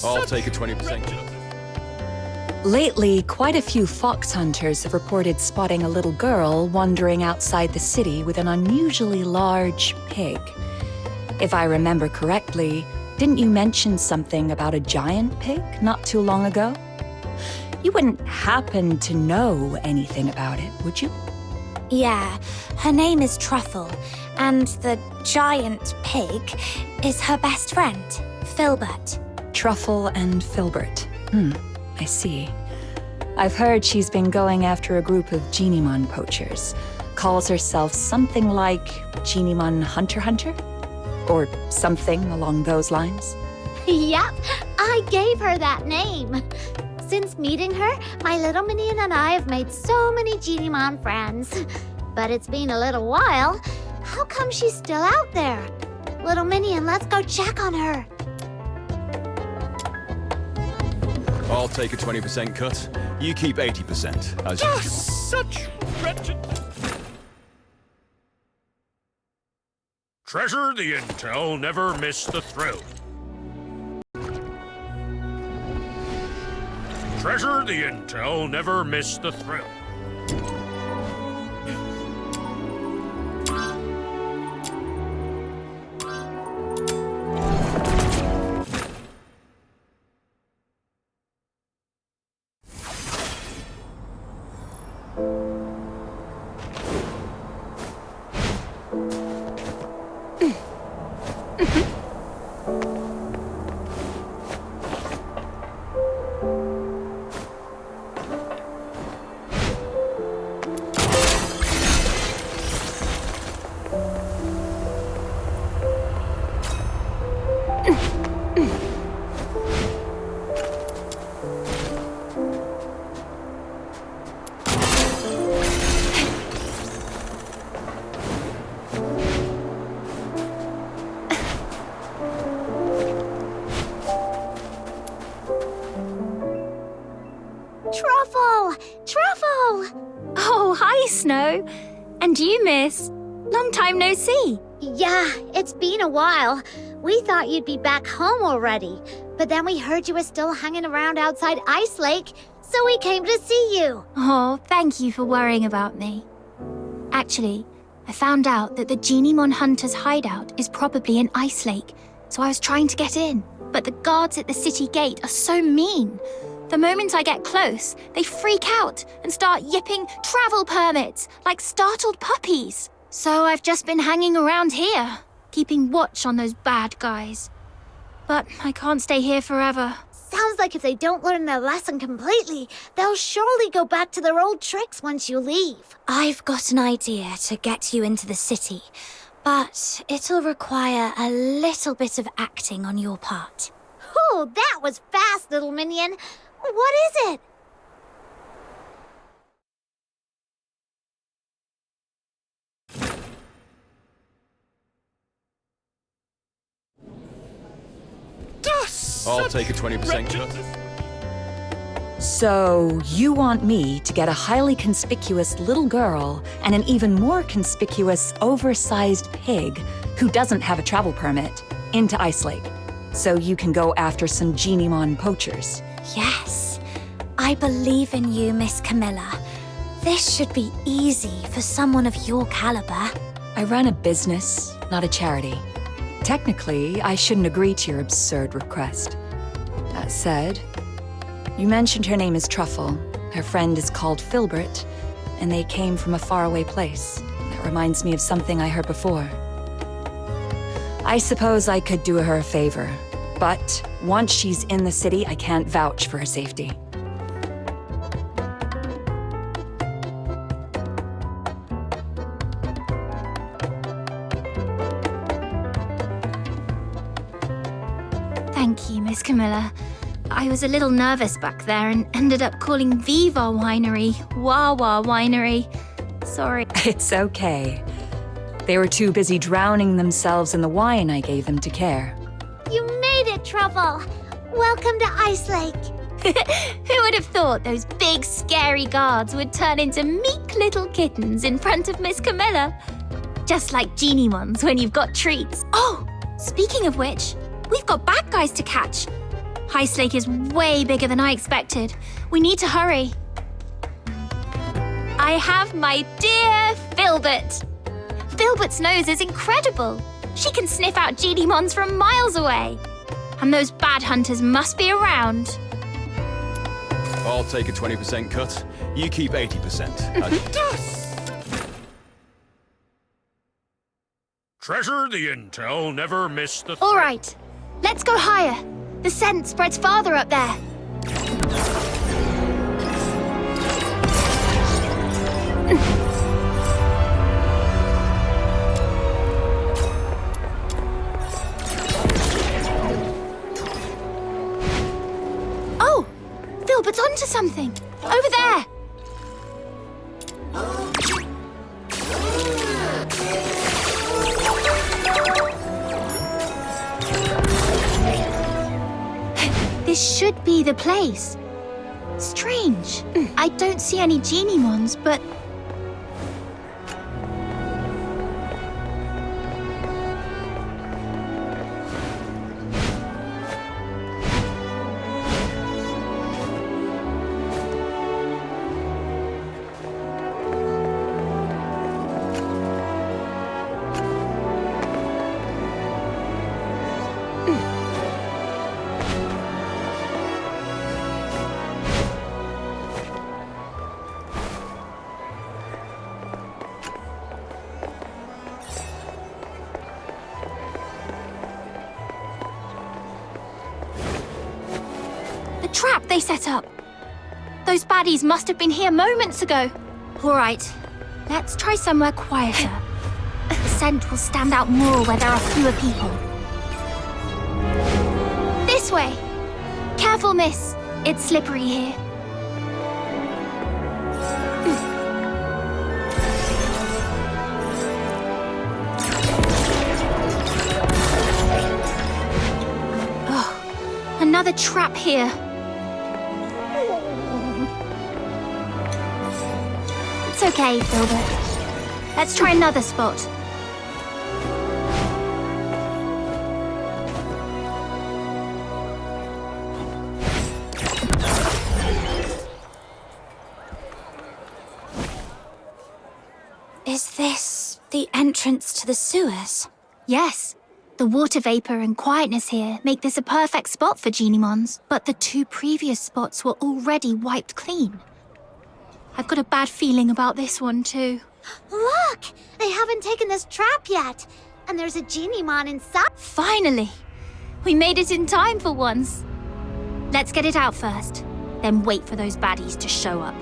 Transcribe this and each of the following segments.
I'll take a 20%. Lately, quite a few fox hunters have reported spotting a little girl wandering outside the city with an unusually large pig. If I remember correctly, didn't you mention something about a giant pig not too long ago? You wouldn't happen to know anything about it, would you? Yeah, her name is Truffle, and the giant pig is her best friend, Filbert. Truffle and Filbert. I see. I've heard she's been going after a group of Genimon poachers. Calls herself something like Genimon Hunter? Or something along those lines. Yep, I gave her that name. Since meeting her, my little minion and I have made so many Genimon friends. But it's been a little while. How come she's still out there? Little minion, let's go check on her. I'll take a 20% cut. You keep 80%, as usual. Such wretched... Treasure the intel, never miss the thrill. Treasure the intel, never miss the thrill. Truffle! Oh, hi, Snow. And you, miss? Long time no see. Yeah, it's been a while. We thought you'd be back home already, but then we heard you were still hanging around outside Ice Lake, so we came to see you. Oh, thank you for worrying about me. Actually, I found out that the Genimon Hunter's hideout is probably in Ice Lake, so I was trying to get in. But the guards at the city gate are so mean. The moment I get close, they freak out and start yipping travel permits like startled puppies. So I've just been hanging around here, keeping watch on those bad guys. But I can't stay here forever. Sounds like if they don't learn their lesson completely, they'll surely go back to their old tricks once you leave. I've got an idea to get you into the city, but it'll require a little bit of acting on your part. Oh, that was fast, little minion. What is it? I'll take a 20% cut. So, you want me to get a highly conspicuous little girl and an even more conspicuous, oversized pig who doesn't have a travel permit into Ice Lake, so you can go after some Genimon poachers? Yes, I believe in you, Miss Camilla. This should be easy for someone of your caliber. I run a business, not a charity. Technically, I shouldn't agree to your absurd request. That said, you mentioned her name is Truffle, her friend is called Filbert, and they came from a faraway place. That reminds me of something I heard before. I suppose I could do her a favor, but once she's in the city, I can't vouch for her safety. Thank you, Miss Camilla. I was a little nervous back there and ended up calling Viva Winery Wawa Winery. Sorry. It's okay. They were too busy drowning themselves in the wine I gave them to care. You made it, Truffle! Welcome to Ice Lake! Who would have thought those big, scary guards would turn into meek little kittens in front of Miss Camilla? Just like genie ones when you've got treats. Oh, speaking of which, we've got bad guys to catch. Ice Lake is way bigger than I expected. We need to hurry. I have my dear Filbert. Filbert's nose is incredible. She can sniff out genie mons from miles away. And those bad hunters must be around. I'll take a 20% cut. You keep 80%. Treasure the intel, never miss the All right, let's go higher. The scent spreads farther up there. Oh, Filbert's onto something. Over there. This should be the place. Strange. I don't see any genie mons, but... trap they set up. Those baddies must have been here moments ago. All right, let's try somewhere quieter. The scent will stand out more where there are fewer people. This way. Careful, miss. It's slippery here. Oh, another trap here. It's okay, Filbert. Let's try another spot. Is this the entrance to the sewers? Yes. The water vapor and quietness here make this a perfect spot for Genimons, but the two previous spots were already wiped clean. I've got a bad feeling about this one too. Look! They haven't taken this trap yet, and there's a Genimon inside. Finally! We made it in time for once. Let's get it out first, then wait for those baddies to show up.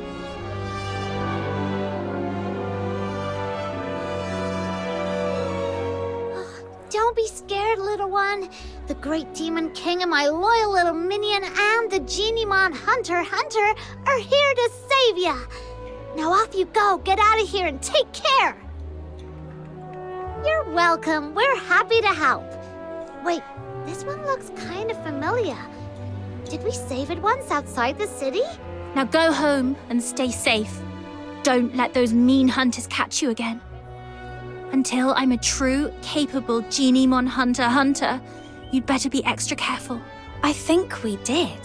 Don't be scared, little one. The great demon king and my loyal little minion and the Genimon hunter are here to save ya. Now off you go. Get out of here and take care. You're welcome. We're happy to help. Wait, this one looks kind of familiar. Did we save it once outside the city? Now go home and stay safe. Don't let those mean hunters catch you again. Until I'm a true, capable Genimon hunter, you'd better be extra careful. I think we did.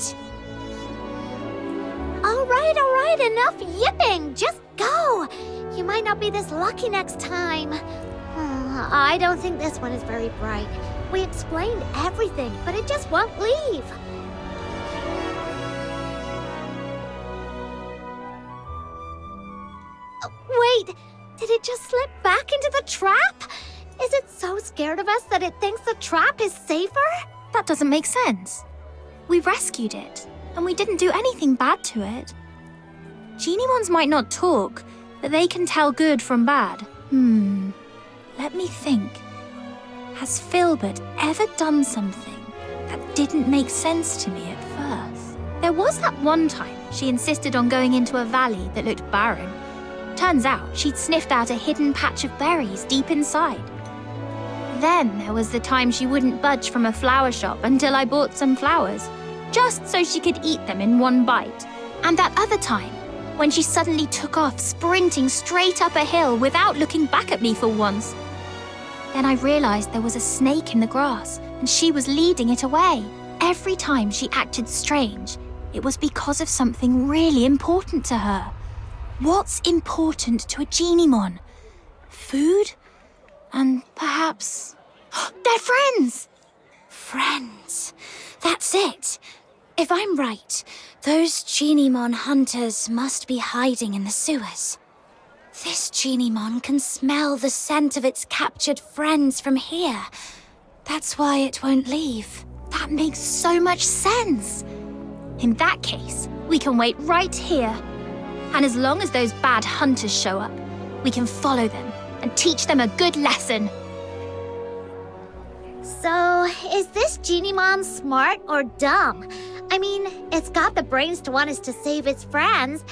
All right, enough yipping. Just go. You might not be this lucky next time. I don't think this one is very bright. We explained everything, but it just won't leave. Wait, did it just slip back into the trap? Is it so scared of us that it thinks the trap is safer? That doesn't make sense. We rescued it, and we didn't do anything bad to it. Geniemons might not talk, but they can tell good from bad. Let me think. Has Filbert ever done something that didn't make sense to me at first? There was that one time she insisted on going into a valley that looked barren. Turns out she'd sniffed out a hidden patch of berries deep inside. Then there was the time she wouldn't budge from a flower shop until I bought some flowers, just so she could eat them in one bite. And that other time, when she suddenly took off sprinting straight up a hill without looking back at me for once. Then I realized there was a snake in the grass, and she was leading it away. Every time she acted strange, it was because of something really important to her. What's important to a Geniemon? Food? And perhaps... They're friends! Friends. That's it. If I'm right, those Geniemon hunters must be hiding in the sewers. This Geniemon can smell the scent of its captured friends from here. That's why it won't leave. That makes so much sense. In that case, we can wait right here. And as long as those bad hunters show up, we can follow them and teach them a good lesson. So, is this Geniemon smart or dumb? I mean, it's got the brains to want us to save its friends,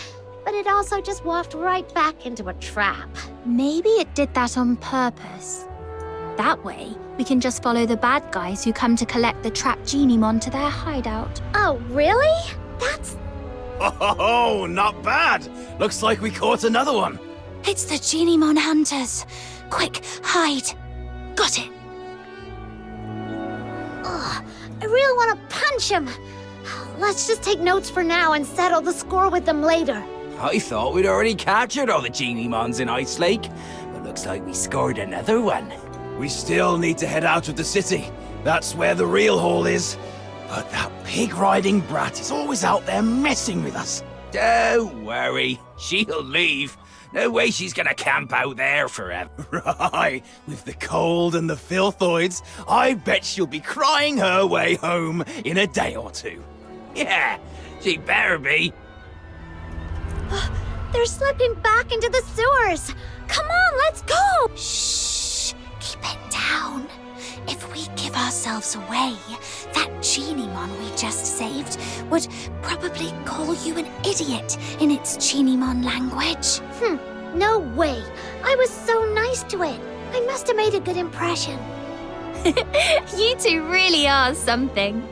but it also just walked right back into a trap. Maybe it did that on purpose. That way, we can just follow the bad guys who come to collect the trapped Geniemon to their hideout. Oh, really? That's... Oh, not bad. Looks like we caught another one. It's the Geniemon hunters. Quick, hide. Got it. Ugh, I really want to punch him. Let's just take notes for now and settle the score with them later. I thought we'd already captured all the Geniemons in Ice Lake, but looks like we scored another one. We still need to head out of the city. That's where the real haul is. But that pig-riding brat is always out there messing with us. Don't worry, she'll leave. No way she's gonna camp out there forever. Right, with the cold and the filthoids, I bet she'll be crying her way home in a day or two. Yeah, she better be. They're slipping back into the sewers. Come on, let's go! Shh. Keep it down. If we give ourselves away, that Geniemon we just saved would probably call you an idiot in its Geniemon language. No way. I was so nice to it. I must have made a good impression. You two really are something.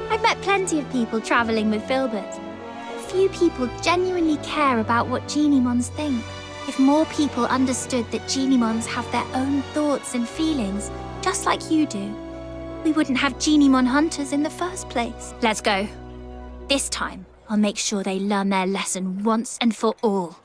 I've met plenty of people traveling with Filbert. Few people genuinely care about what Geniemons think. If more people understood that Geniemons have their own thoughts and feelings, just like you do, we wouldn't have Geniemon hunters in the first place. Let's go. This time, I'll make sure they learn their lesson once and for all.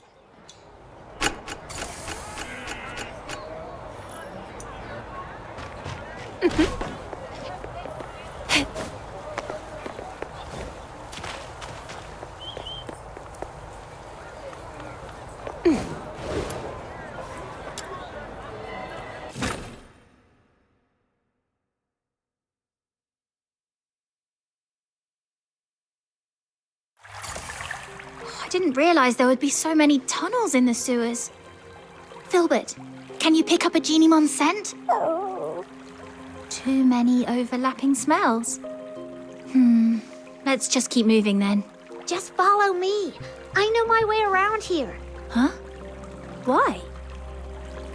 I didn't realize there would be so many tunnels in the sewers. Filbert, can you pick up a Geniemon scent? Too many overlapping smells. Let's just keep moving then. Just follow me. I know my way around here. Huh? Why?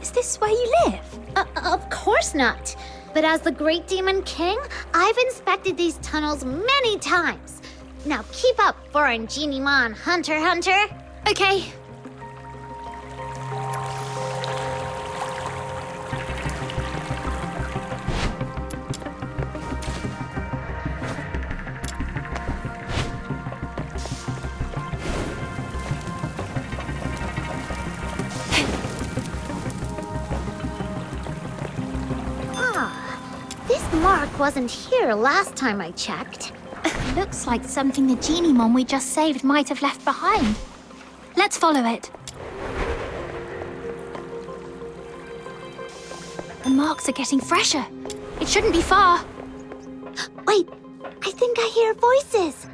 Is this where you live? Of course not. But as the Great Demon King, I've inspected these tunnels many times. Now keep up, foreign Geniemon hunter. Okay. This mark wasn't here last time I checked. Looks like something the Geniemon we just saved might have left behind. Let's follow it. The marks are getting fresher. It shouldn't be far. Wait, I think I hear voices.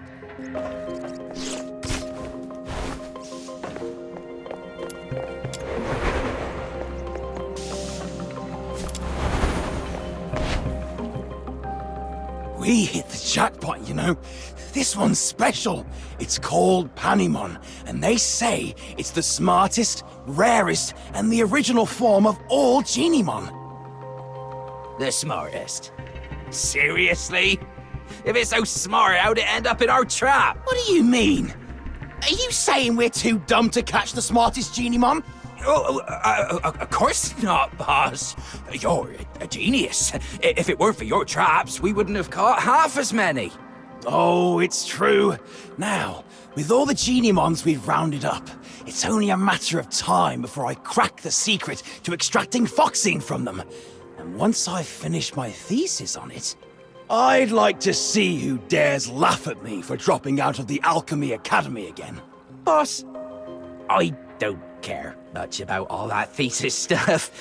We hit the jackpot, you know. This one's special. It's called Panemon, and they say it's the smartest, rarest, and the original form of all Genimon. The smartest? Seriously? If it's so smart, how'd it end up in our trap? What do you mean? Are you saying we're too dumb to catch the smartest Genimon? Of course not, boss. You're a genius. If it weren't for your traps, we wouldn't have caught half as many. Oh, it's true. Now, with all the Genimons we've rounded up, it's only a matter of time before I crack the secret to extracting Foxine from them. And once I've finished my thesis on it, I'd like to see who dares laugh at me for dropping out of the Alchemy Academy again. Boss, I don't care much about all that thesis stuff.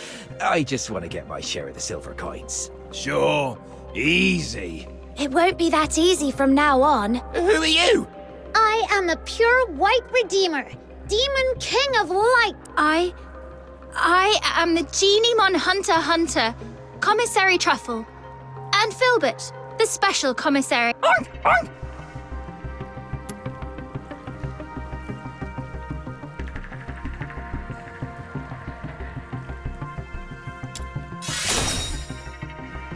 I just want to get my share of the silver coins. Sure, easy. It won't be that easy from now on. Who are you? I am the pure white redeemer, demon king of light. I am the Genimon Hunter, Commissary Truffle, and Filbert, the special commissary.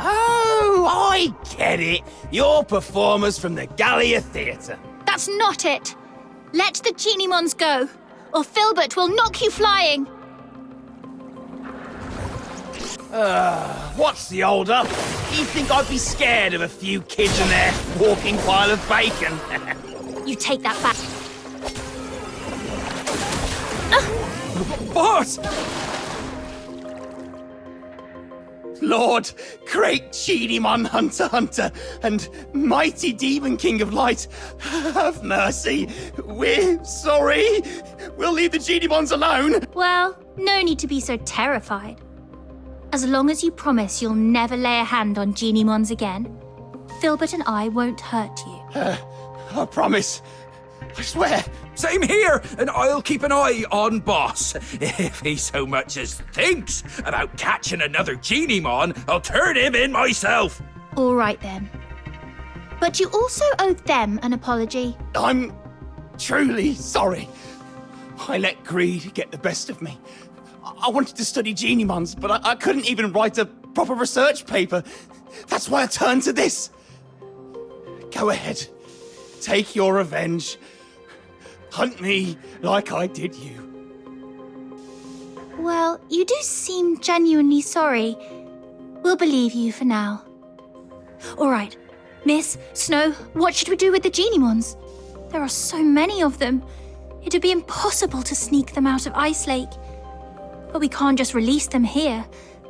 Oh, I get it. You're performers from the Gallia Theatre. That's not it. Let the Genimons go, or Filbert will knock you flying. What's the hold up? You think I'd be scared of a few kids and their walking pile of bacon? You take that back. Boss! Lord, great Genimon Hunter, and mighty Demon King of Light, have mercy. We're sorry. We'll leave the Genimons alone. Well, no need to be so terrified. As long as you promise you'll never lay a hand on Genimons again, Filbert and I won't hurt you. I promise. I swear. Same here, and I'll keep an eye on Boss. If he so much as thinks about catching another Genimon, I'll turn him in myself. All right then. But you also owe them an apology. I'm truly sorry. I let greed get the best of me. I wanted to study Genimons, but I couldn't even write a proper research paper. That's why I turned to this. Go ahead. Take your revenge. Hunt me like I did you. Well, you do seem genuinely sorry. We'll believe you for now. All right. Miss, Snow, what should we do with the Genimons? There are so many of them. It'd be impossible to sneak them out of Ice Lake. But we can't just release them here.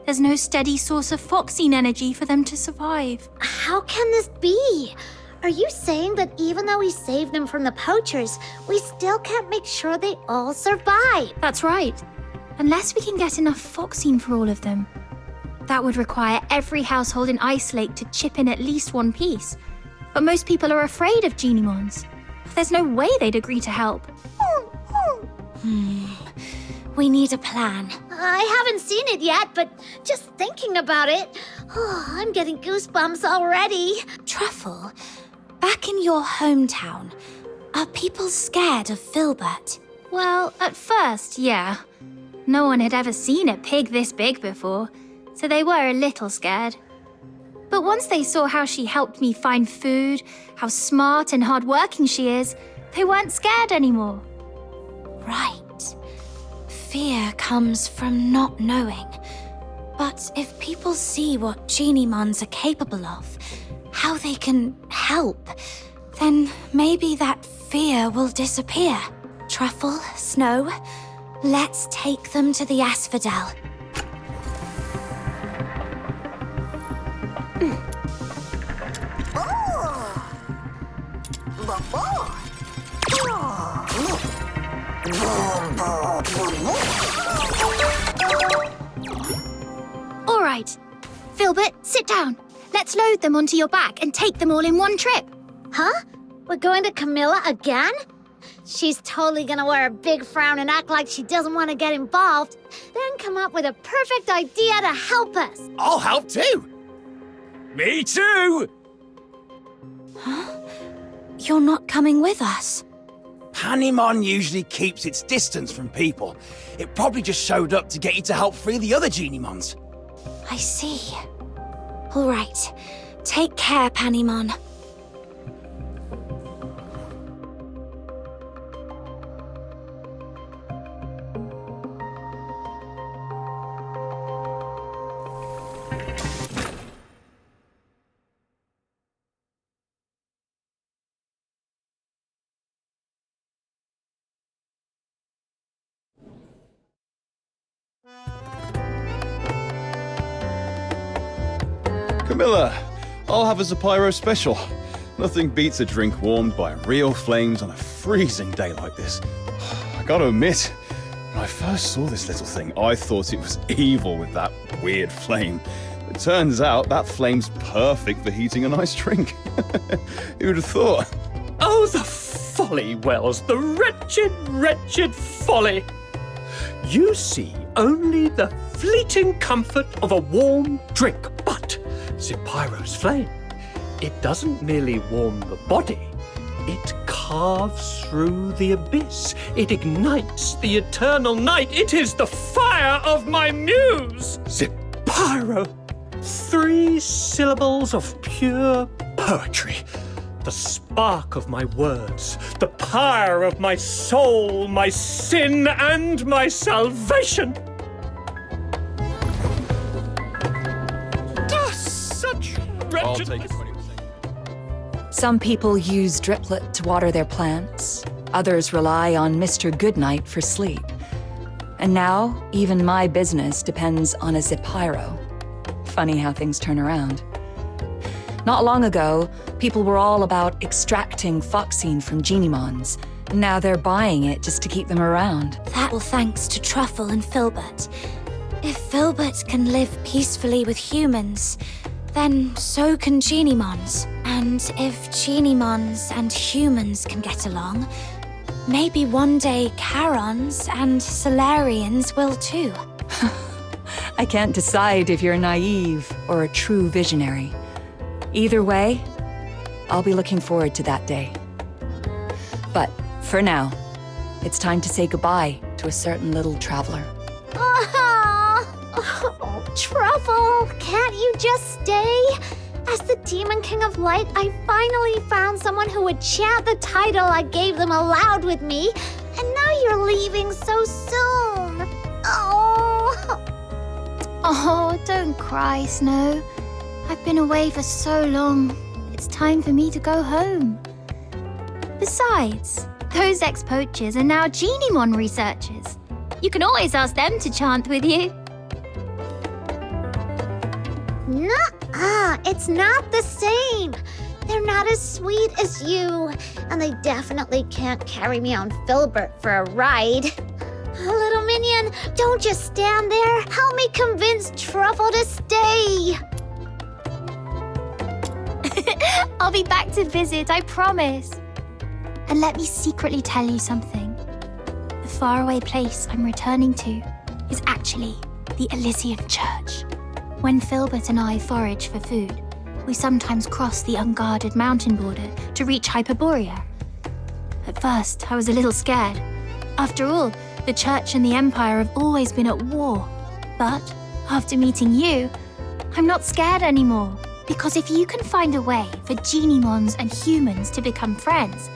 There's no steady source of Foxine energy for them to survive. How can this be? Are you saying that even though we saved them from the poachers, we still can't make sure they all survive? That's right. Unless we can get enough Foxine for all of them. That would require every household in Ice Lake to chip in at least one piece. But most people are afraid of Genimons. There's no way they'd agree to help. We need a plan. I haven't seen it yet, but just thinking about it, I'm getting goosebumps already. Truffle, back in your hometown, are people scared of Filbert? Well, at first, yeah. No one had ever seen a pig this big before, so they were a little scared. But once they saw how she helped me find food, how smart and hardworking she is, they weren't scared anymore. Right. Fear comes from not knowing. But if people see what Genimons are capable of, how they can help, then maybe that fear will disappear. Truffle, Snow, let's take them to the Asphodel. All Right. Filbert, sit down. Let's load them onto your back and take them all in one trip. Huh? We're going to Camilla again? She's totally gonna wear a big frown and act like she doesn't want to get involved, then come up with a perfect idea to help us. I'll help too. Me too! You're not coming with us. Panemon usually keeps its distance from people. It probably just showed up to get you to help free the other Geniemons. I see. All right. Take care, Panemon. Camilla, I'll have a Zapyro special. Nothing beats a drink warmed by real flames on a freezing day like this. I gotta admit, when I first saw this little thing, I thought it was evil with that weird flame. It turns out that flame's perfect for heating a nice drink. Who'd have thought? Oh, the folly, Wells, the wretched, wretched folly. You see only the fleeting comfort of a warm drink, but Zapyro's flame, it doesn't merely warm the body, it carves through the abyss. It ignites the eternal night. It is the fire of my muse. Zapyro, 3 syllables of pure poetry. The spark of my words, the pyre of my soul, my sin and my salvation. Such I'll take wretchedness. it 20%. Some people use Driplet to water their plants. Others rely on Mr. Goodnight for sleep. And now, even my business depends on a Zapyro. Funny how things turn around. Not long ago, people were all about extracting Foxine from Geniemons. Now they're buying it just to keep them around. That all thanks to Truffle and Filbert. If Filbert can live peacefully with humans, then so can Geniemons. And if Geniemons and humans can get along, maybe one day Charons and Solarians will too. I can't decide if you're naive or a true visionary. Either way, I'll be looking forward to that day. But for now, it's time to say goodbye to a certain little traveler. Oh, Truffle, can't you just stay? As the Demon King of Light, I finally found someone who would chant the title I gave them aloud with me, and now you're leaving so soon. Oh, don't cry, Snow. I've been away for so long. It's time for me to go home. Besides, those ex-poachers are now Geniemon researchers. You can always ask them to chant with you. Nuh-uh, it's not the same. They're not as sweet as you, and they definitely can't carry me on Filbert for a ride. Little minion, don't just stand there. Help me convince Truffle to stay. I'll be back to visit, I promise. And let me secretly tell you something. The faraway place I'm returning to is actually the Elysian Church. When Filbert and I forage for food, we sometimes cross the unguarded mountain border to reach Hyperborea. At first, I was a little scared. After all, the Church and the Empire have always been at war. But after meeting you, I'm not scared anymore. Because if you can find a way for Geniemons and humans to become friends,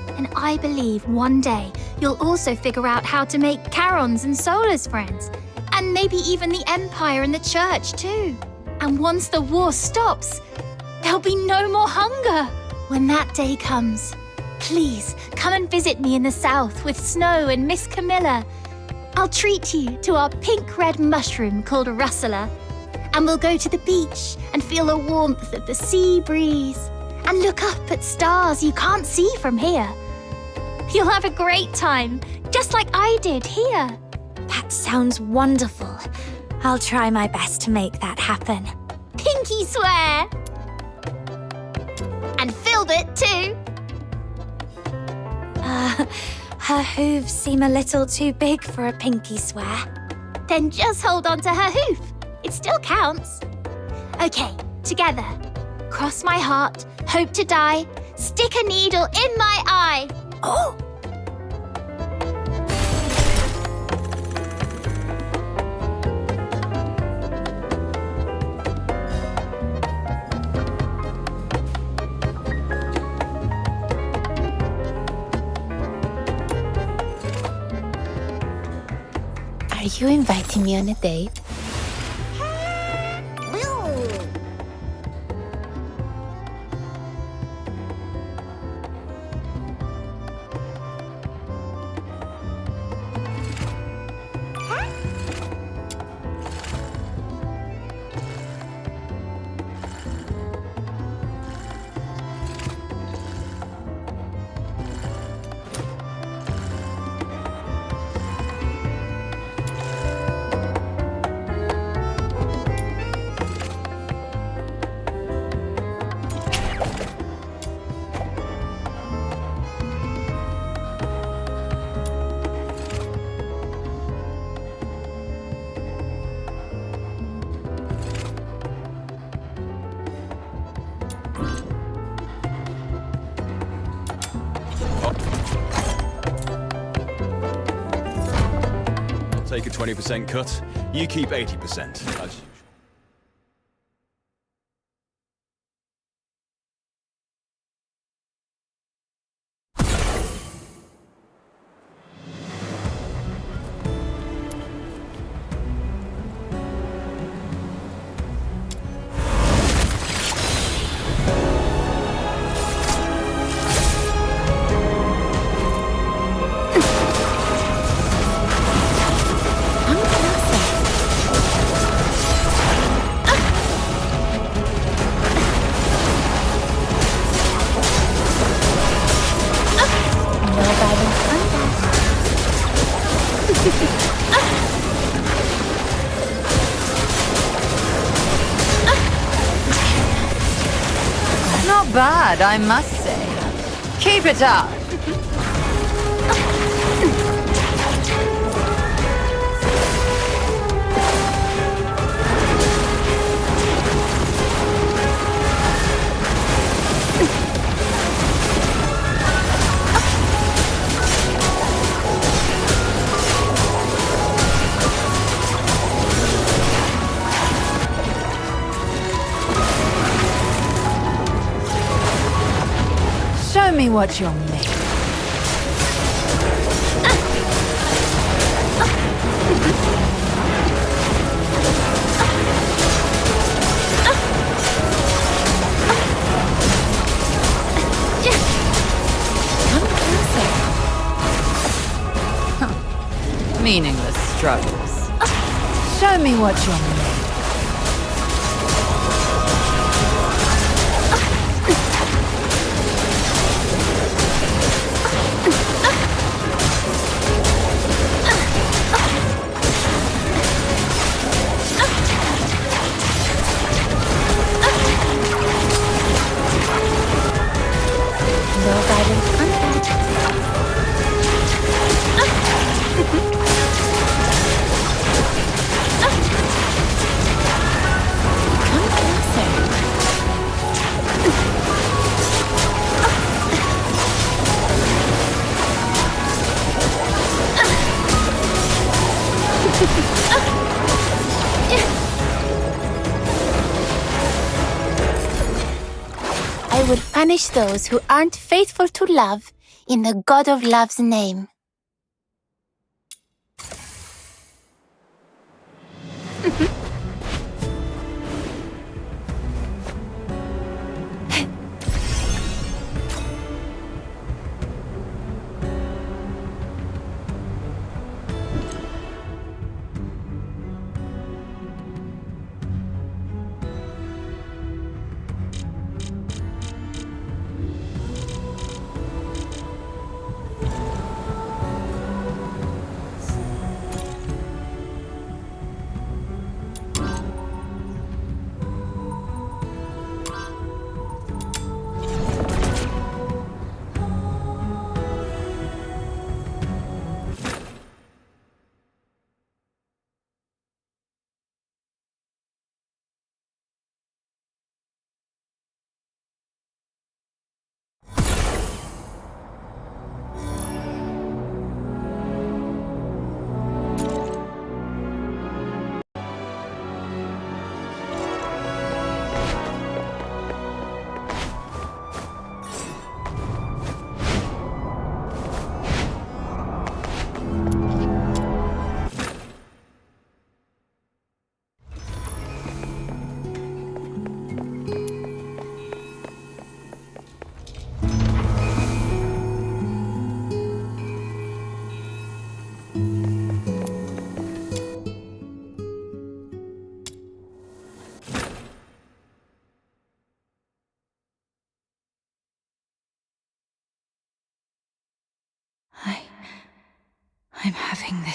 then I believe one day you'll also figure out how to make Charons and Solars friends. And maybe even the Empire and the Church too. And once the war stops, there'll be no more hunger. When that day comes, please come and visit me in the south with Snow and Miss Camilla. I'll treat you to our pink-red mushroom called Rustler. And we'll go to the beach and feel the warmth of the sea breeze. And look up at stars you can't see from here. You'll have a great time, just like I did here. That sounds wonderful. I'll try my best to make that happen. Pinky swear! And filled it too! Her hooves seem a little too big for a pinky swear. Then just hold on to her hoof. It still counts. Okay, together. Cross my heart, hope to die, stick a needle in my eye. Oh! Are you inviting me on a date? Take a 20% cut. You keep 80%. As usual. Not bad, I must say. Keep it up. Show me what you're made. Meaningless struggles. Show me what you're made. No guidance on that. Come closer. I will punish those who aren't faithful to love in the God of Love's name.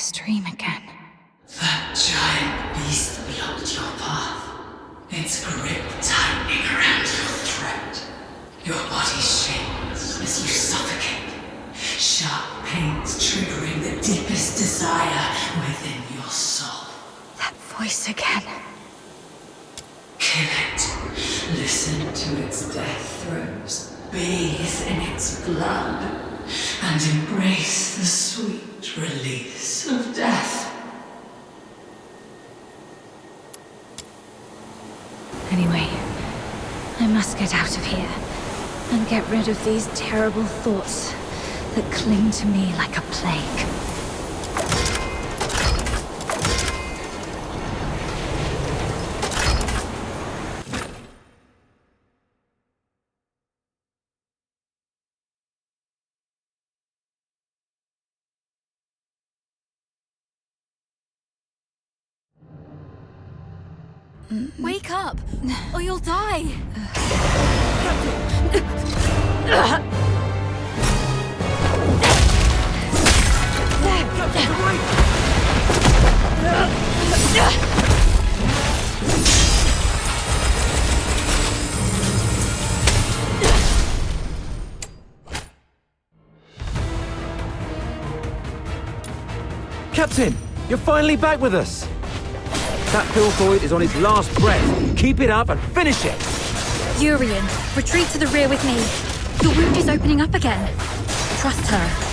this dream again. That giant beast blocked your path. Its grip tightening around your throat. Your body shakes as you suffocate. Sharp pains triggering the deepest desire within your soul. That voice again. Kill it. Listen to its death throes. Bathe in its blood. And embrace the sweet release of death. Anyway, I must get out of here and get rid of these terrible thoughts that cling to me like a plague. Wake up, or you'll die! Captain, you're finally back with us! That Filthoid is on his last breath. Keep it up and finish it! Urian, retreat to the rear with me. Your wound is opening up again. Trust her.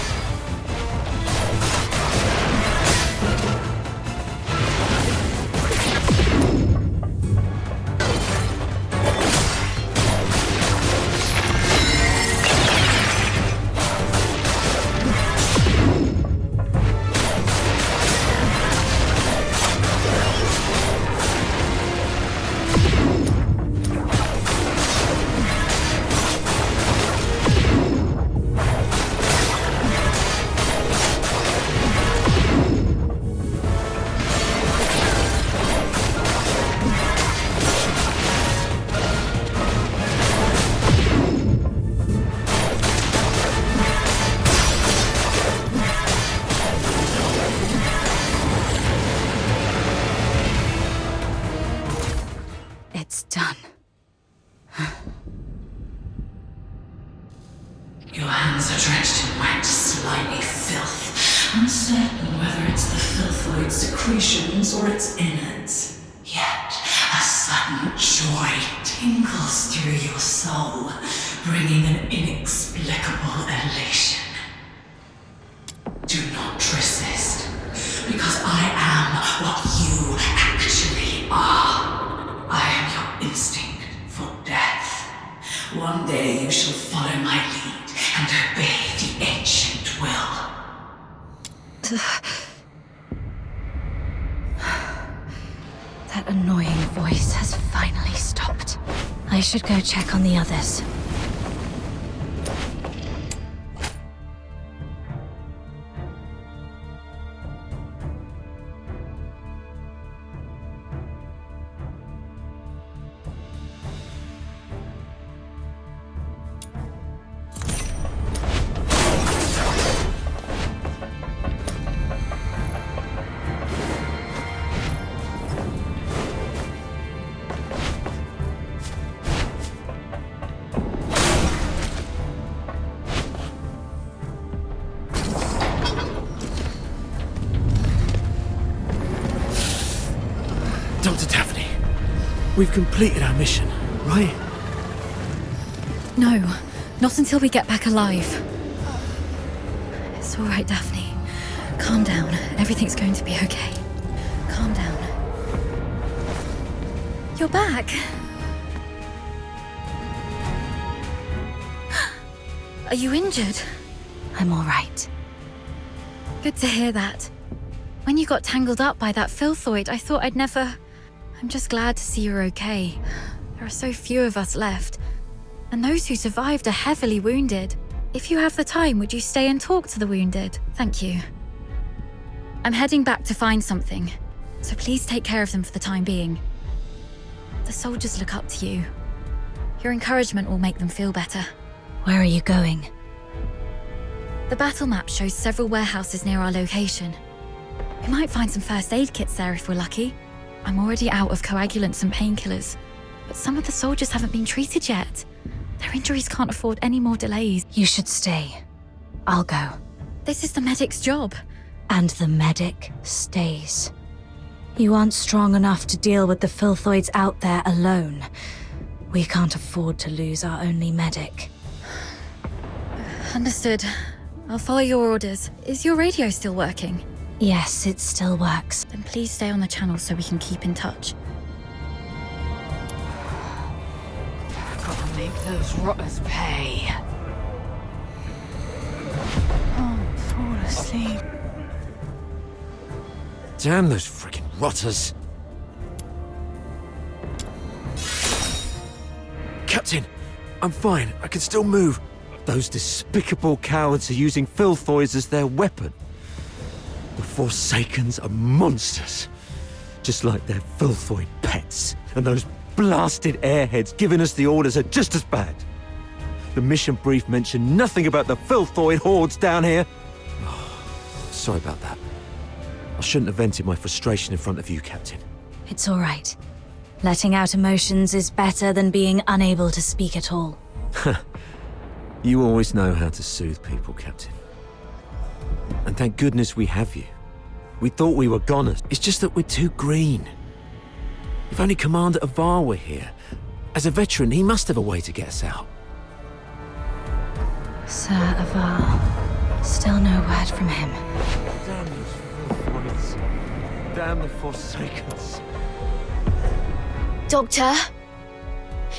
Your hands are drenched in wet, slimy filth, uncertain whether it's the filthoid secretions or its innards. Yet, a sudden joy tingles through your soul, bringing an inexplicable elation. Do not resist, because I am what you actually are. I am your instinct for death. One day you shall follow my lead and obey the ancient will. That annoying voice has finally stopped. I should go check on the others. Dr. Daphne, we've completed our mission, right? No, not until we get back alive. It's all right, Daphne. Calm down. Everything's going to be okay. Calm down. You're back. Are you injured? I'm all right. Good to hear that. When you got tangled up by that filthoid, I thought I'd never... I'm just glad to see you're okay. There are so few of us left, and those who survived are heavily wounded. If you have the time, would you stay and talk to the wounded? Thank you. I'm heading back to find something, so please take care of them for the time being. The soldiers look up to you. Your encouragement will make them feel better. Where are you going? The battle map shows several warehouses near our location. We might find some first aid kits there if we're lucky. I'm already out of coagulants and painkillers, but some of the soldiers haven't been treated yet. Their injuries can't afford any more delays. You should stay. I'll go. This is the medic's job. And the medic stays. You aren't strong enough to deal with the filthoids out there alone. We can't afford to lose our only medic. Understood. I'll follow your orders. Is your radio still working? Yes, it still works. Then please stay on the channel so we can keep in touch. Gotta make those rotters pay. Oh, fall asleep. Damn those freaking rotters. Captain, I'm fine. I can still move. Those despicable cowards are using filthoids as their weapon. The Forsakens are monsters. Just like their filthoid pets. And those blasted airheads giving us the orders are just as bad. The mission brief mentioned nothing about the filthoid hordes down here. Oh, sorry about that. I shouldn't have vented my frustration in front of you, Captain. It's all right. Letting out emotions is better than being unable to speak at all. You always know how to soothe people, Captain. And thank goodness we have you. We thought we were goners. It's just that we're too green. If only Commander Avar were here. As a veteran, he must have a way to get us out. Sir Avar. Still no word from him. Damn those filthoids. Damn the Forsakens. Doctor?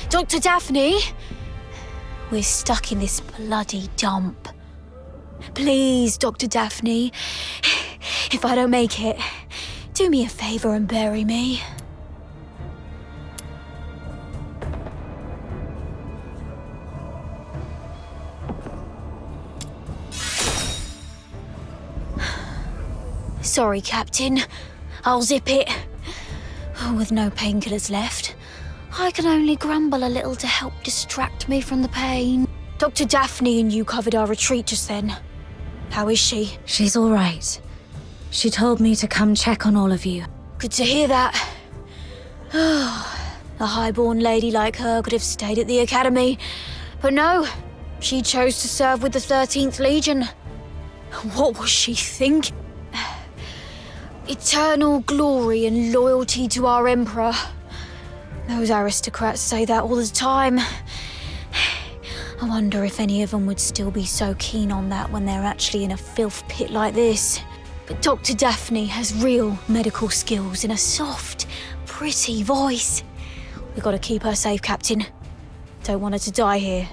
Dr. Daphne? We're stuck in this bloody dump. Please, Dr. Daphne. If I don't make it, do me a favor and bury me. Sorry, Captain. I'll zip it. With no painkillers left, I can only grumble a little to help distract me from the pain. Dr. Daphne and you covered our retreat just then. How is she? She's all right. She told me to come check on all of you. Good to hear that. A highborn lady like her could have stayed at the academy. But no, she chose to serve with the 13th Legion. What was she thinking? Eternal glory and loyalty to our Emperor. Those aristocrats say that all the time. I wonder if any of them would still be so keen on that when they're actually in a filth pit like this. But Dr. Daphne has real medical skills and a soft, pretty voice. We've got to keep her safe, Captain. Don't want her to die here.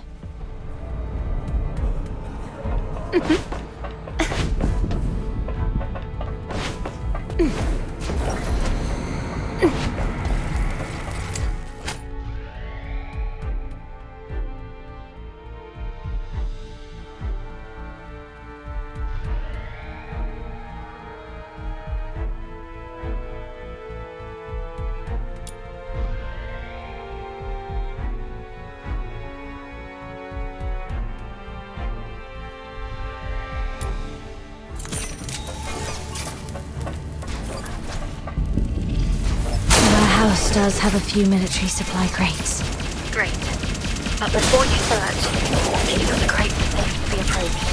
Our house does have a few military supply crates. Great. But before you search, make sure the crate is safe to be approached.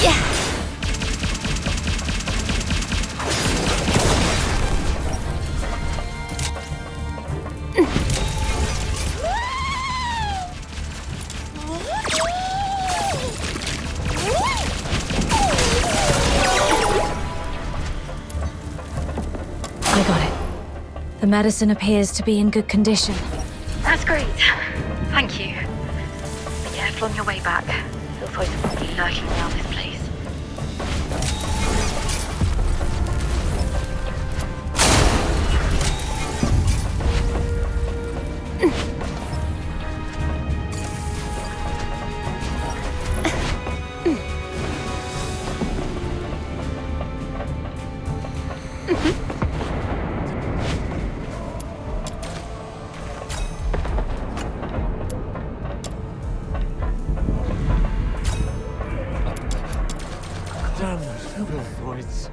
Yeah. I got it. The medicine appears to be in good condition. That's great. Thank you. Be careful on your way back. Filthoids are probably lurking around this place. Damn those filthoids.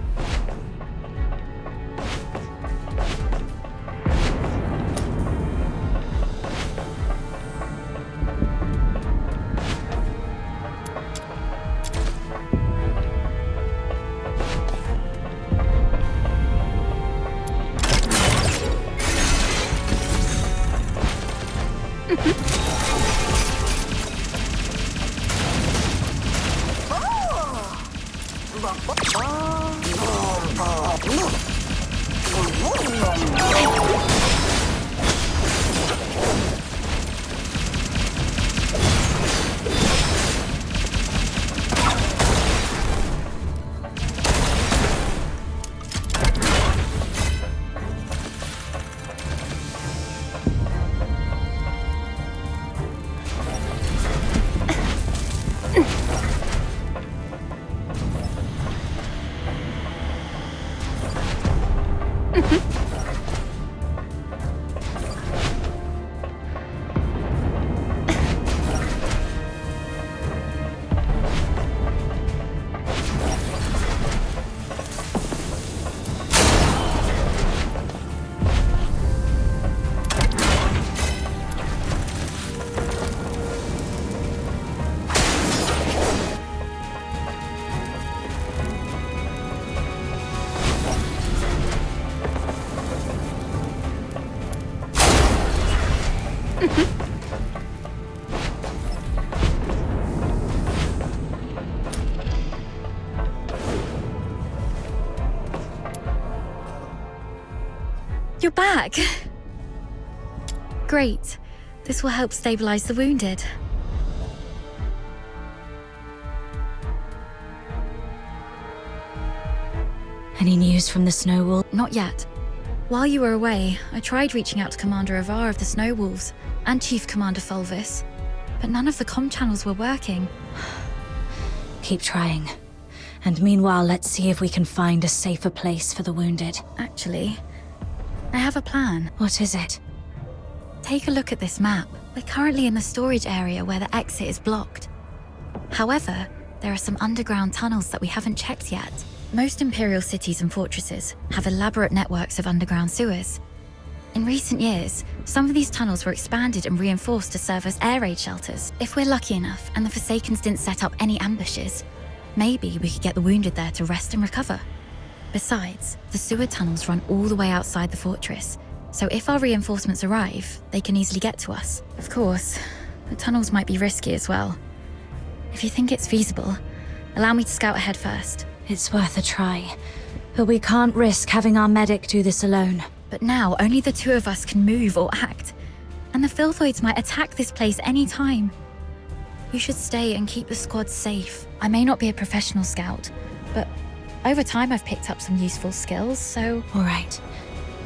You're back! Great. This will help stabilize the wounded. Any news from the Snow Wolf? Not yet. While you were away, I tried reaching out to Commander Avar of the Snow Wolves and Chief Commander Fulvis, but none of the comm channels were working. Keep trying. And meanwhile, let's see if we can find a safer place for the wounded. Actually, I have a plan. What is it? Take a look at this map. We're currently in the storage area where the exit is blocked. However, there are some underground tunnels that we haven't checked yet. Most Imperial cities and fortresses have elaborate networks of underground sewers. In recent years, some of these tunnels were expanded and reinforced to serve as air raid shelters. If we're lucky enough and the Forsakens didn't set up any ambushes, maybe we could get the wounded there to rest and recover. Besides, the sewer tunnels run all the way outside the fortress, so if our reinforcements arrive, they can easily get to us. Of course, the tunnels might be risky as well. If you think it's feasible, allow me to scout ahead first. It's worth a try, but we can't risk having our medic do this alone. But now, only the two of us can move or act, and the filthoids might attack this place any time. You should stay and keep the squad safe. I may not be a professional scout, but over time I've picked up some useful skills, so... All right.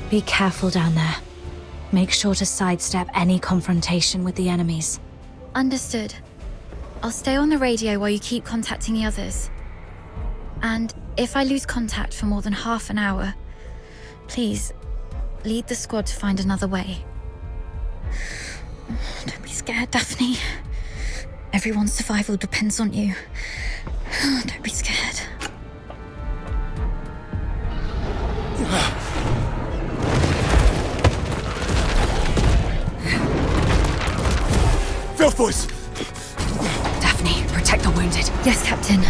Be careful down there. Make sure to sidestep any confrontation with the enemies. Understood. I'll stay on the radio while you keep contacting the others. And if I lose contact for more than half an hour, please, lead the squad to find another way. Don't be scared, Daphne. Everyone's survival depends on you. Don't be scared. Filthboys! Daphne, protect the wounded. Yes, Captain.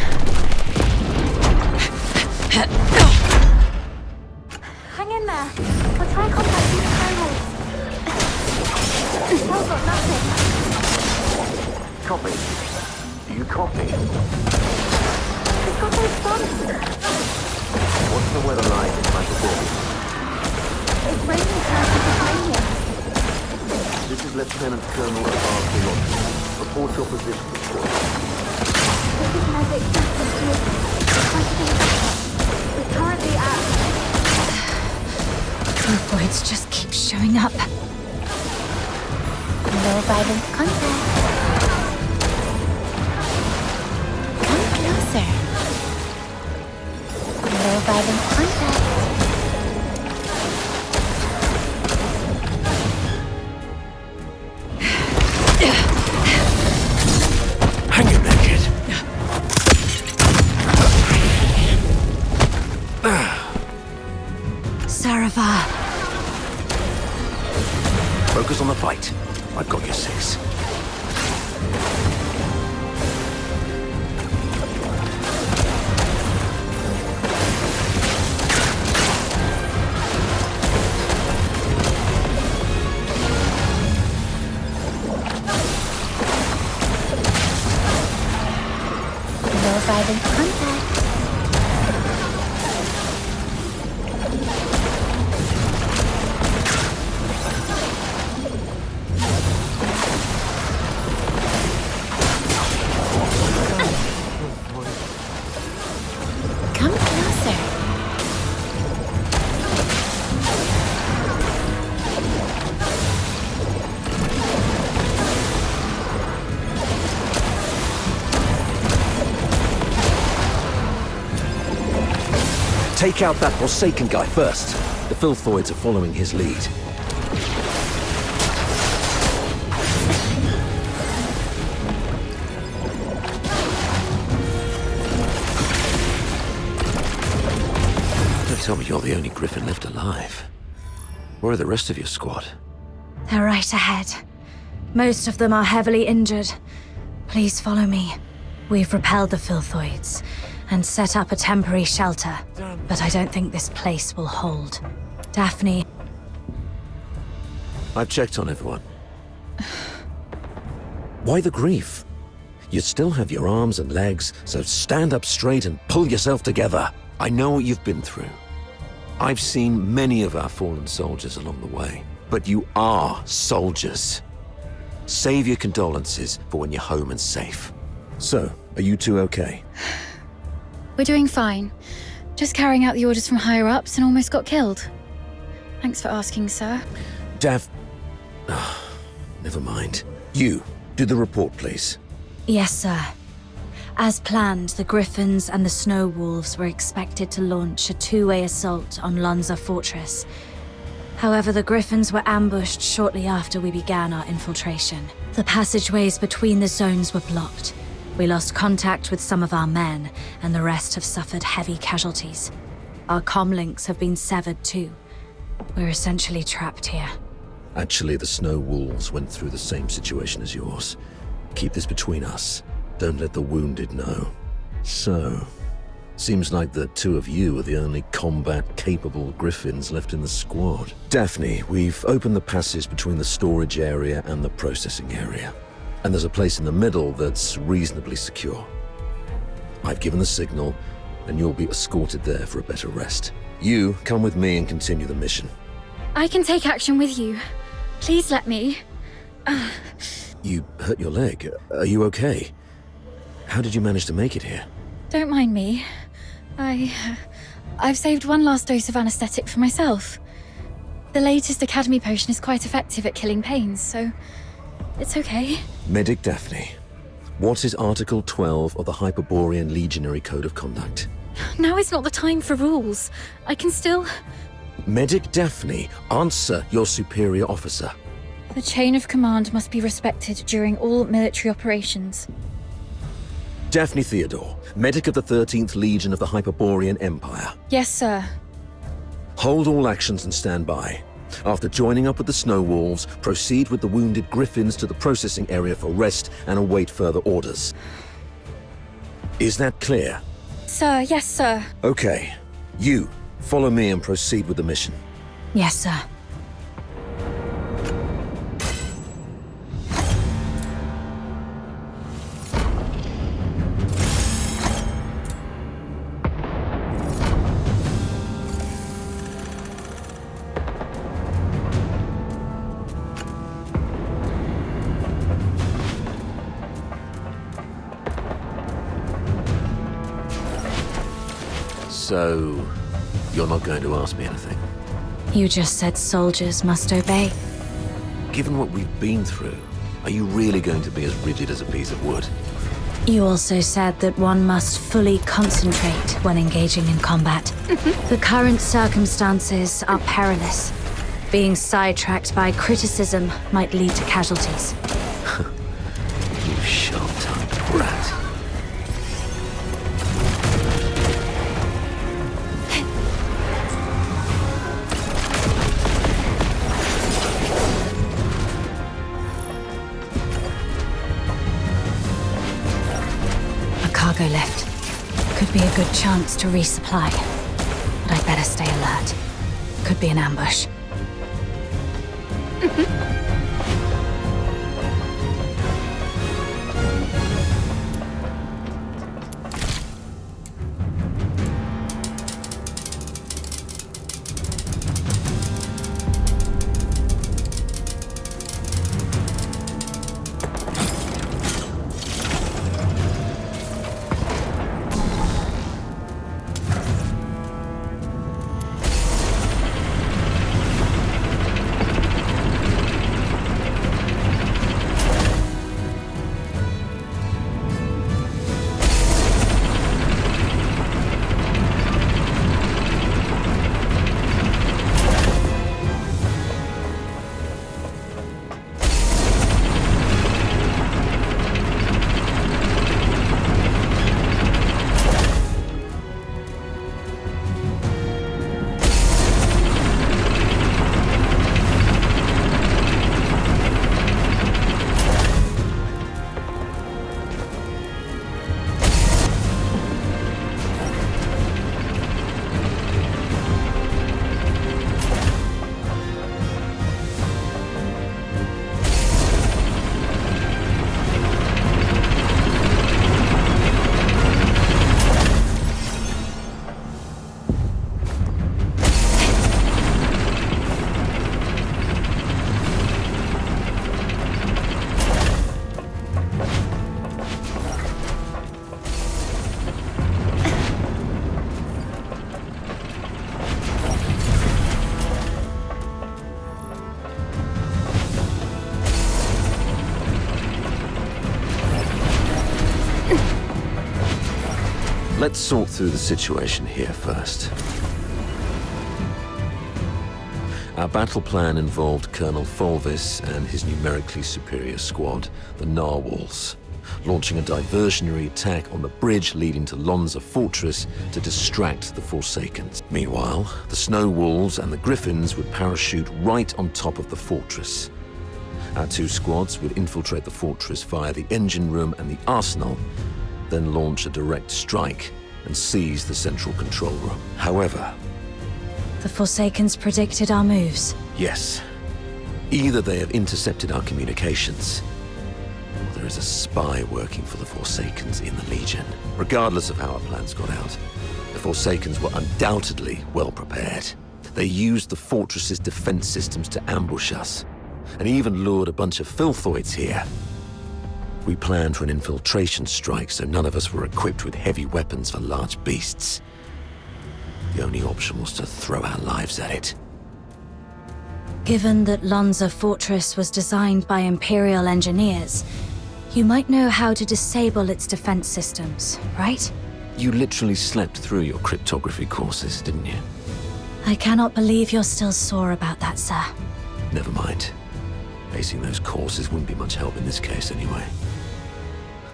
Hang in there. We'll try contacting the Snow Wolves. Still got nothing. Copy. Do you copy? We've got no response. What's the weather like in Macedonia? It's raining curses behind you. This is Lieutenant Colonel Avar. Report your position. This is Medic System 2. We're currently at... Filthoids just keep showing up. No violent contact. Come closer. No violent contact. Hang in there, kid. arriving for contact. Come closer. Take out that Forsaken guy first. The Filthoids are following his lead. Don't tell me you're the only Griffin left alive. Where are the rest of your squad? They're right ahead. Most of them are heavily injured. Please follow me. We've repelled the Filthoids and set up a temporary shelter, but I don't think this place will hold. Daphne... I've checked on everyone. Why the grief? You still have your arms and legs, so stand up straight and pull yourself together. I know what you've been through. I've seen many of our fallen soldiers along the way, but you are soldiers. Save your condolences for when you're home and safe. So, are you two okay? We're doing fine. Just carrying out the orders from higher ups and almost got killed. Thanks for asking, sir. Never mind. You, do the report, please. Yes, sir. As planned, the Griffins and the Snow Wolves were expected to launch a two-way assault on Lonza Fortress. However, the Griffins were ambushed shortly after we began our infiltration. The passageways between the zones were blocked. We lost contact with some of our men, and the rest have suffered heavy casualties. Our comlinks have been severed too. We're essentially trapped here. Actually, the Snow Wolves went through the same situation as yours. Keep this between us. Don't let the wounded know. So, seems like the two of you are the only combat-capable Griffins left in the squad. Daphne, we've opened the passage between the storage area and the processing area. And there's a place in the middle that's reasonably secure. I've given the signal, and you'll be escorted there for a better rest. You, come with me and continue the mission. I can take action with you. Please let me. You hurt your leg. Are you okay? How did you manage to make it here? Don't mind me. I've saved one last dose of anesthetic for myself. The latest Academy potion is quite effective at killing pains, so it's okay. Medic Daphne, what is Article 12 of the Hyperborean Legionary Code of Conduct? Now is not the time for rules. I can still... Medic Daphne, answer your superior officer. The chain of command must be respected during all military operations. Daphne Theodore, medic of the 13th Legion of the Hyperborean Empire. Yes, sir. Hold all actions and stand by. After joining up with the Snow Wolves, proceed with the wounded Griffins to the processing area for rest and await further orders. Is that clear? Sir, yes, sir. Okay. You, follow me and proceed with the mission. Yes, sir. So, you're not going to ask me anything? You just said soldiers must obey. Given what we've been through, are you really going to be as rigid as a piece of wood? You also said that one must fully concentrate when engaging in combat. The current circumstances are perilous. Being sidetracked by criticism might lead to casualties. You sharp-tongued brat. Cargo lift. Could be a good chance to resupply. But I'd better stay alert. Could be an ambush. Let's sort through the situation here first. Our battle plan involved Colonel Fulvis and his numerically superior squad, the Narwhals, launching a diversionary attack on the bridge leading to Lonza Fortress to distract the Forsakens. Meanwhile, the Snow Wolves and the Griffins would parachute right on top of the fortress. Our two squads would infiltrate the fortress via the engine room and the arsenal, then launch a direct strike and seize the central control room. However, The Forsakens predicted our moves. yes, either they have intercepted our communications, or there is a spy working for the Forsakens in the Legion. Regardless of how our plans got out, the Forsakens were undoubtedly well prepared. They used the fortress's defense systems to ambush us, and even lured a bunch of filthoids here. We planned for an infiltration strike, so none of us were equipped with heavy weapons for large beasts. The only option was to throw our lives at it. Given that Lonza Fortress was designed by Imperial engineers, you might know how to disable its defense systems, right? You literally slept through your cryptography courses, didn't you? I cannot believe you're still sore about that, sir. Never mind. Acing those courses wouldn't be much help in this case anyway.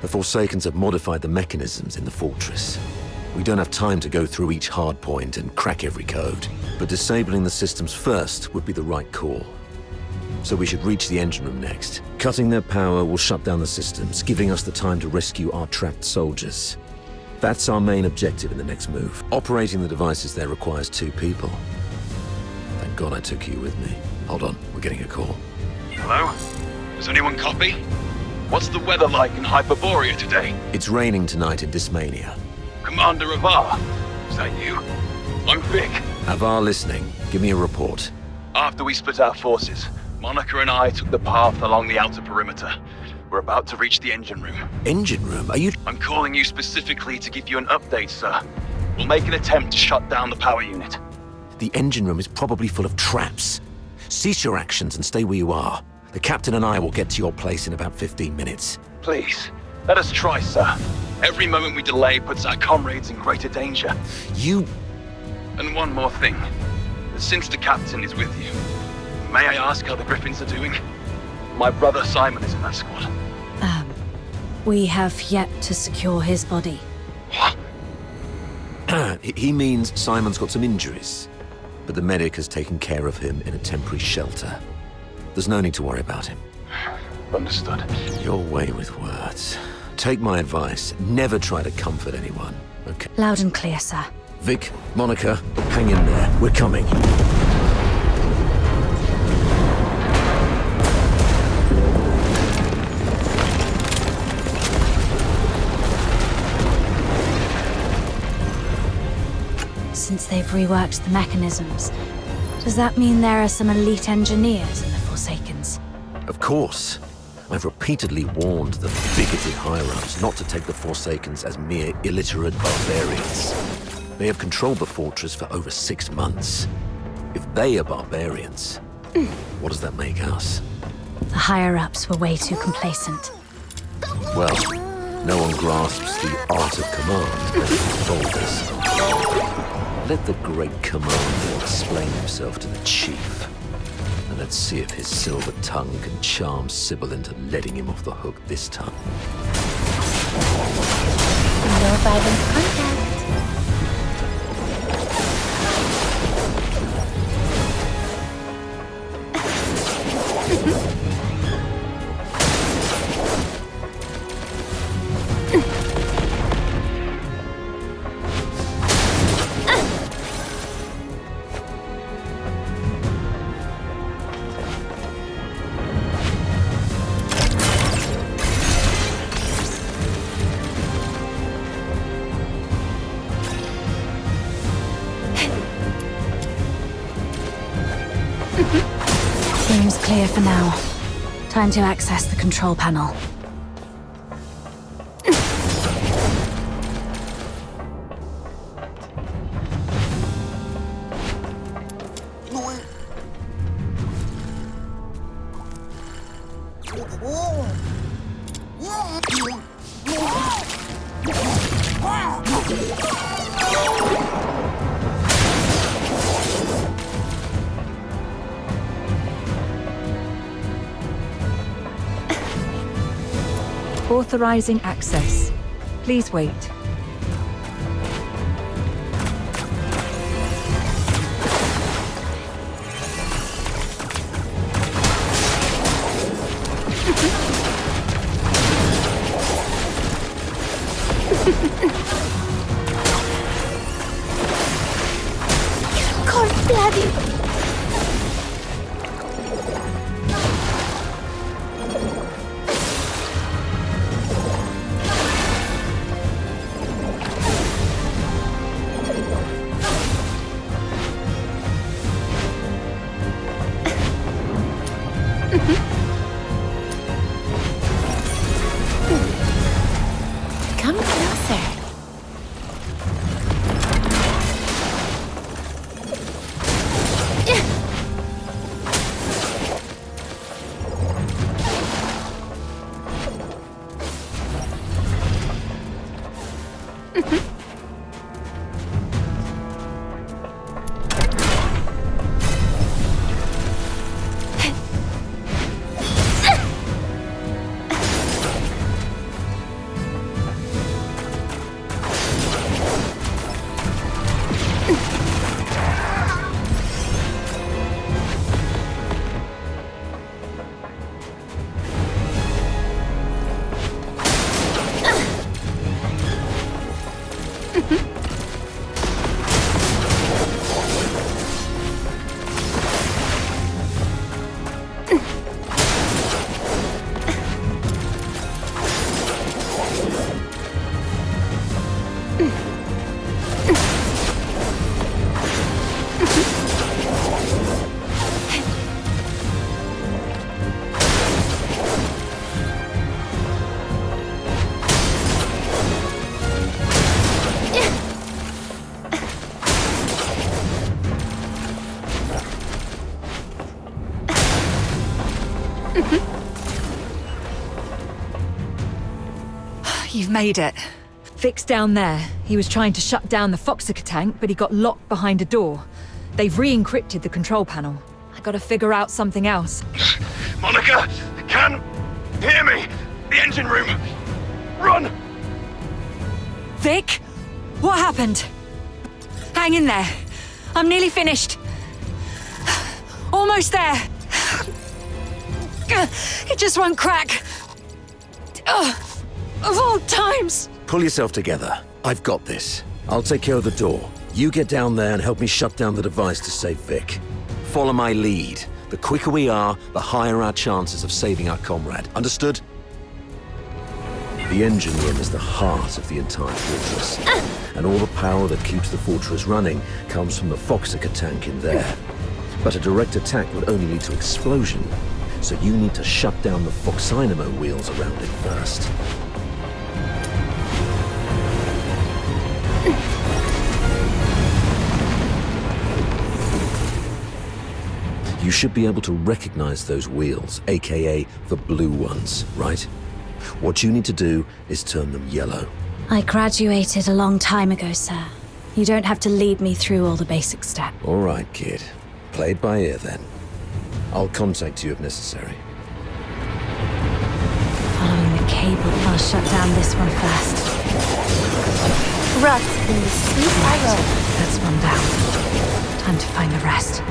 The Forsakens have modified the mechanisms in the fortress. We don't have time to go through each hard point and crack every code, but disabling the systems first would be the right call. So we should reach the engine room next. Cutting their power will shut down the systems, giving us the time to rescue our trapped soldiers. That's our main objective in the next move. Operating the devices there requires 2 people. Thank God I took you with me. Hold on, we're getting a call. Hello? Does anyone copy? What's the weather like in Hyperborea today? It's raining tonight in Dismania. Commander Avar, is that you? I'm Vic. Avar listening. Give me a report. After we split our forces, Monica and I took the path along the outer perimeter. We're about to reach the engine room. Engine room? Are you... I'm calling you specifically to give you an update, sir. We'll make an attempt to shut down the power unit. The engine room is probably full of traps. Cease your actions and stay where you are. The captain and I will get to your place in about 15 minutes. Please, let us try, sir. Every moment we delay puts our comrades in greater danger. You... And one more thing. Since the captain is with you, may I ask how the Griffins are doing? My brother Simon is in that squad. We have yet to secure his body. What? He means Simon's got some injuries, but the medic has taken care of him in a temporary shelter. There's no need to worry about him. Understood. Your way with words. Take my advice. Never try to comfort anyone, okay? Loud and clear, sir. Vic, Monica, hang in there. We're coming. Since they've reworked the mechanisms, does that mean there are some elite engineers in the Forsakens? Of course. I've repeatedly warned the bigoted higher-ups not to take the Forsakens as mere illiterate barbarians. They have controlled the fortress for over 6 months. If they are barbarians, what does that make us? The higher-ups were way too complacent. Well, no one grasps the art of command better than Fulvis. Let the great commander explain himself to the chief. And let's see if his silver tongue can charm Sibylle into letting him off the hook this time. No violent contact. Seems clear for now. Time to access the control panel. Authorizing access. Please wait. God bloody... Come closer. You've made it. Vic's down there. He was trying to shut down the Foxica tank, but he got locked behind a door. They've re-encrypted the control panel. I gotta figure out something else. Monica, can hear me. The engine room. Run! Vic? What happened? Hang in there. I'm nearly finished. Almost there. It just won't crack. Of all times. Pull yourself together. I've got this. I'll take care of the door. You get down there and help me shut down the device to save Vic. Follow my lead. The quicker we are, the higher our chances of saving our comrade. Understood? The engine room is the heart of the entire fortress. And all the power that keeps the fortress running comes from the Foxica tank in there. But a direct attack would only lead to explosion. So you need to shut down the Foxynamo wheels around it first. You should be able to recognize those wheels, aka the blue ones, right? What you need to do is turn them yellow. I graduated a long time ago, sir. You don't have to lead me through all the basic steps. All right, kid. Play it by ear then. I'll contact you if necessary. Following the cable, I'll shut down this one first. Rust in the sweet arrow. That's one down. Time to find the rest.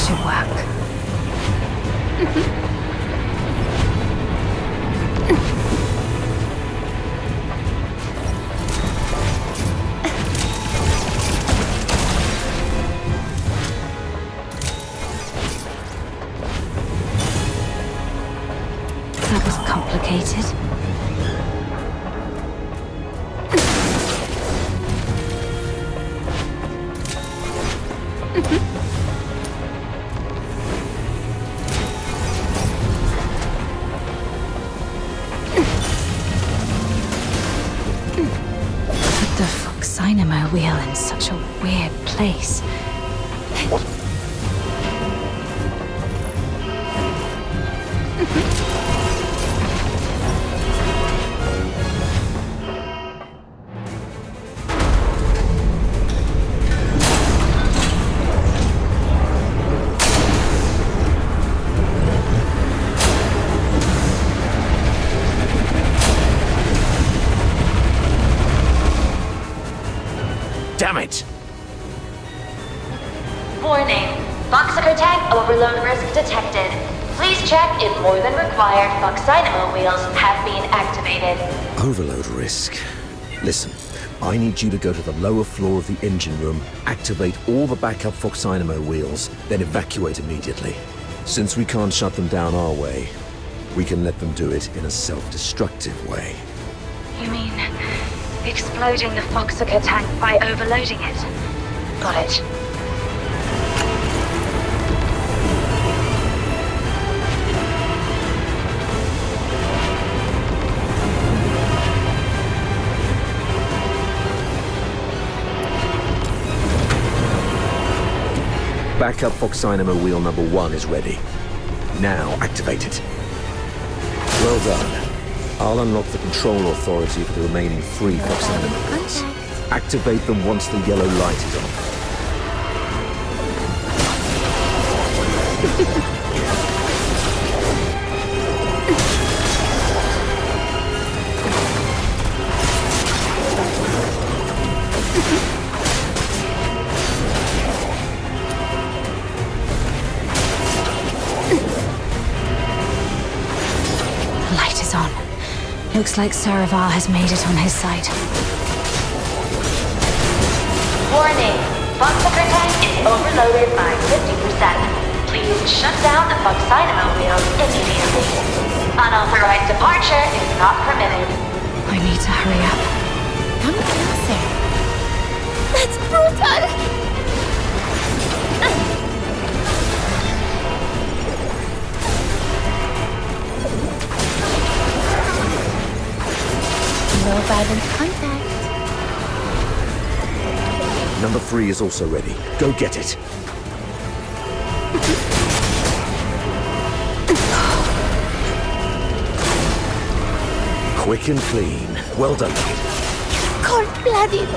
should work. That was complicated. Put the Foxynamo wheel in such a weird place. Damn it! Warning. Foxhooker tank overload risk detected. Please check if more than required Foxynamo wheels have been activated. Overload risk. Listen, I need you to go to the lower floor of the engine room, activate all the backup Foxynamo wheels, then evacuate immediately. Since we can't shut them down our way, we can let them do it in a self-destructive way. You mean exploding the Foxhooker tank by overloading it? Got it. Backup Foxynamo wheel number 1 is ready. Now activate it. Well done. I'll unlock the control authority for the remaining 3 Foxynamo wheels. Activate them once the yellow light is on. The light is on. Looks like Saravar has made it on his side. Warning. Foxhooker tank is overloaded by 50%. Please shut down the Foxynamo wheels immediately. Unauthorized departure is not permitted. I need to hurry up. Come closer. That's brutal! No violent contact. Number 3 is also ready. Go get it. Quick and clean. Well done, kid. Cold-blooded.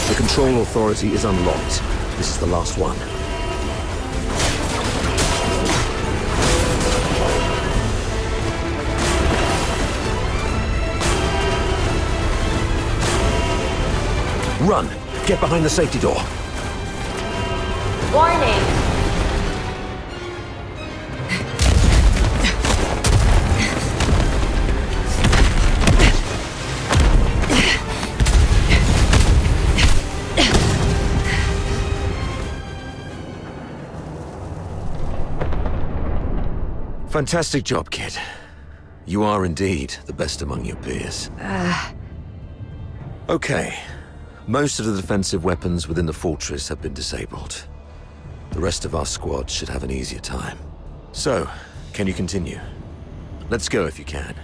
The control authority is unlocked. This is the last one. Run! Get behind the safety door. Warning. Fantastic job, kid. You are indeed the best among your peers. Okay. Most of the defensive weapons within the fortress have been disabled. The rest of our squad should have an easier time. So, can you continue? Let's go if you can.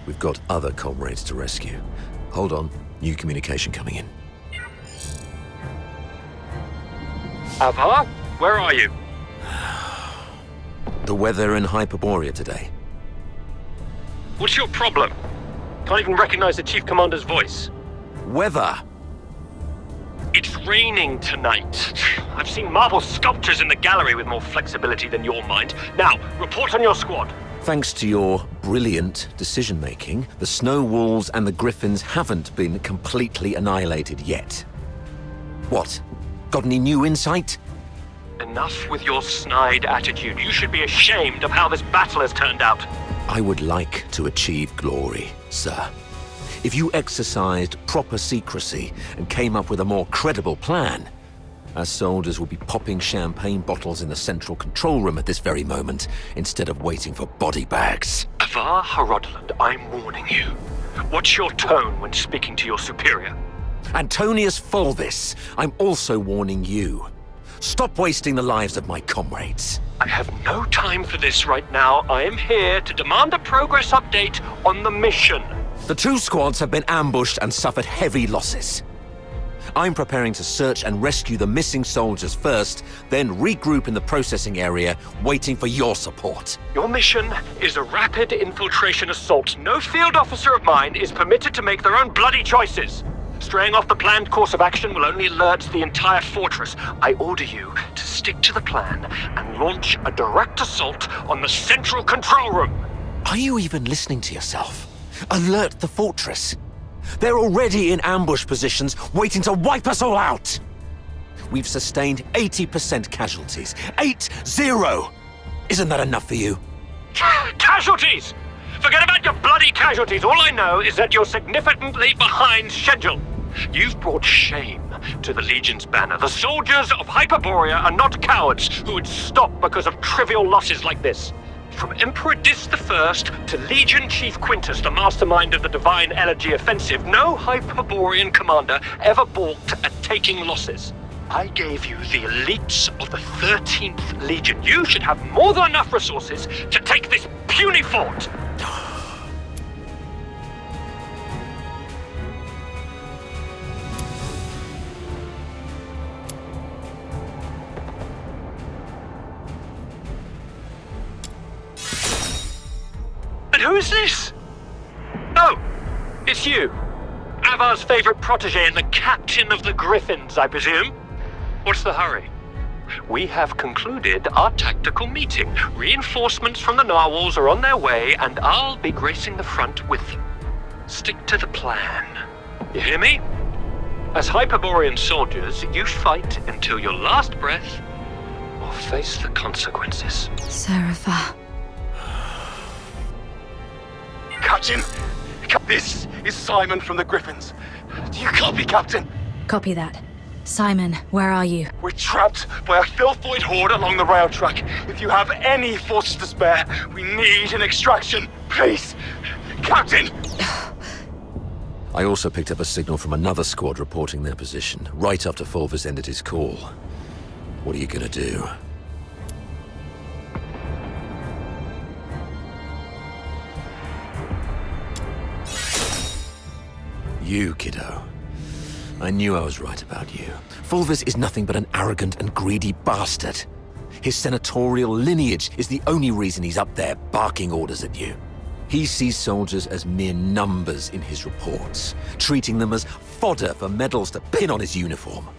We've got other comrades to rescue. Hold on, new communication coming in. Avar, where are you? The weather in Hyperborea today. What's your problem? Can't even recognize the Chief Commander's voice. weather. It's raining tonight. I've seen marble sculptures in the gallery with more flexibility than your mind. Now, report on your squad. Thanks to your brilliant decision-making, the snow walls and the griffins haven't been completely annihilated yet. What? Got any new insight? Enough with your snide attitude. You should be ashamed of how this battle has turned out. I would like to achieve glory, sir. If you exercised proper secrecy and came up with a more credible plan, our soldiers would be popping champagne bottles in the central control room at this very moment, instead of waiting for body bags. Avar Harodland, I'm warning you. What's your tone when speaking to your superior? Antonius Fulvis, I'm also warning you. Stop wasting the lives of my comrades. I have no time for this right now. I am here to demand a progress update on the mission. The two squads have been ambushed and suffered heavy losses. I'm preparing to search and rescue the missing soldiers first, then regroup in the processing area, waiting for your support. Your mission is a rapid infiltration assault. No field officer of mine is permitted to make their own bloody choices. Straying off the planned course of action will only alert the entire fortress. I order you to stick to the plan and launch a direct assault on the central control room. Are you even listening to yourself? Alert the fortress. They're already in ambush positions, waiting to wipe us all out. We've sustained 80% casualties. 8-0! Isn't that enough for you? Casualties! Forget about your bloody casualties. All I know is that you're significantly behind schedule. You've brought shame to the Legion's banner. The soldiers of Hyperborea are not cowards who would stop because of trivial losses like this. From Emperor Dis I to Legion Chief Quintus, the mastermind of the Divine Elegy Offensive, no Hyperborean commander ever balked at taking losses. I gave you the elites of the 13th Legion. You should have more than enough resources to take this puny fort. And who is this? Oh, it's you. Avar's favorite protege and the captain of the Griffins, I presume. What's the hurry? We have concluded our tactical meeting. Reinforcements from the narwhals are on their way, and I'll be gracing the front with them. Stick to the plan. You hear me? As Hyperborean soldiers, you fight until your last breath, or face the consequences. Serapha. Captain! This is Simon from the Griffins. Do you copy, Captain? Copy that. Simon, where are you? We're trapped by a filthoid horde along the rail track. If you have any forces to spare, we need an extraction. Please, Captain! I also picked up a signal from another squad reporting their position, right after Fulvis ended his call. What are you gonna do? You, kiddo. I knew I was right about you. Fulvis is nothing but an arrogant and greedy bastard. His senatorial lineage is the only reason he's up there barking orders at you. He sees soldiers as mere numbers in his reports, treating them as fodder for medals to pin on his uniform,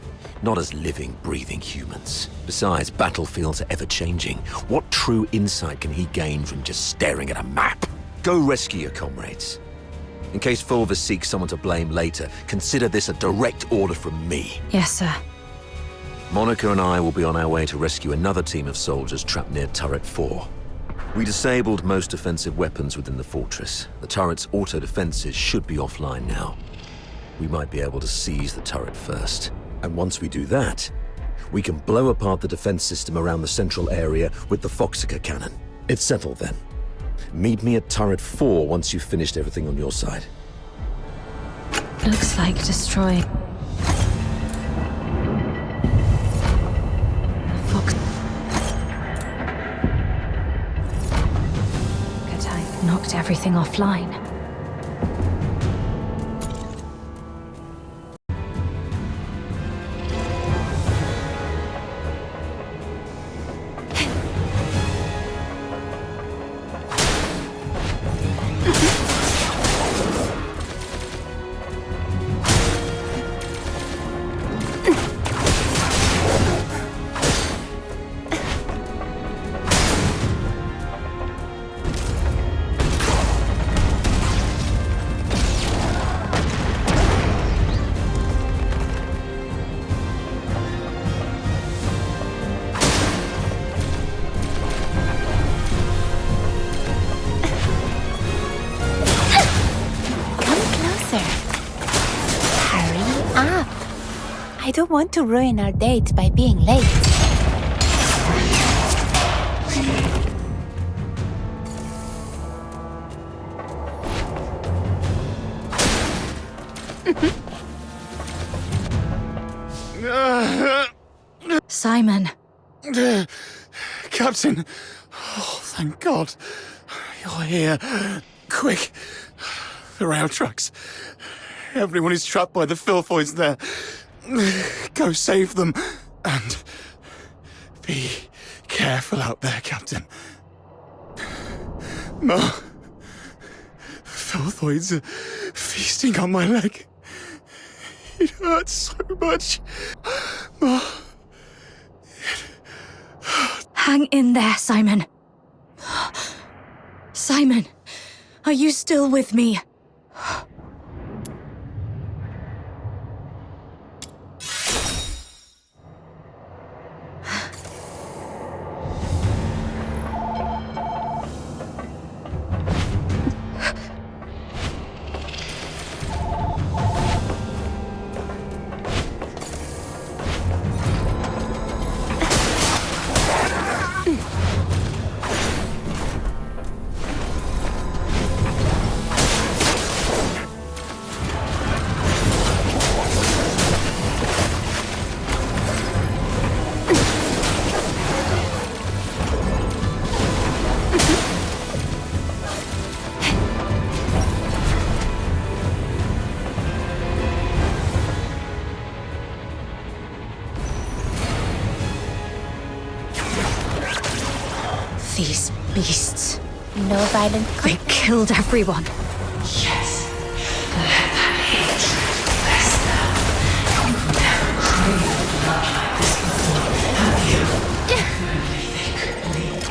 not as living, breathing humans. Besides, battlefields are ever-changing. What true insight can he gain from just staring at a map? Go rescue your comrades. In case Fulvis seeks someone to blame later, consider this a direct order from me. Yes, sir. Monica and I will be on our way to rescue another team of soldiers trapped near Turret 4. We disabled most defensive weapons within the fortress. The turret's auto-defenses should be offline now. We might be able to seize the turret first. And once we do that, we can blow apart the defense system around the central area with the Foxica cannon. It's settled then. Meet me at Turret 4 once you've finished everything on your side. Looks like destroying. Fox. Good, I knocked everything offline. I don't want to ruin our date by being late. Simon. Captain. Oh, thank God. You're here. Quick. The rail tracks. Everyone is trapped by the filthoids there. Go save them. And be careful out there, Captain. Ma. Filthoids are feasting on my leg. It hurts so much. Ma. Hang in there, Simon. Simon, are you still with me? These beasts. No violent. They killed everyone. Yes. Let that hatred bless them. You've never craved blood like this before, have you? If only they could bleed.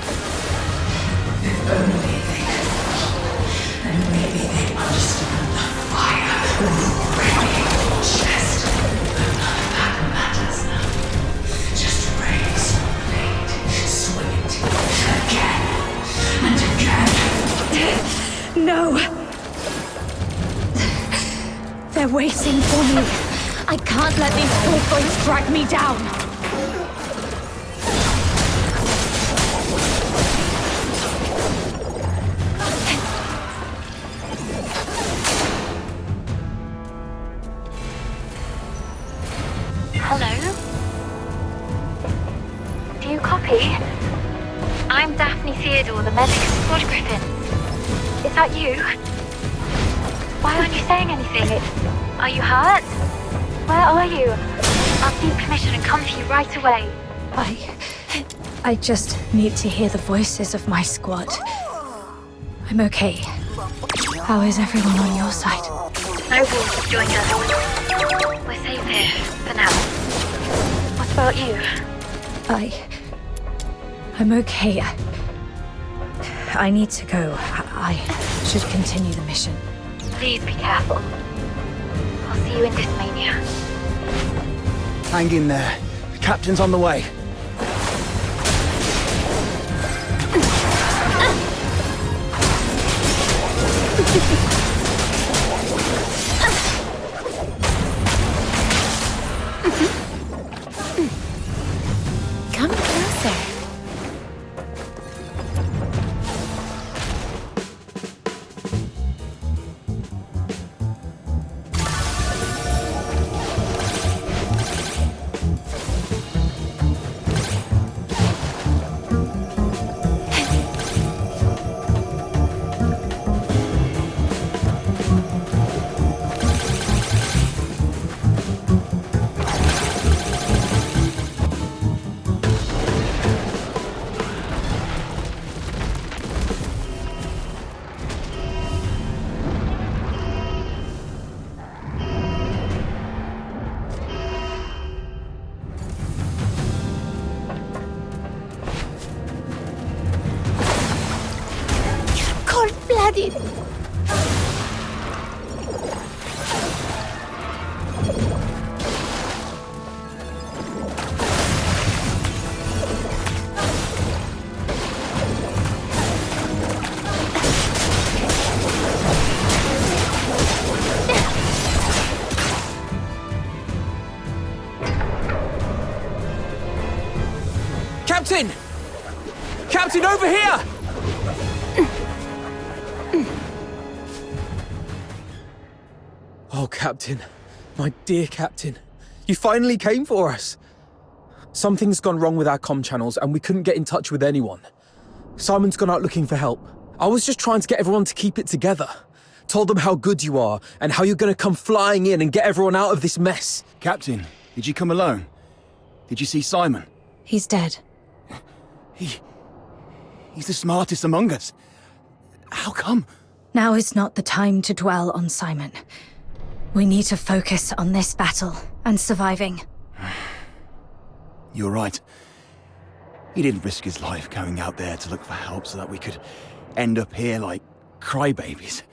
If only they could feel. Then maybe they'd understand the fire roaring in your chest. But none of that matters now. Just raise your blade, swing it again and again. No! They're waiting for me. I can't let these filthoids drag me down. Hello? Do you copy? I'm Daphne Theodore, the medic of Squad Griffin. Is that you? Why aren't you saying anything? Are you hurt? Where are you? I'll seek permission and come to you right away. I just need to hear the voices of my squad. I'm okay. How is everyone on your side? No wolves have joined us. We're safe here, for now. What about you? I'm okay. I need to go. I should continue the mission. Please be careful. I'll see you in Dysmania. Hang in there. The captain's on the way. Come closer. Captain! Captain, over here! Oh, Captain. My dear Captain. You finally came for us. Something's gone wrong with our comm channels and we couldn't get in touch with anyone. Simon's gone out looking for help. I was just trying to get everyone to keep it together. Told them how good you are and how you're going to come flying in and get everyone out of this mess. Captain, did you come alone? Did you see Simon? He's dead. He's the smartest among us. How come? Now is not the time to dwell on Simon. We need to focus on this battle and surviving. You're right. He didn't risk his life going out there to look for help so that we could end up here like crybabies.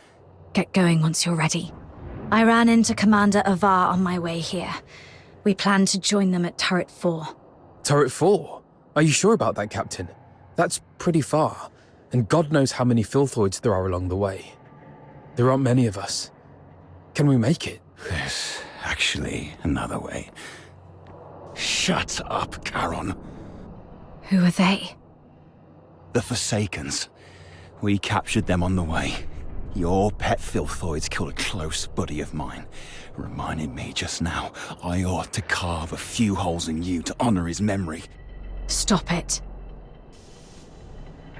Get going once you're ready. I ran into Commander Avar on my way here. We plan to join them at Turret 4. Turret 4? Are you sure about that, Captain? That's pretty far, and God knows how many filthoids there are along the way. There aren't many of us. Can we make it? There's actually another way. Shut up, Charon. Who are they? The Forsakens. We captured them on the way. Your pet filthoids killed a close buddy of mine. Reminded me just now I ought to carve a few holes in you to honor his memory. Stop it.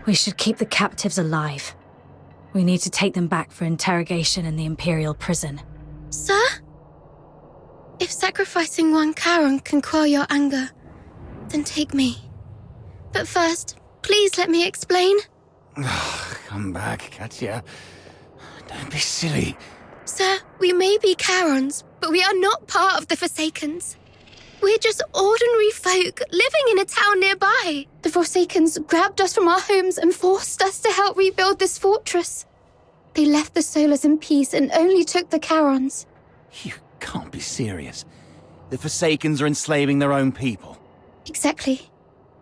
We should keep the captives alive. We need to take them back for interrogation in the Imperial prison. Sir? If sacrificing one Charon can quell your anger, then take me. But first, please let me explain. Come back, Katya. Don't be silly. Sir, we may be Charons, but we are not part of the Forsakens. We're just ordinary folk living in a town nearby. The Forsakens grabbed us from our homes and forced us to help rebuild this fortress. They left the Solars in peace and only took the Charons. You can't be serious. The Forsakens are enslaving their own people. Exactly.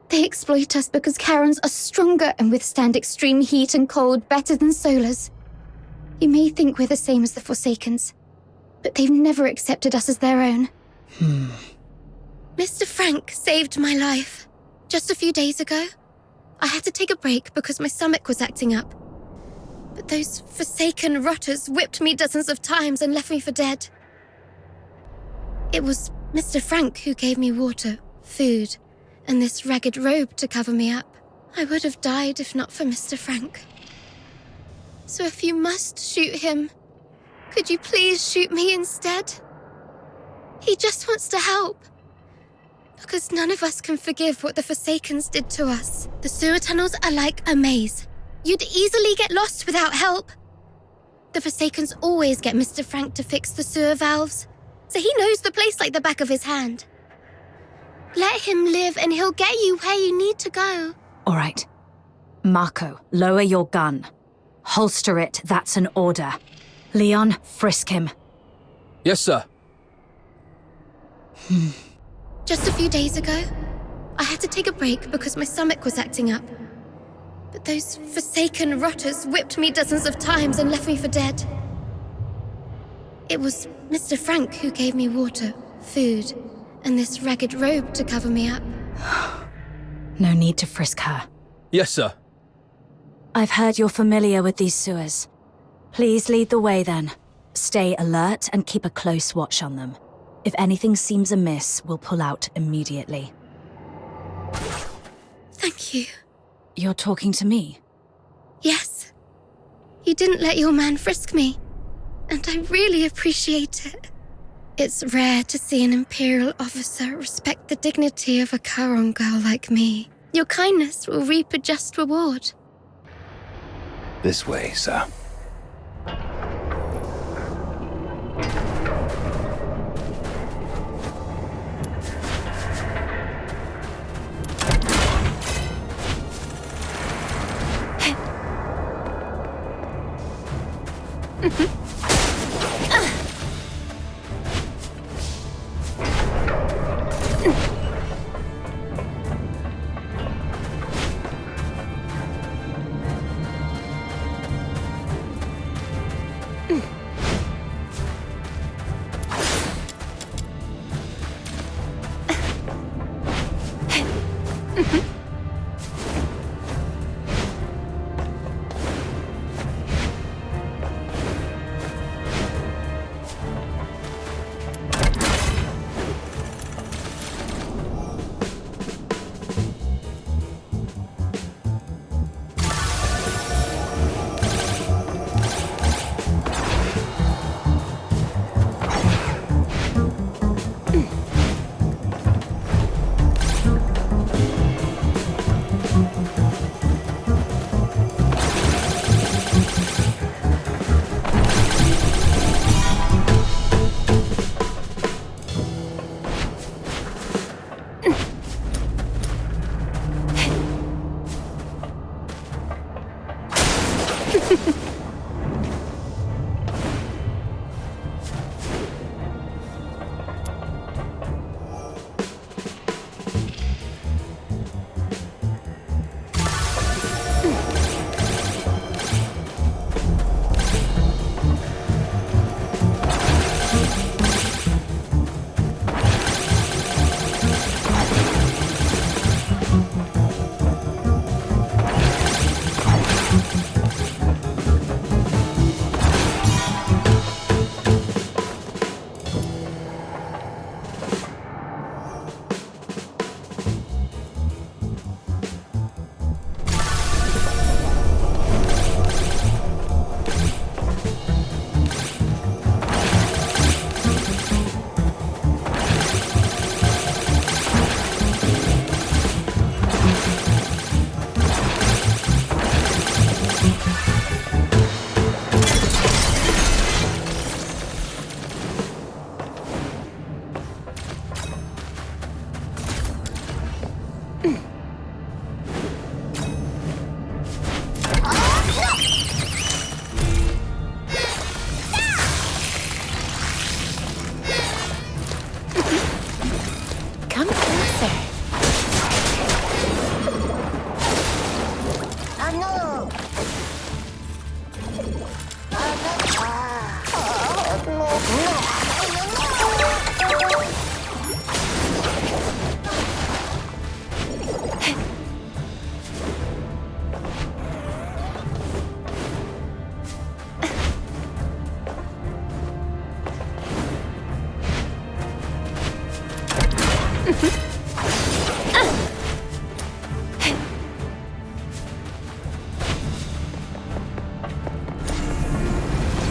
They exploit us because Charons are stronger and withstand extreme heat and cold better than Solars. You may think we're the same as the Forsakens, but they've never accepted us as their own. Mr. Frank saved my life. Just a few days ago, I had to take a break because my stomach was acting up. But those Forsaken rotters whipped me dozens of times and left me for dead. It was Mr. Frank who gave me water, food, and this ragged robe to cover me up. I would have died if not for Mr. Frank. So if you must shoot him, could you please shoot me instead? He just wants to help. Because none of us can forgive what the Forsakens did to us. The sewer tunnels are like a maze. You'd easily get lost without help. The Forsakens always get Mr. Frank to fix the sewer valves, so he knows the place like the back of his hand. Let him live and he'll get you where you need to go. All right. Marco, lower your gun. Holster it, that's an order. Leon, frisk him. Yes, sir. Just a few days ago, I had to take a break because my stomach was acting up. But those Forsaken rotters whipped me dozens of times and left me for dead. It was Mr. Frank who gave me water, food, and this ragged robe to cover me up. No need to frisk her. Yes, sir. I've heard you're familiar with these sewers. Please lead the way then. Stay alert and keep a close watch on them. If anything seems amiss, we'll pull out immediately. Thank you. You're talking to me? Yes. You didn't let your man frisk me, and I really appreciate it. It's rare to see an Imperial officer respect the dignity of a Charon girl like me. Your kindness will reap a just reward. This way, sir.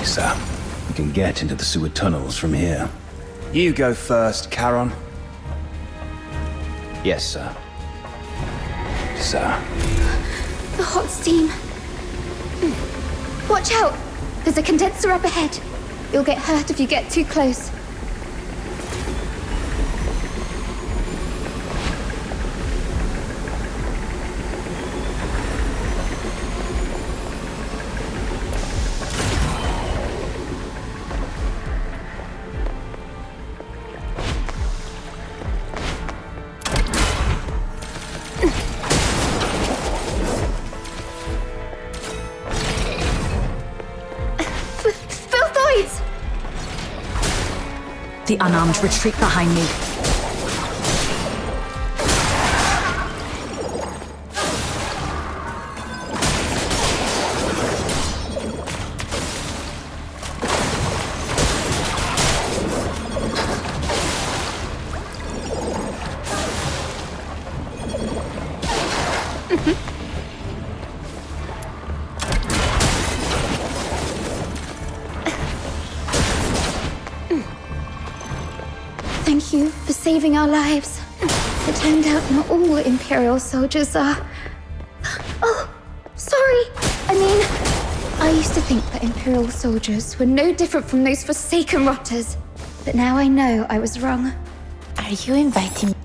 Sir, we can get into the sewer tunnels from here. You go first, Charon. Yes, sir. Sir. The hot steam. Watch out! There's a condenser up ahead. You'll get hurt if you get too close. The unarmed retreat behind me. Thank you for saving our lives. It turned out not all Imperial soldiers are... Oh, sorry. I used to think that Imperial soldiers were no different from those forsaken rotters. But now I know I was wrong. Are you inviting me?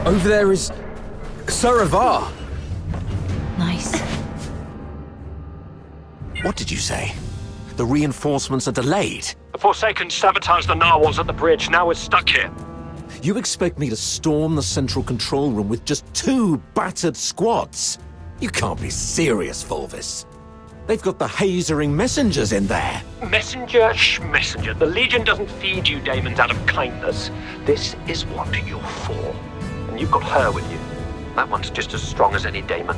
Over there is... Saravar! Nice. What did you say? The reinforcements are delayed? The Forsaken sabotaged the narwhals at the bridge. Now we're stuck here. You expect me to storm the central control room with just 2 battered squads? You can't be serious, Fulvis. They've got the hazering messengers in there. Messenger, messenger. The Legion doesn't feed you daemons out of kindness. This is what you're for. And you've got her with you. That one's just as strong as any daemon.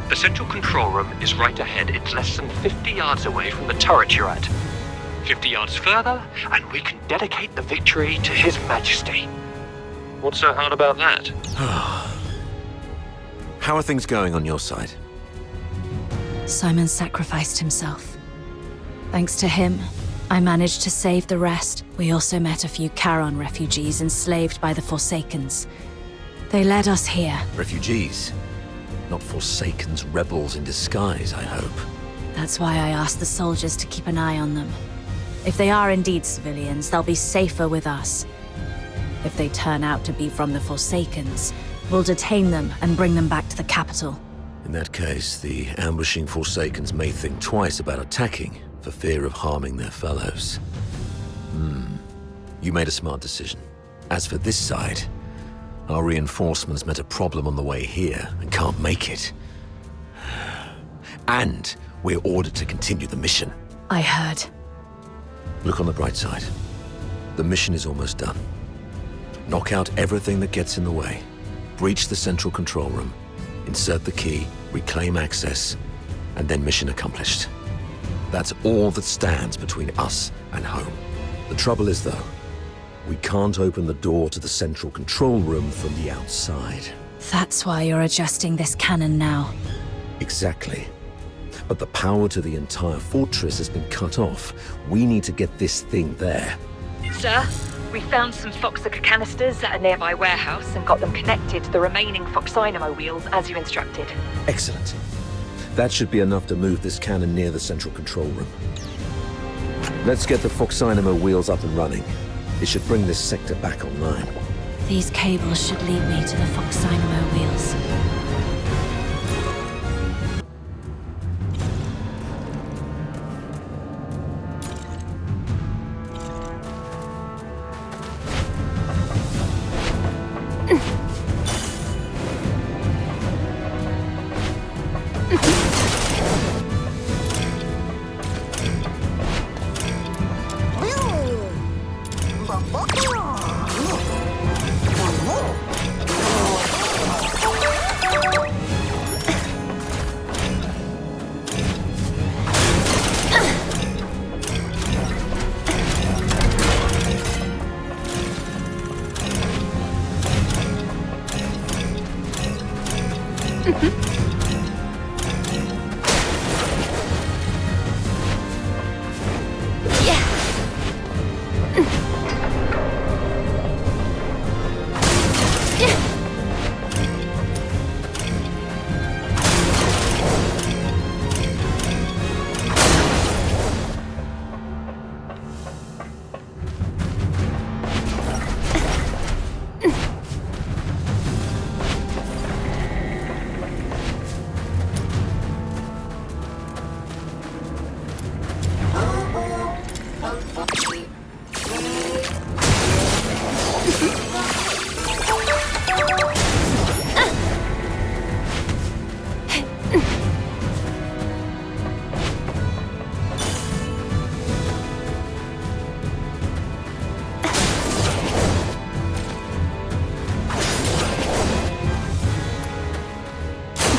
The central control room is right ahead. It's less than 50 yards away from the turret you're at. 50 yards further, and we can dedicate the victory to His Majesty. What's so hard about that? How are things going on your side? Simon sacrificed himself. Thanks to him, I managed to save the rest. We also met a few Charon refugees enslaved by the Forsakens. They led us here. Refugees? Not Forsakens, rebels in disguise, I hope. That's why I asked the soldiers to keep an eye on them. If they are indeed civilians, they'll be safer with us. If they turn out to be from the Forsakens, we'll detain them and bring them back to the capital. In that case, the ambushing Forsakens may think twice about attacking, for fear of harming their fellows. You made a smart decision. As for this side, Our reinforcements met a problem on the way here and can't make it. And we're ordered to continue the mission. I heard. Look on the bright side. The mission is almost done. Knock out everything that gets in the way. Breach the central control room. Insert the key, reclaim access, and then mission accomplished. That's all that stands between us and home. The trouble is, though, we can't open the door to the central control room from the outside. That's why you're adjusting this cannon now. Exactly. But the power to the entire fortress has been cut off. We need to get this thing there. Sir, we found some Foxica canisters at a nearby warehouse and got them connected to the remaining Foxynamo wheels as you instructed. Excellent. That should be enough to move this cannon near the central control room. Let's get the Foxynamo wheels up and running. It should bring this sector back online. These cables should lead me to the Foxynamo wheels.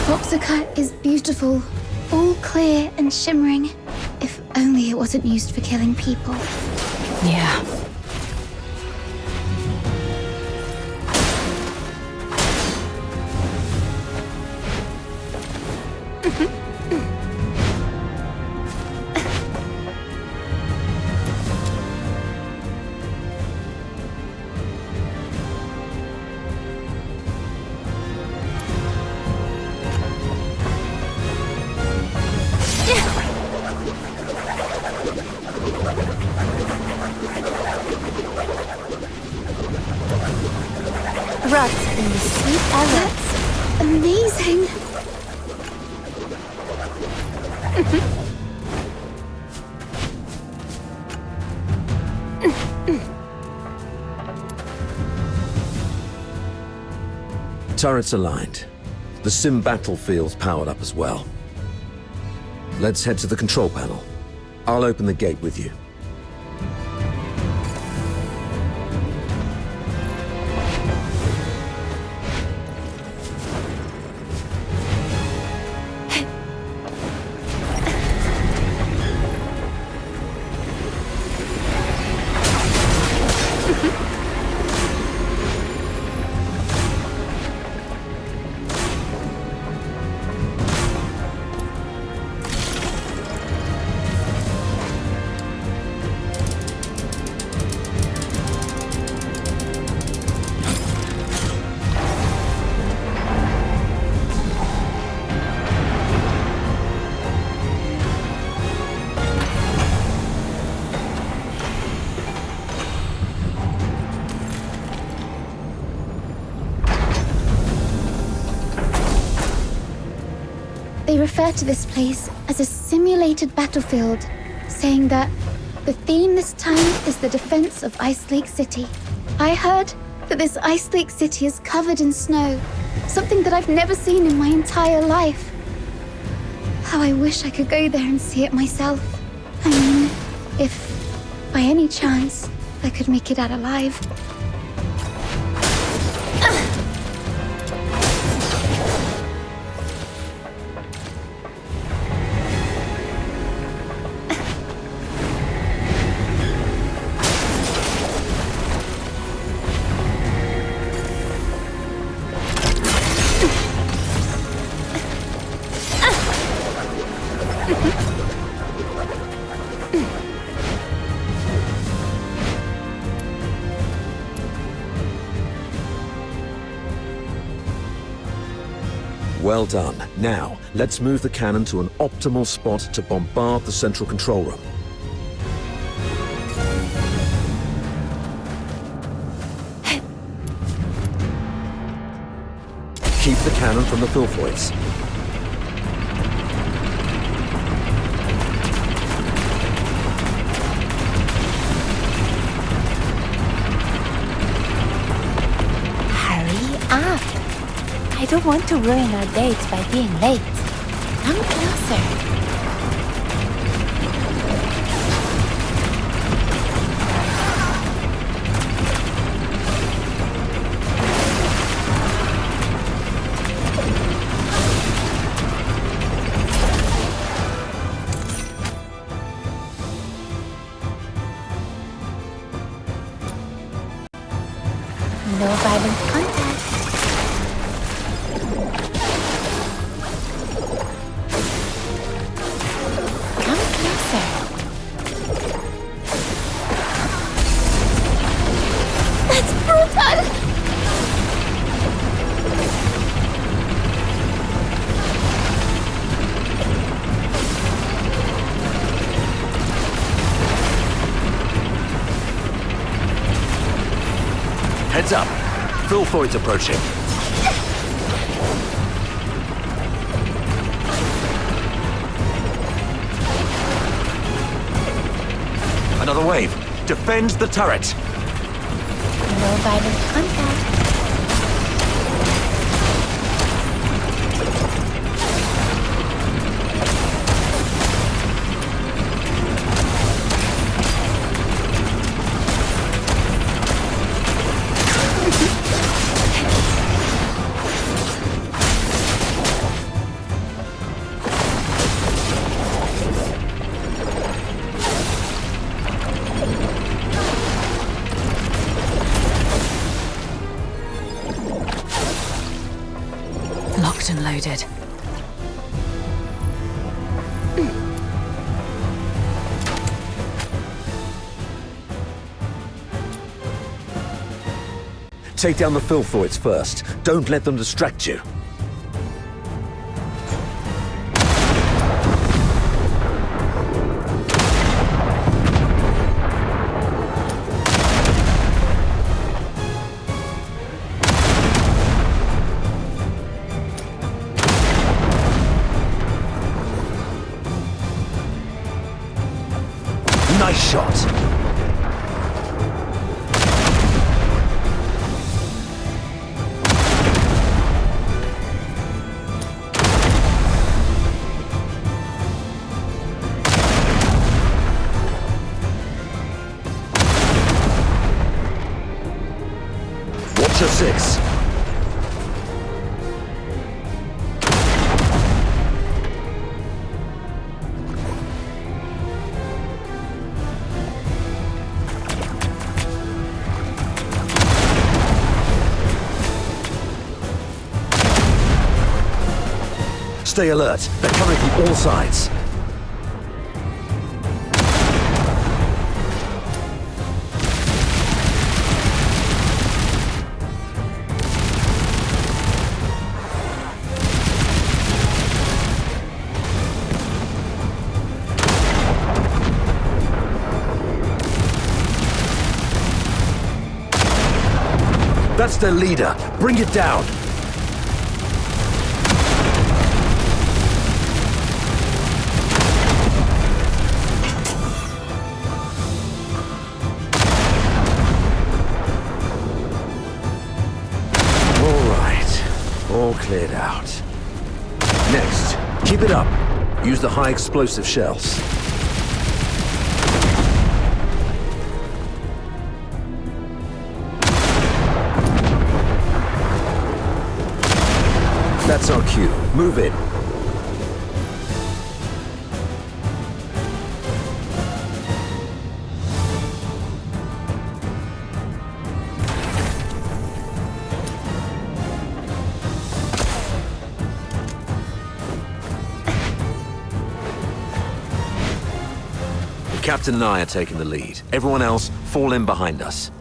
Foxica is beautiful, all clear and shimmering. If only it wasn't used for killing people. Yeah. Ruts in the sweet air. That's amazing. Turrets aligned. The sim battlefield's powered up as well. Let's head to the control panel. I'll open the gate with you. They refer to this place as a simulated battlefield, saying that the theme this time is the defense of Ice Lake City. I heard that this Ice Lake city is covered in snow, something that I've never seen in my entire life. How I wish I could go there and see it myself. I mean, if by any chance I could make it out alive. Well done. Now, let's move the cannon to an optimal spot to bombard the central control room. Keep the cannon from the Filthoids. Hurry up. I don't want to ruin our dates by being late. Come closer. No violent contact. Come closer. That's brutal! Heads up. Filthoids approaching. Another wave. Defend the turret. No violent contact. Locked and loaded. Take down the Filthoids first. Don't let them distract you. Nice shot. Watch your six. Stay alert. They're coming from all sides. That's their leader. Bring it down. All cleared out. Next, keep it up. Use the high explosive shells. That's our cue. Move in. The captain and I are taking the lead. Everyone else, fall in behind us.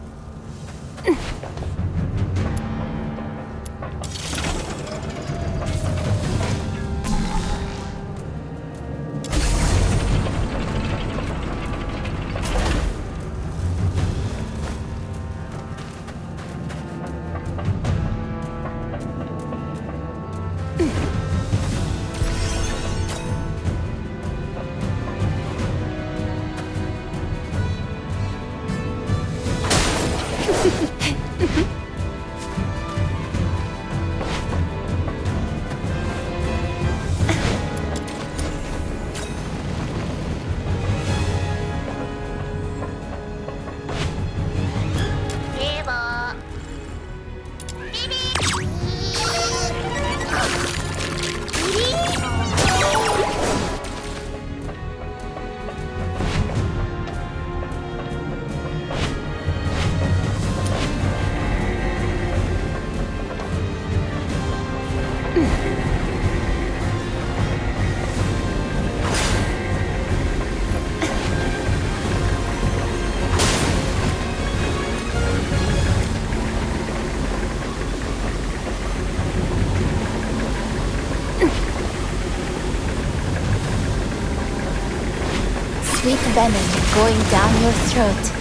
Sweet venom going down your throat.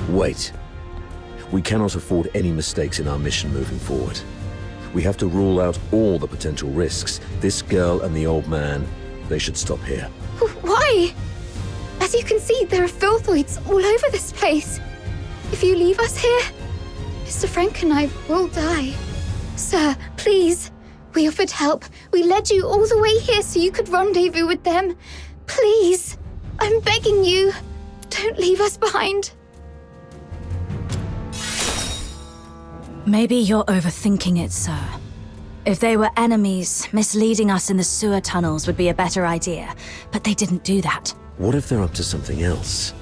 Wait. We cannot afford any mistakes in our mission moving forward. We have to rule out all the potential risks. This girl and the old man, they should stop here. Why? As you can see, there are filthoids all over this place. If you leave us here, Mr. Frank and I will die. Sir, please. We offered help. We led you all the way here so you could rendezvous with them. Please. I'm begging you. Don't leave us behind. Maybe you're overthinking it, sir. If they were enemies, misleading us in the sewer tunnels would be a better idea. But they didn't do that. What if they're up to something else?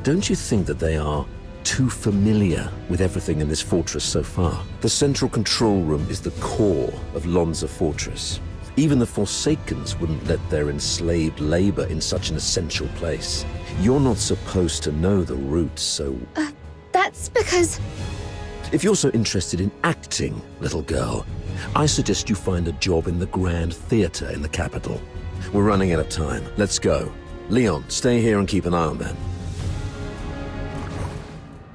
Don't you think that they are too familiar with everything in this fortress so far? The central control room is the core of Lonza Fortress. Even the Forsakens wouldn't let their enslaved labor in such an essential place. You're not supposed to know the route, so... That's because... If you're so interested in acting, little girl, I suggest you find a job in the Grand Theatre in the capital. We're running out of time. Let's go. Leon, stay here and keep an eye on them.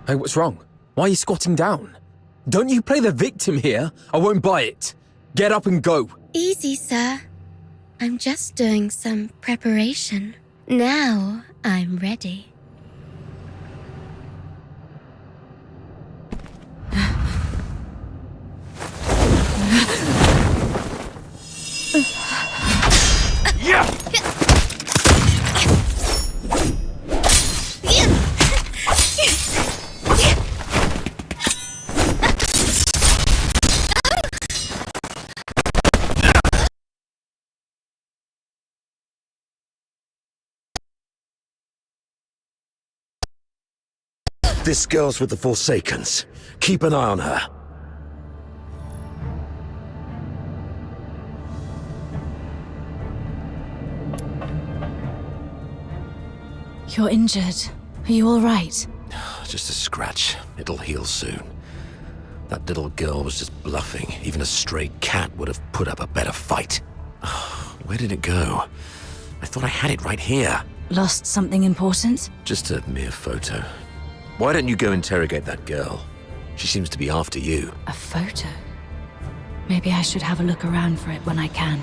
Hey, what's wrong? Why are you squatting down? Don't you play the victim here. I won't buy it. Get up and go. Easy, sir. I'm just doing some preparation. Now I'm ready. Yeah! This girl's with the Forsakens. Keep an eye on her. You're injured. Are you all right? Just a scratch. It'll heal soon. That little girl was just bluffing. Even a stray cat would have put up a better fight. Where did it go? I thought I had it right here. Lost something important? Just a mere photo. Why don't you go interrogate that girl? She seems to be after you. A photo? Maybe I should have a look around for it when I can.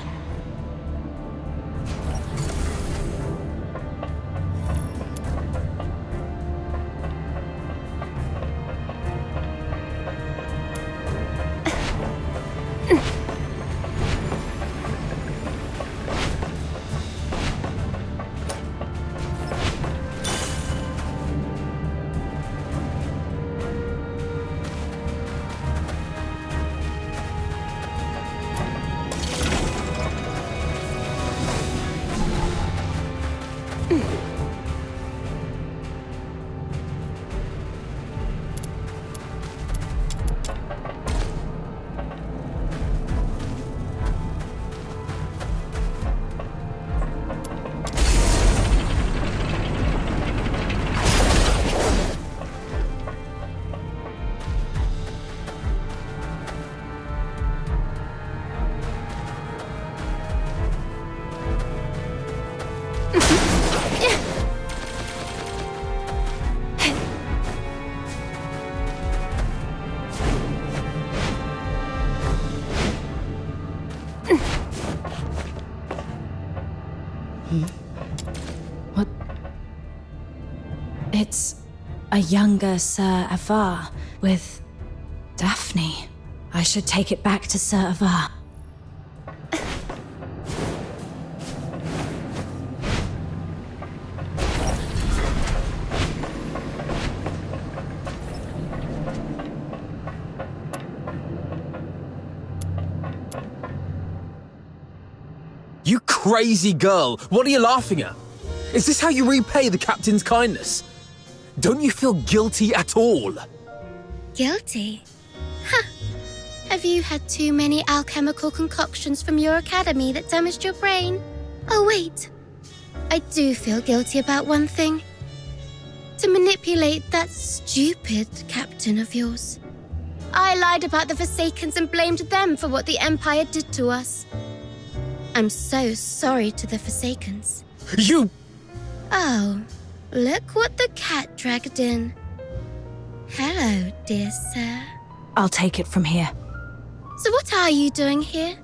What? It's a younger Sir Avar with Daphne. I should take it back to Sir Avar. You crazy girl! What are you laughing at? Is this how you repay the captain's kindness? Don't you feel guilty at all? Guilty? Ha! Have you had too many alchemical concoctions from your academy that damaged your brain? Oh, wait. I do feel guilty about one thing. To manipulate that stupid captain of yours. I lied about the Forsakens and blamed them for what the Empire did to us. I'm so sorry to the Forsakens. You... Oh, look what the cat dragged in. Hello, dear sir. I'll take it from here. So what are you doing here?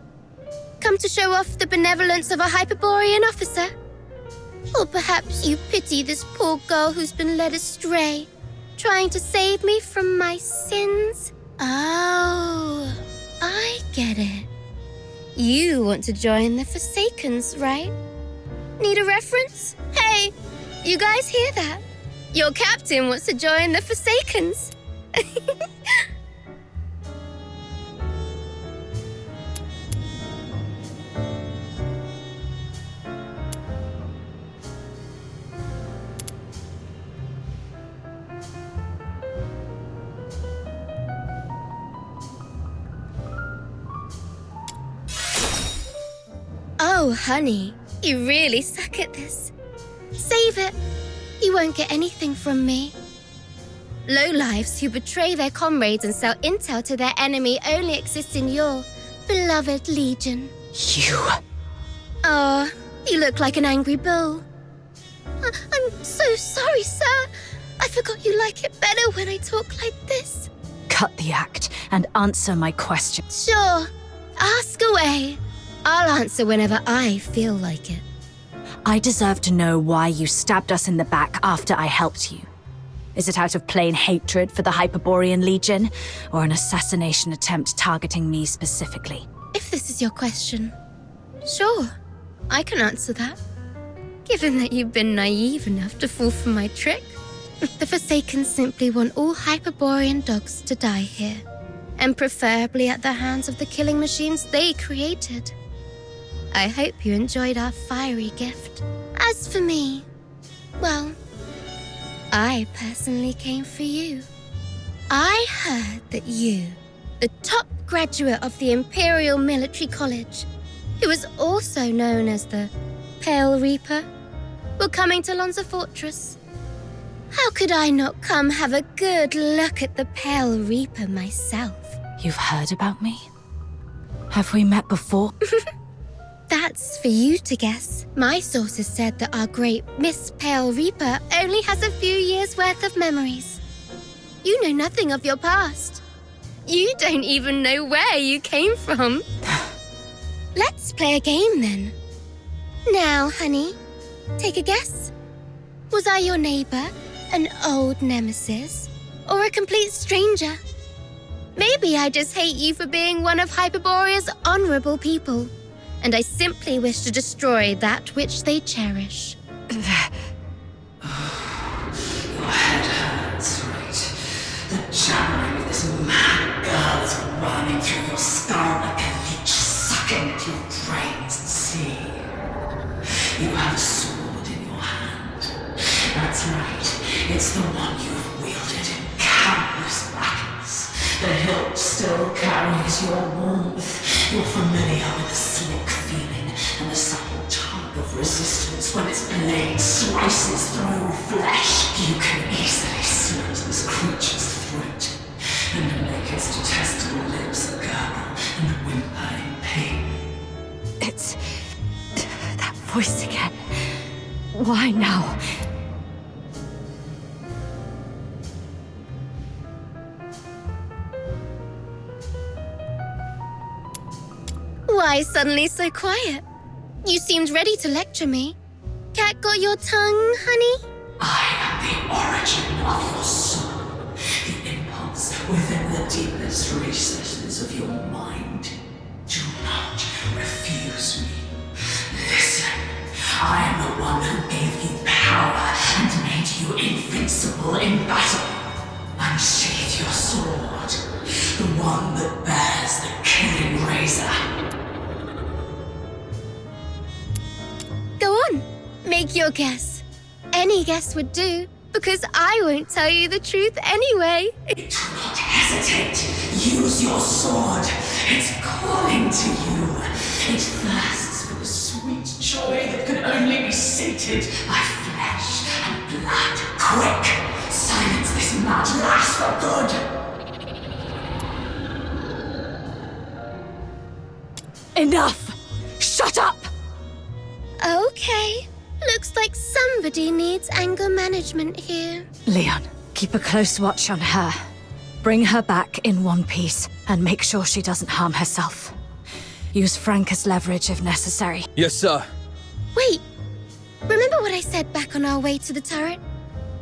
Come to show off the benevolence of a Hyperborean officer? Or perhaps you pity this poor girl who's been led astray, trying to save me from my sins? Oh, I get it. You want to join the Forsakens, right? Need a reference? Hey, you guys hear that? Your captain wants to join the Forsakens. Oh, honey, you really suck at this. Save it. You won't get anything from me. Lowlifes who betray their comrades and sell intel to their enemy only exist in your beloved legion. You... Oh, you look like an angry bull. I'm so sorry, sir. I forgot you like it better when I talk like this. Cut the act and answer my question. Sure. Ask away. I'll answer whenever I feel like it. I deserve to know why you stabbed us in the back after I helped you. Is it out of plain hatred for the Hyperborean Legion, or an assassination attempt targeting me specifically? If this is your question, sure, I can answer that. Given that you've been naive enough to fall for my trick, the Forsaken simply want all Hyperborean dogs to die here, and preferably at the hands of the killing machines they created. I hope you enjoyed our fiery gift. As for me, well, I personally came for you. I heard that you, the top graduate of the Imperial Military College, who is also known as the Pale Reaper, We're coming to Lonza Fortress. How could I not come have a good look at the Pale Reaper myself? You've heard about me? Have we met before? That's for you to guess. My sources said that our great Miss Pale Reaper only has a few years' worth of memories. You know nothing of your past. You don't even know where you came from. Let's play a game then. Now, honey, take a guess. Was I your neighbor, an old nemesis, or a complete stranger? Maybe I just hate you for being one of Hyperborea's honorable people, and I simply wish to destroy that which they cherish. Your head hurts, right? The jabbering of this mad girl is running through your skull like a leech sucking at your brains. See? You have a sword in your hand. That's right. It's the one you've wielded in countless battles. The hilt still carries your warmth. You're familiar with the slick feeling and the subtle tug of resistance when its blade slices through flesh. You can easily slit this creature's throat and make its detestable lips gurgle and whimper in pain. It's that voice again. Why now? Why suddenly so quiet? You seemed ready to lecture me. Cat got your tongue, honey? I am the origin of your soul, the impulse within the deepest recesses of your mind. Do not refuse me. Listen, I am the one who gave you power and made you invincible in battle. Unsheath your sword, the one that bears the killing razor. Go on, make your guess. Any guess would do, because I won't tell you the truth anyway. Do not hesitate. Use your sword. It's calling to you. It thirsts for the sweet joy that can only be sated by flesh and blood. Quick! Silence this mad lass for good! Enough! Shut up! Okay. Looks like somebody needs anger management here. Leon, keep a close watch on her. Bring her back in one piece and make sure she doesn't harm herself. Use Frank as leverage if necessary. Yes, sir. Wait. Remember what I said back on our way to the turret?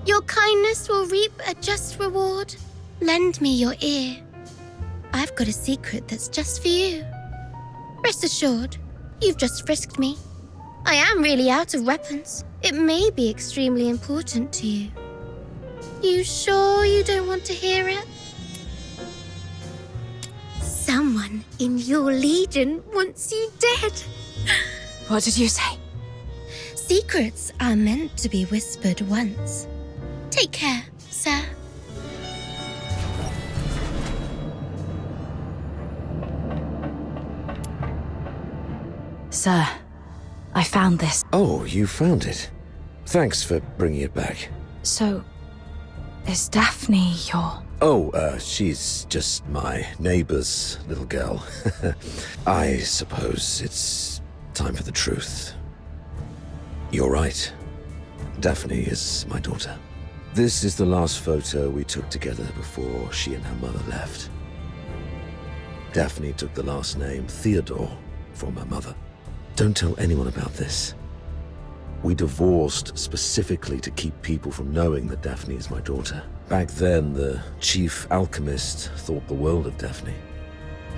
Your kindness will reap a just reward. Lend me your ear. I've got a secret that's just for you. Rest assured, you've just frisked me. I am really out of weapons. It may be extremely important to you. You sure you don't want to hear it? Someone in your legion wants you dead. What did you say? Secrets are meant to be whispered once. Take care, sir. Sir, I found this. Oh, you found it. Thanks for bringing it back. So, is Daphne your... Oh, she's just my neighbor's little girl. I suppose it's time for the truth. You're right. Daphne is my daughter. This is the last photo we took together before she and her mother left. Daphne took the last name Theodore from her mother. Don't tell anyone about this. We divorced specifically to keep people from knowing that Daphne is my daughter. Back then, the chief alchemist thought the world of Daphne.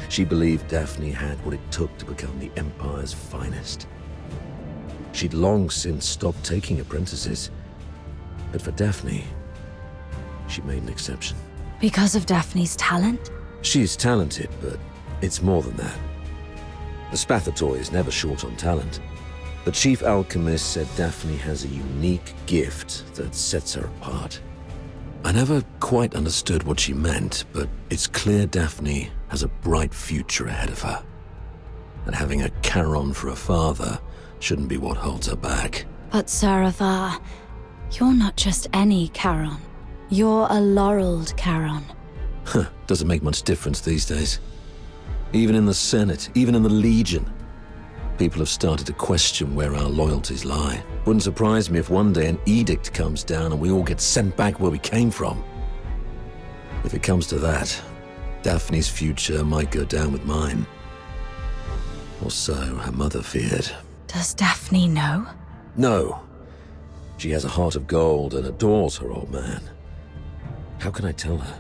She believed Daphne had what it took to become the Empire's finest. She'd long since stopped taking apprentices. But for Daphne, she made an exception. Because of Daphne's talent? She's talented, but it's more than that. The Spathatoy is never short on talent. The chief alchemist said Daphne has a unique gift that sets her apart. I never quite understood what she meant, but it's clear Daphne has a bright future ahead of her. And having a Charon for a father shouldn't be what holds her back. But Sir Avar, you're not just any Charon. You're a laureled Charon. Huh, doesn't make much difference these days. Even in the Senate, even in the Legion, people have started to question where our loyalties lie. Wouldn't surprise me if one day an edict comes down and we all get sent back where we came from. If it comes to that, Daphne's future might go down with mine. Or so her mother feared. Does Daphne know? No. She has a heart of gold and adores her old man. How can I tell her?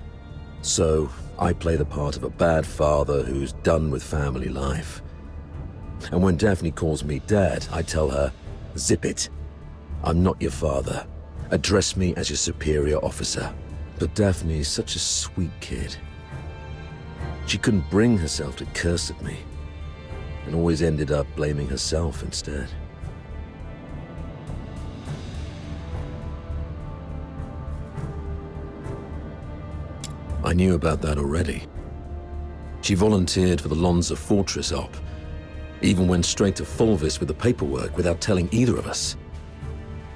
So, I play the part of a bad father who's done with family life. And when Daphne calls me Dad, I tell her, zip it. I'm not your father. Address me as your superior officer. But Daphne's such a sweet kid. She couldn't bring herself to curse at me, and always ended up blaming herself instead. I knew about that already. She volunteered for the Lonza Fortress op, even went straight to Fulvis with the paperwork without telling either of us.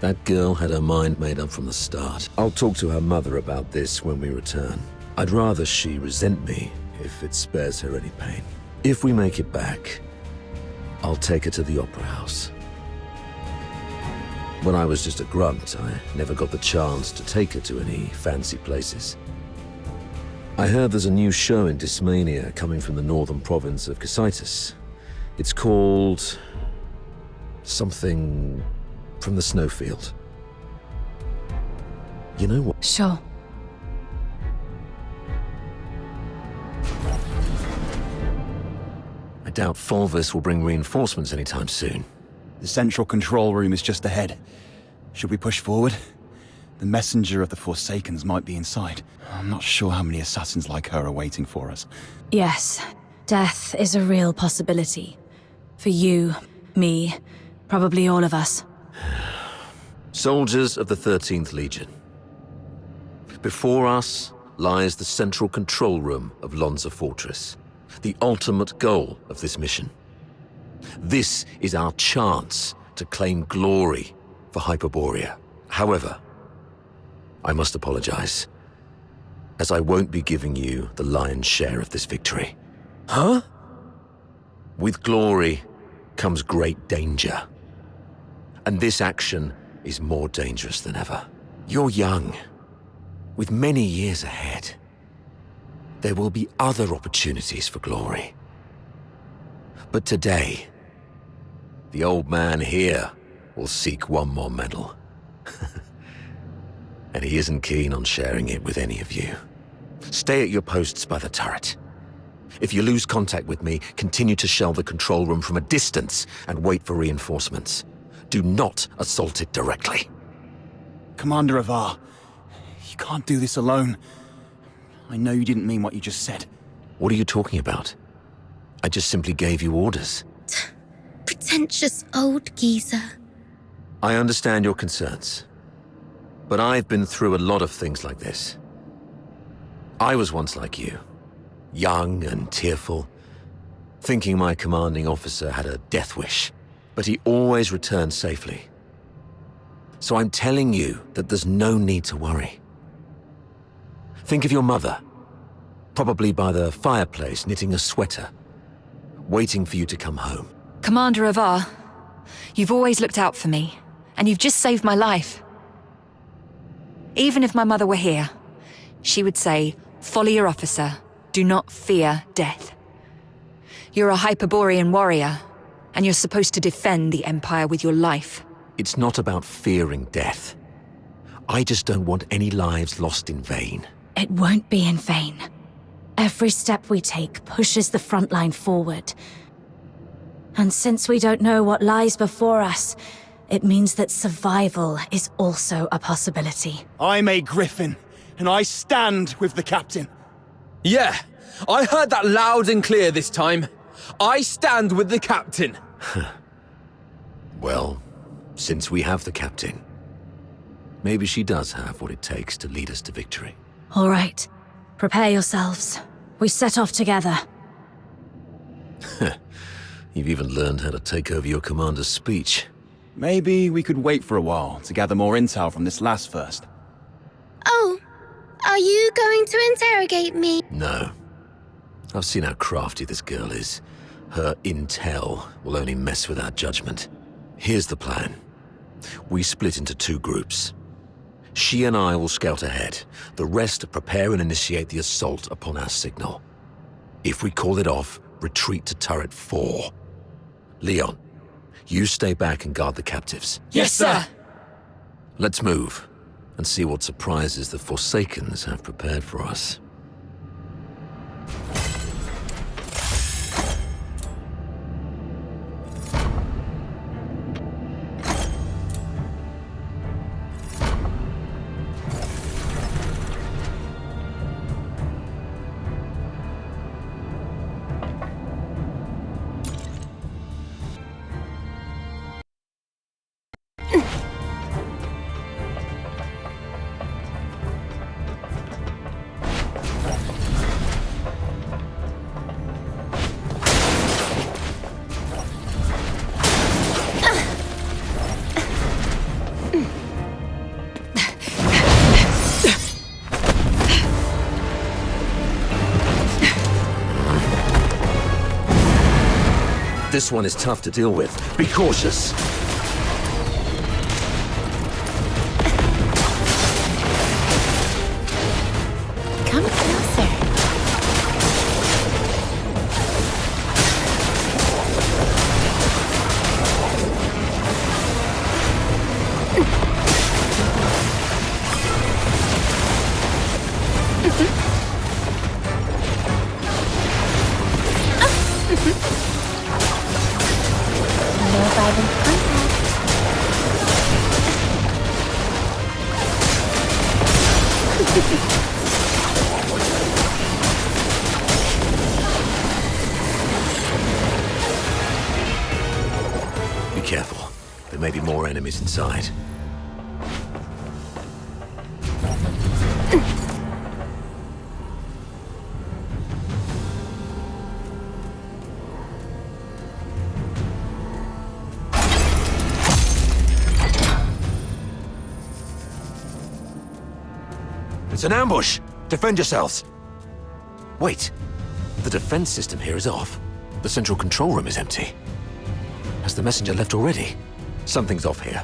That girl had her mind made up from the start. I'll talk to her mother about this when we return. I'd rather she resent me if it spares her any pain. If we make it back, I'll take her to the Opera House. When I was just a grunt, I never got the chance to take her to any fancy places. I heard there's a new show in Dysmania coming from the northern province of Cocytus. It's called something from the snowfield. You know what? Sure. I doubt Fulvis will bring reinforcements anytime soon. The central control room is just ahead. Should we push forward? The messenger of the Forsakens might be inside. I'm not sure how many assassins like her are waiting for us. Yes, death is a real possibility. For you, me, probably all of us. Soldiers of the 13th Legion. Before us lies the central control room of Lonza Fortress, the ultimate goal of this mission. This is our chance to claim glory for Hyperborea. However, I must apologize, as I won't be giving you the lion's share of this victory. Huh? With glory comes great danger. And this action is more dangerous than ever. You're young, with many years ahead. There will be other opportunities for glory. But today, the old man here will seek one more medal. And he isn't keen on sharing it with any of you. Stay at your posts by the turret. If you lose contact with me, continue to shell the control room from a distance and wait for reinforcements. Do not assault it directly. Commander Avar, you can't do this alone. I know you didn't mean what you just said. What are you talking about? I just simply gave you orders. Pretentious old geezer. I understand your concerns, but I've been through a lot of things like this. I was once like you, young and tearful, thinking my commanding officer had a death wish, but he always returned safely. So I'm telling you that there's no need to worry. Think of your mother, probably by the fireplace knitting a sweater, waiting for you to come home. Commander Avar, you've always looked out for me, and you've just saved my life. Even if my mother were here, she would say, follow your officer, do not fear death. You're a Hyperborean warrior, and you're supposed to defend the Empire with your life. It's not about fearing death. I just don't want any lives lost in vain. It won't be in vain. Every step we take pushes the front line forward. And since we don't know what lies before us, it means that survival is also a possibility. I'm a Griffin, and I stand with the captain. Yeah, I heard that loud and clear this time. I stand with the captain. Well, since we have the captain, maybe she does have what it takes to lead us to victory. All right, prepare yourselves. We set off together. You've even learned how to take over your commander's speech. Maybe we could wait for a while to gather more intel from this last first. Oh, are you going to interrogate me? No. I've seen how crafty this girl is. Her intel will only mess with our judgment. Here's the plan. We split into 2 groups. She and I will scout ahead. The rest prepare and initiate the assault upon our signal. If we call it off, retreat to turret 4. Leon, you stay back and guard the captives. Yes, sir! Let's move and see what surprises the Forsakens have prepared for us. This one is tough to deal with. Be cautious. Come closer. No violent contact. Be careful. There may be more enemies inside. It's an ambush! Defend yourselves! Wait. The defense system here is off. The central control room is empty. Has the messenger left already? Something's off here.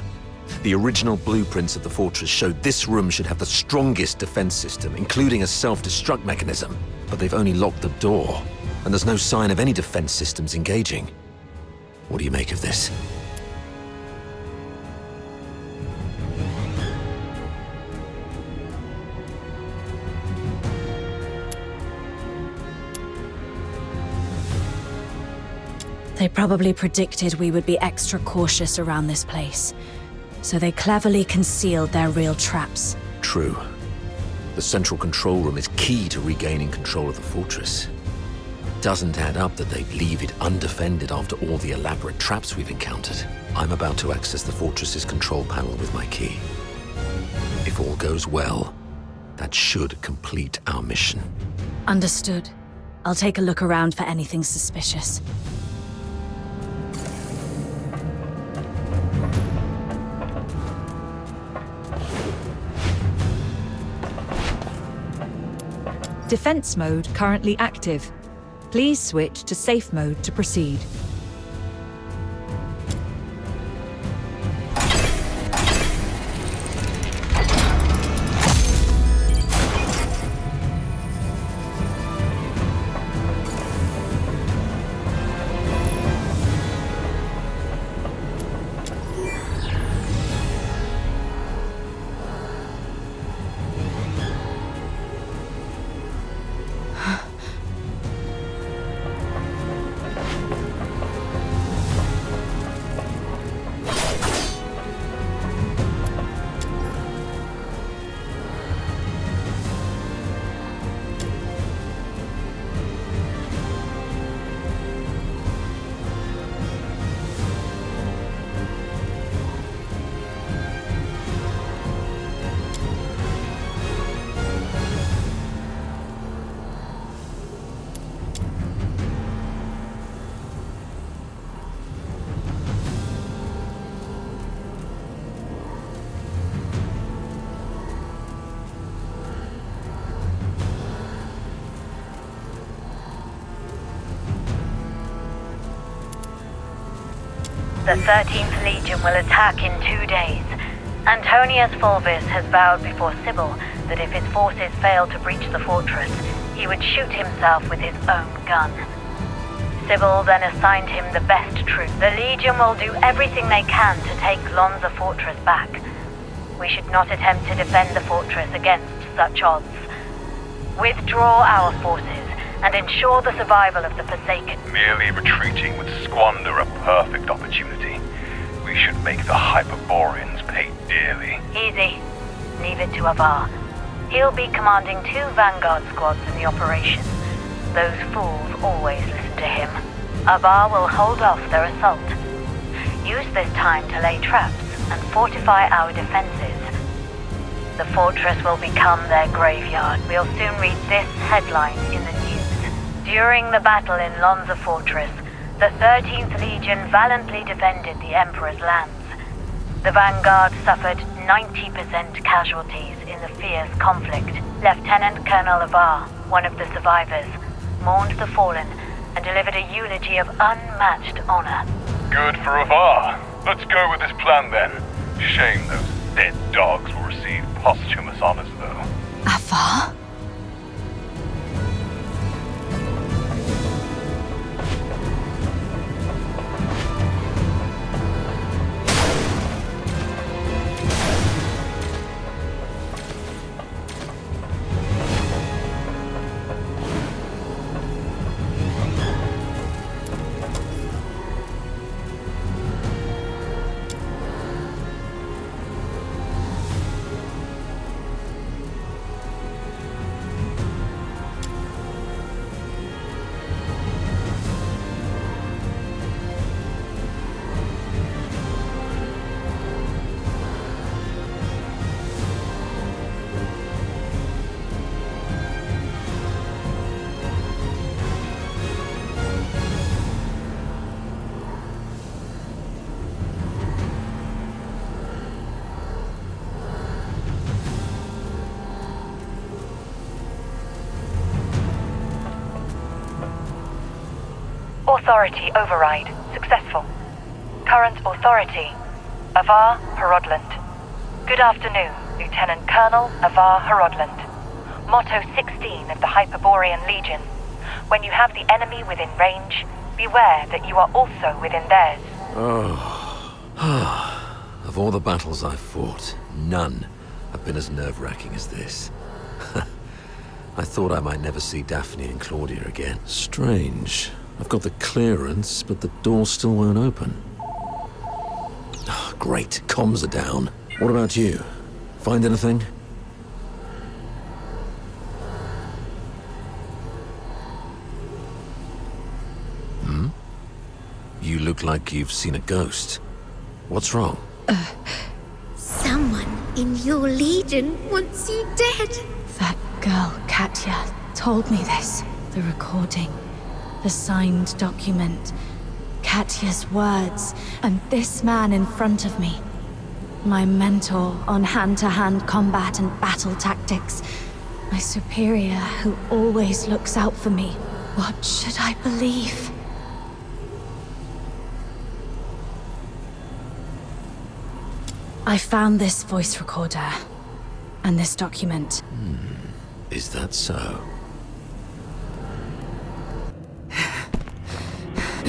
The original blueprints of the fortress showed this room should have the strongest defense system, including a self-destruct mechanism. But they've only locked the door, and there's no sign of any defense systems engaging. What do you make of this? They probably predicted we would be extra cautious around this place, so they cleverly concealed their real traps. True. The central control room is key to regaining control of the fortress. Doesn't add up that they'd leave it undefended after all the elaborate traps we've encountered. I'm about to access the fortress's control panel with my key. If all goes well, that should complete our mission. Understood. I'll take a look around for anything suspicious. Defense mode currently active. Please switch to safe mode to proceed. The 13th Legion will attack in 2 days. Antonius Fulvis has vowed before Sibylle that if his forces fail to breach the fortress, he would shoot himself with his own gun. Sibylle then assigned him the best troop. The Legion will do everything they can to take Lonza Fortress back. We should not attempt to defend the fortress against such odds. Withdraw our forces and ensure the survival of the Forsaken. Merely retreating would squander a perfect opportunity. We should make the Hyperboreans pay dearly. Easy. Leave it to Avar. He'll be commanding 2 Vanguard squads in the operation. Those fools always listen to him. Avar will hold off their assault. Use this time to lay traps and fortify our defenses. The fortress will become their graveyard. We'll soon read this headline in the news. During the battle in Lonza Fortress, the 13th Legion valiantly defended the Emperor's lands. The Vanguard suffered 90% casualties in the fierce conflict. Lieutenant Colonel Avar, one of the survivors, mourned the fallen and delivered a eulogy of unmatched honor. Good for Avar. Let's go with this plan then. Shame those dead dogs will receive posthumous honors though. Avar? Authority override. Successful. Current authority. Avar Harodland. Good afternoon, Lieutenant Colonel Avar Harodland. Motto 16 of the Hyperborean Legion. When you have the enemy within range, beware that you are also within theirs. Of all the battles I've fought, none have been as nerve-wracking as this. I thought I might never see Daphne and Claudia again. Strange. I've got the clearance, but the door still won't open. Great, comms are down. What about you? Find anything? You look like you've seen a ghost. What's wrong? Someone in your legion wants you dead. That girl, Katya, told me this. The recording. The signed document. Katya's words. And this man in front of me. My mentor on hand-to-hand combat and battle tactics. My superior who always looks out for me. What should I believe? I found this voice recorder. And this document. Is that so?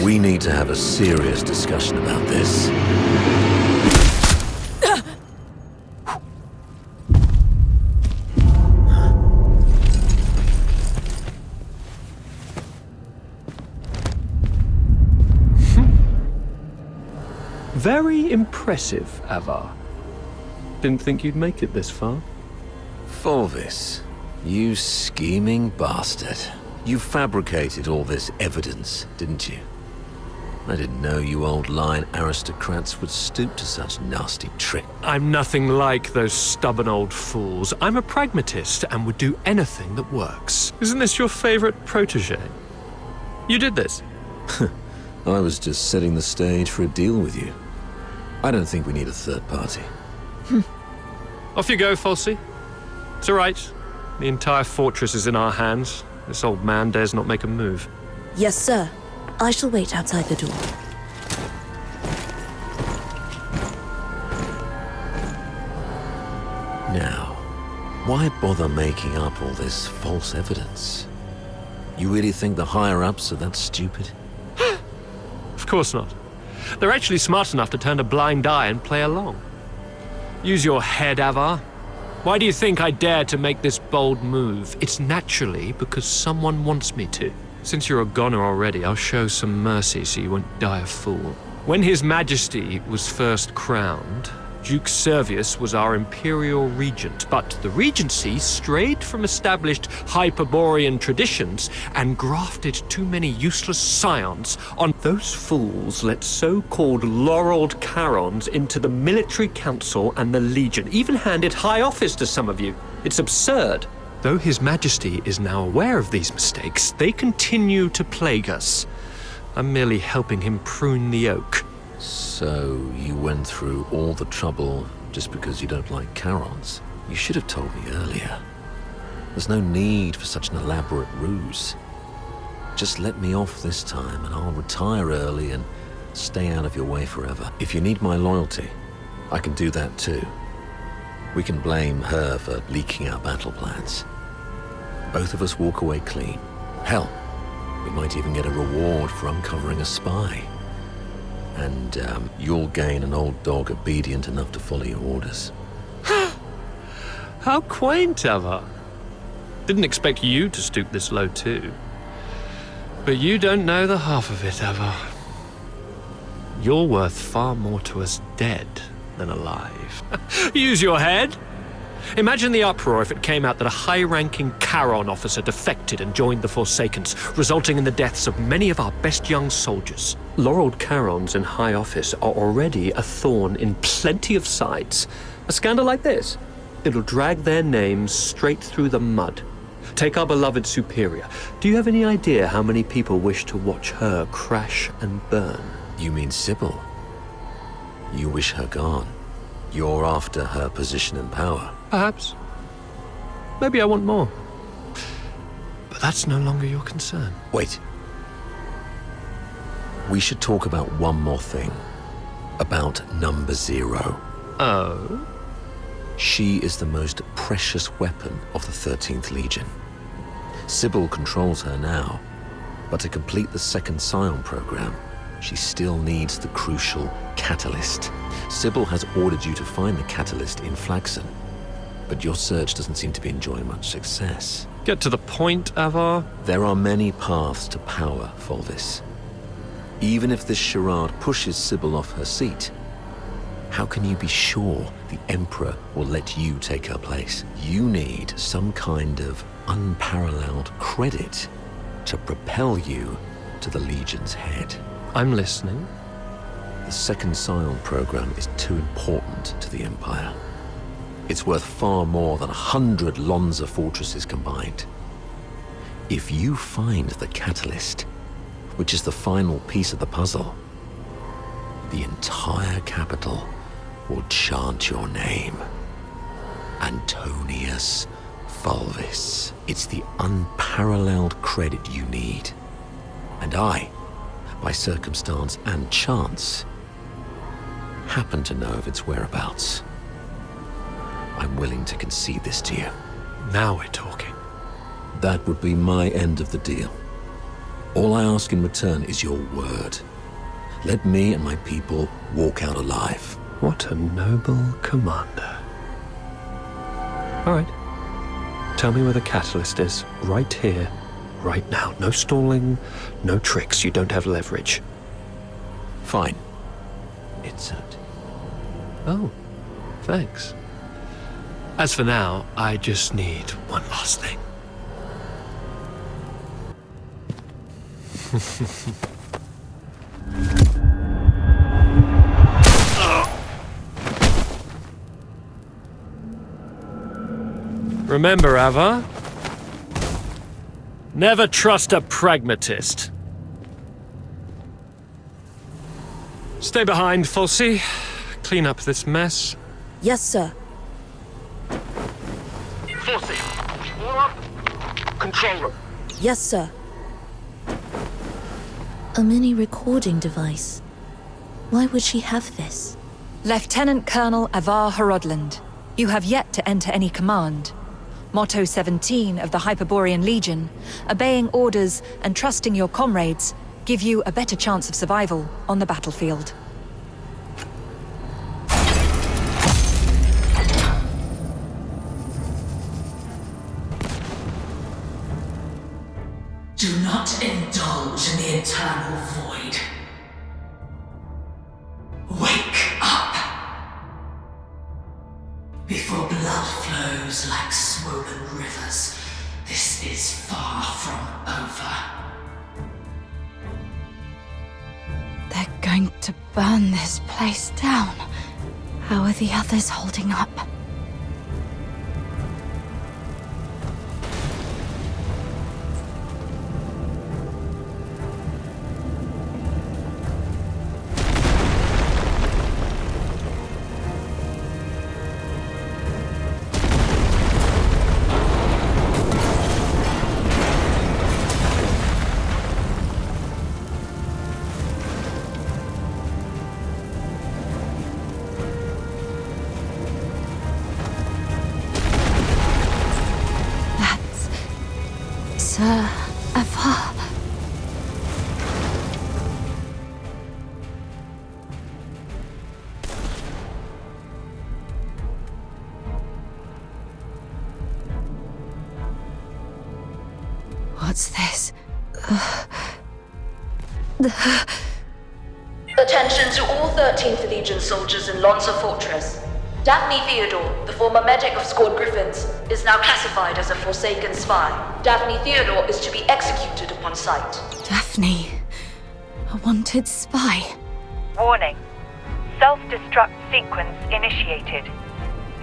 We need to have a serious discussion about this. Very impressive, Avar. Didn't think you'd make it this far. Fulvis, you scheming bastard. You fabricated all this evidence, didn't you? I didn't know you old lion aristocrats would stoop to such nasty trick. I'm nothing like those stubborn old fools. I'm a pragmatist and would do anything that works. Isn't this your favorite protege? You did this. I was just setting the stage for a deal with you. I don't think we need a third party. Off you go, Falsey. It's all right. The entire fortress is in our hands. This old man dares not make a move. Yes, sir. I shall wait outside the door. Now, why bother making up all this false evidence? You really think the higher-ups are that stupid? Of course not. They're actually smart enough to turn a blind eye and play along. Use your head, Avar. Why do you think I dare to make this bold move? It's naturally because someone wants me to. Since you're a goner already, I'll show some mercy so you won't die a fool. When His Majesty was first crowned, Duke Servius was our imperial regent, but the regency strayed from established Hyperborean traditions and grafted too many useless scions on those fools let so-called laureled Charons into the military council and the legion, even handed high office to some of you. It's absurd. Though His Majesty is now aware of these mistakes, they continue to plague us. I'm merely helping him prune the oak. So, you went through all the trouble just because you don't like Charons? You should have told me earlier. There's no need for such an elaborate ruse. Just let me off this time and I'll retire early and stay out of your way forever. If you need my loyalty, I can do that too. We can blame her for leaking our battle plans. Both of us walk away clean. Hell, we might even get a reward for uncovering a spy. And you'll gain an old dog obedient enough to follow your orders. How quaint, Avar. Didn't expect you to stoop this low too. But you don't know the half of it, Avar. You're worth far more to us dead than alive. Use your head. Imagine the uproar if it came out that a high-ranking Charon officer defected and joined the Forsakens, resulting in the deaths of many of our best young soldiers. Laureled Charons in high office are already a thorn in plenty of sides. A scandal like this, it'll drag their names straight through the mud. Take our beloved superior. Do you have any idea how many people wish to watch her crash and burn? You mean Sibylle? You wish her gone? You're after her position and power? Perhaps. Maybe I want more. But that's no longer your concern. Wait. We should talk about one more thing. About number 0. Oh? She is the most precious weapon of the 13th Legion. Sibylle controls her now, but to complete the second Scion program, she still needs the crucial catalyst. Sibylle has ordered you to find the catalyst in Flaxen, but your search doesn't seem to be enjoying much success. Get to the point, Avar. There are many paths to power, Fulvis. Even if this charade pushes Sibylle off her seat, how can you be sure the Emperor will let you take her place? You need some kind of unparalleled credit to propel you to the Legion's head. I'm listening. The second Scion program is too important to the Empire. It's worth far more than 100 Lonza fortresses combined. If you find the catalyst, which is the final piece of the puzzle, the entire capital will chant your name. Antonius Fulvis. It's the unparalleled credit you need. And I, by circumstance and chance, happen to know of its whereabouts. I'm willing to concede this to you. Now we're talking. That would be my end of the deal. All I ask in return is your word. Let me and my people walk out alive. What a noble commander. All right. Tell me where the catalyst is. Right here, right now. No stalling, no tricks. You don't have leverage. Fine. Insert. Oh, thanks. As for now, I just need one last thing. Remember, Avar, never trust a pragmatist. Stay behind, Fulci. Clean up this mess. Yes, sir. Fulci, pull up. Controller. Yes, sir. A mini recording device. Why would she have this? Lieutenant Colonel Avar Horodland. You have yet to enter any command. Motto 17 of the Hyperborean Legion, obeying orders and trusting your comrades, give you a better chance of survival on the battlefield. Do not indulge in the eternal void. Wake up! Before blood flows like swollen rivers, this is far from over. They're going to burn this place down. How are the others holding up? What's this? Attention to all 13th Legion soldiers in Lonza Fortress. Daphne Theodore, the former medic of Squad Griffins, is now classified as a Forsaken spy. Daphne Theodore is to be executed upon sight. Daphne, a wanted spy. Warning. Self-destruct sequence initiated.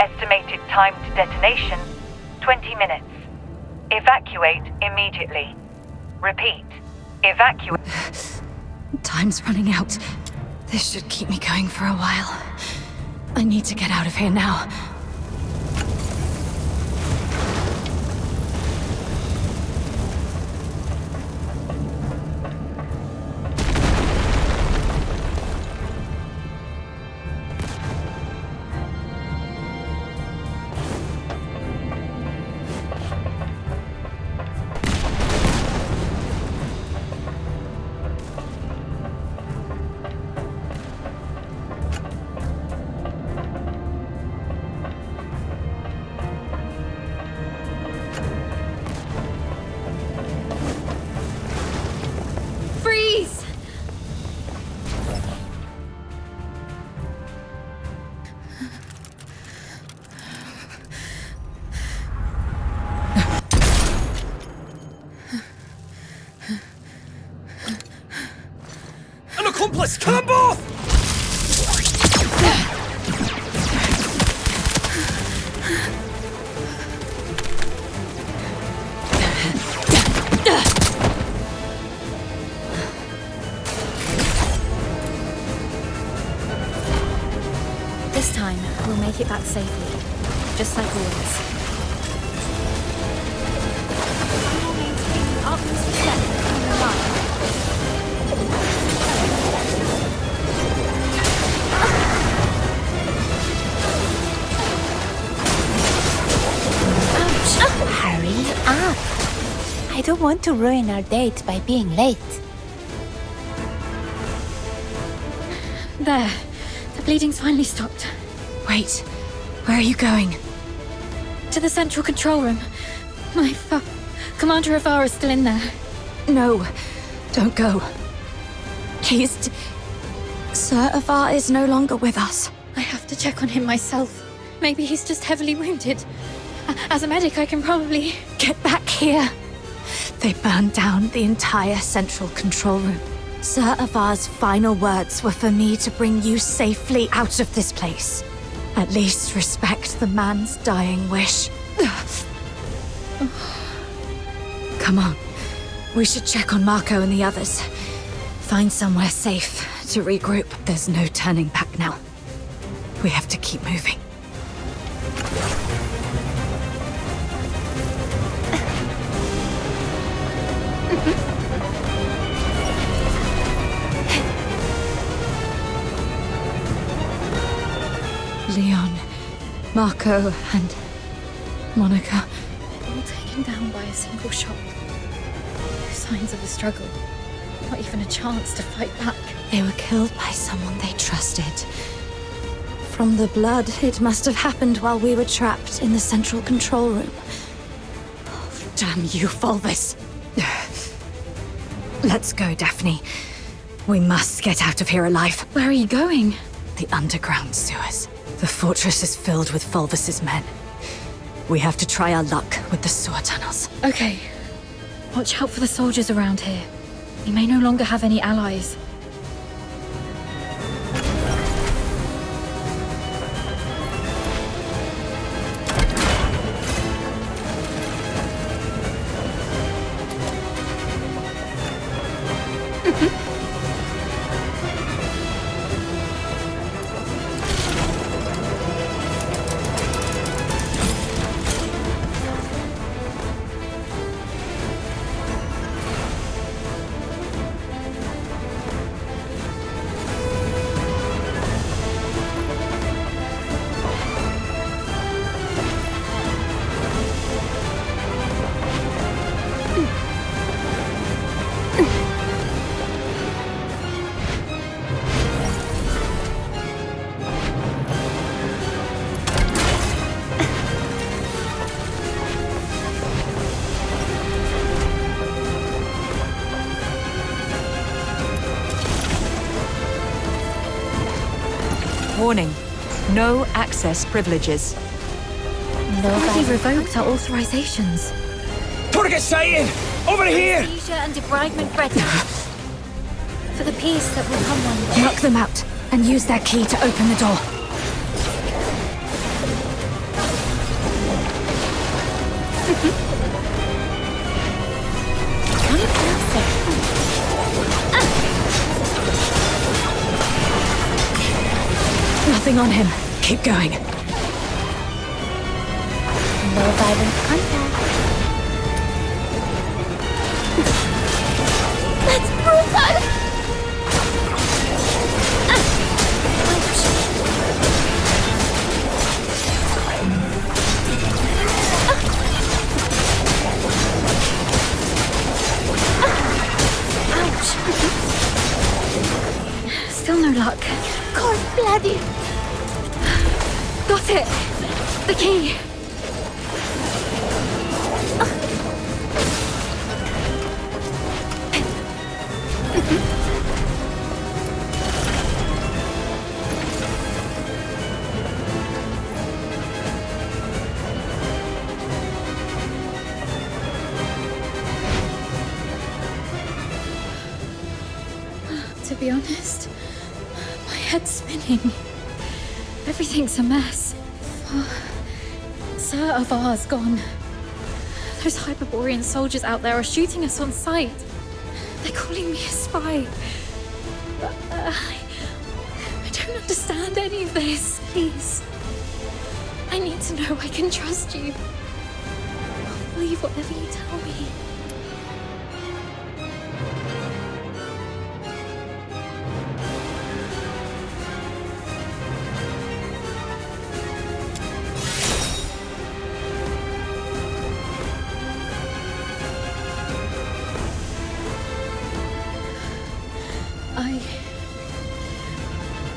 Estimated time to detonation, 20 minutes. Evacuate immediately. Repeat. Evacuate. Time's running out. This should keep me going for a while. I need to get out of here now. Accomplice, kill them both! This time, we'll make it back safely. Just like always. Hurry up. I don't want to ruin our date by being late. There. The bleeding's finally stopped. Wait, where are you going? To the central control room. Commander Avara is still in there. No, don't go. Sir Avar is no longer with us. I have to check on him myself. Maybe he's just heavily wounded. As a medic, I can probably... Get back here. They burned down the entire central control room. Sir Avar's final words were for me to bring you safely out of this place. At least respect the man's dying wish. Come on. We should check on Marco and the others. Find somewhere safe to regroup. There's no turning back now. We have to keep moving. Leon, Marco and Monica, all taken down by a single shot. No signs of a struggle. Not even a chance to fight back. They were killed by someone they trusted. From the blood, it must have happened while we were trapped in the central control room. Oh, damn you, Fulvis. Let's go, Daphne. We must get out of here alive. Where are you going? The underground sewers. The fortress is filled with Fulvis's men. We have to try our luck with the sewer tunnels. Okay. Watch out for the soldiers around here. We may no longer have any allies. Warning. No access privileges. Nobody revoked our authorizations. Tourniquet sighted! Over here! Anesthesia and debridement ready. For the peace that will come one day. Knock them out and use that key to open the door. Nothing on him. Keep going. No violent contact. Let's move on! Still no luck. Cold bloody. Got it! The key! To be honest, my head's spinning. Everything's a mess. Sir Avar's gone. Those Hyperborean soldiers out there are shooting us on sight. They're calling me a spy. I don't understand any of this. Please. I need to know I can trust you. I'll believe whatever you tell me.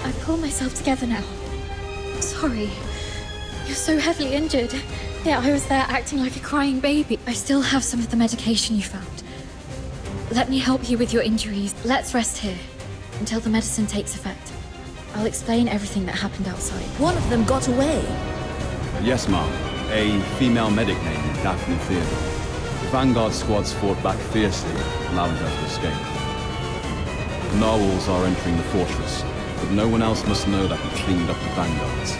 I've pulled myself together now. Sorry. You're so heavily injured. Yeah, I was there acting like a crying baby. I still have some of the medication you found. Let me help you with your injuries. Let's rest here until the medicine takes effect. I'll explain everything that happened outside. One of them got away. Yes, ma'am. A female medic named Daphne Theodore. The Vanguard squads fought back fiercely, allowing her to escape. The narwhals are entering the fortress, but no one else must know that we cleaned up the Vanguards.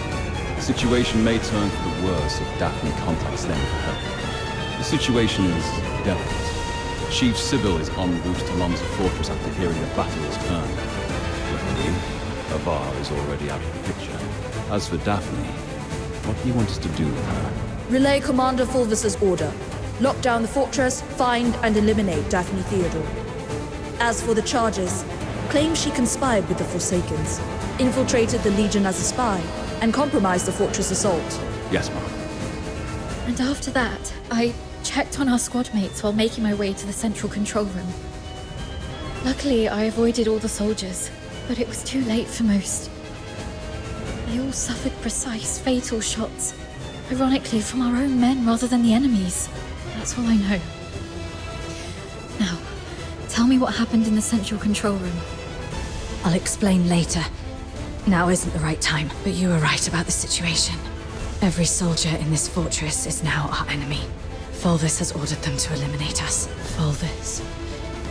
The situation may turn for the worse if Daphne contacts them for help. The situation is delicate. Chief Sibylle is en route to Lonza Fortress after hearing the battle is turned. Luckily, Avar is already out of the picture. As for Daphne, what do you want us to do with her? Relay Commander Fulvis's order. Lock down the fortress, find and eliminate Daphne Theodore. As for the charges, claim she conspired with the Forsakens, infiltrated the Legion as a spy, and compromised the fortress assault. Yes, ma'am. And after that, I checked on our squad mates while making my way to the central control room. Luckily, I avoided all the soldiers, but it was too late for most. They all suffered precise, fatal shots. Ironically, from our own men rather than the enemy's. That's all I know. Now, tell me what happened in the central control room. I'll explain later. Now isn't the right time, but you were right about the situation. Every soldier in this fortress is now our enemy. Fulvis has ordered them to eliminate us. Fulvis.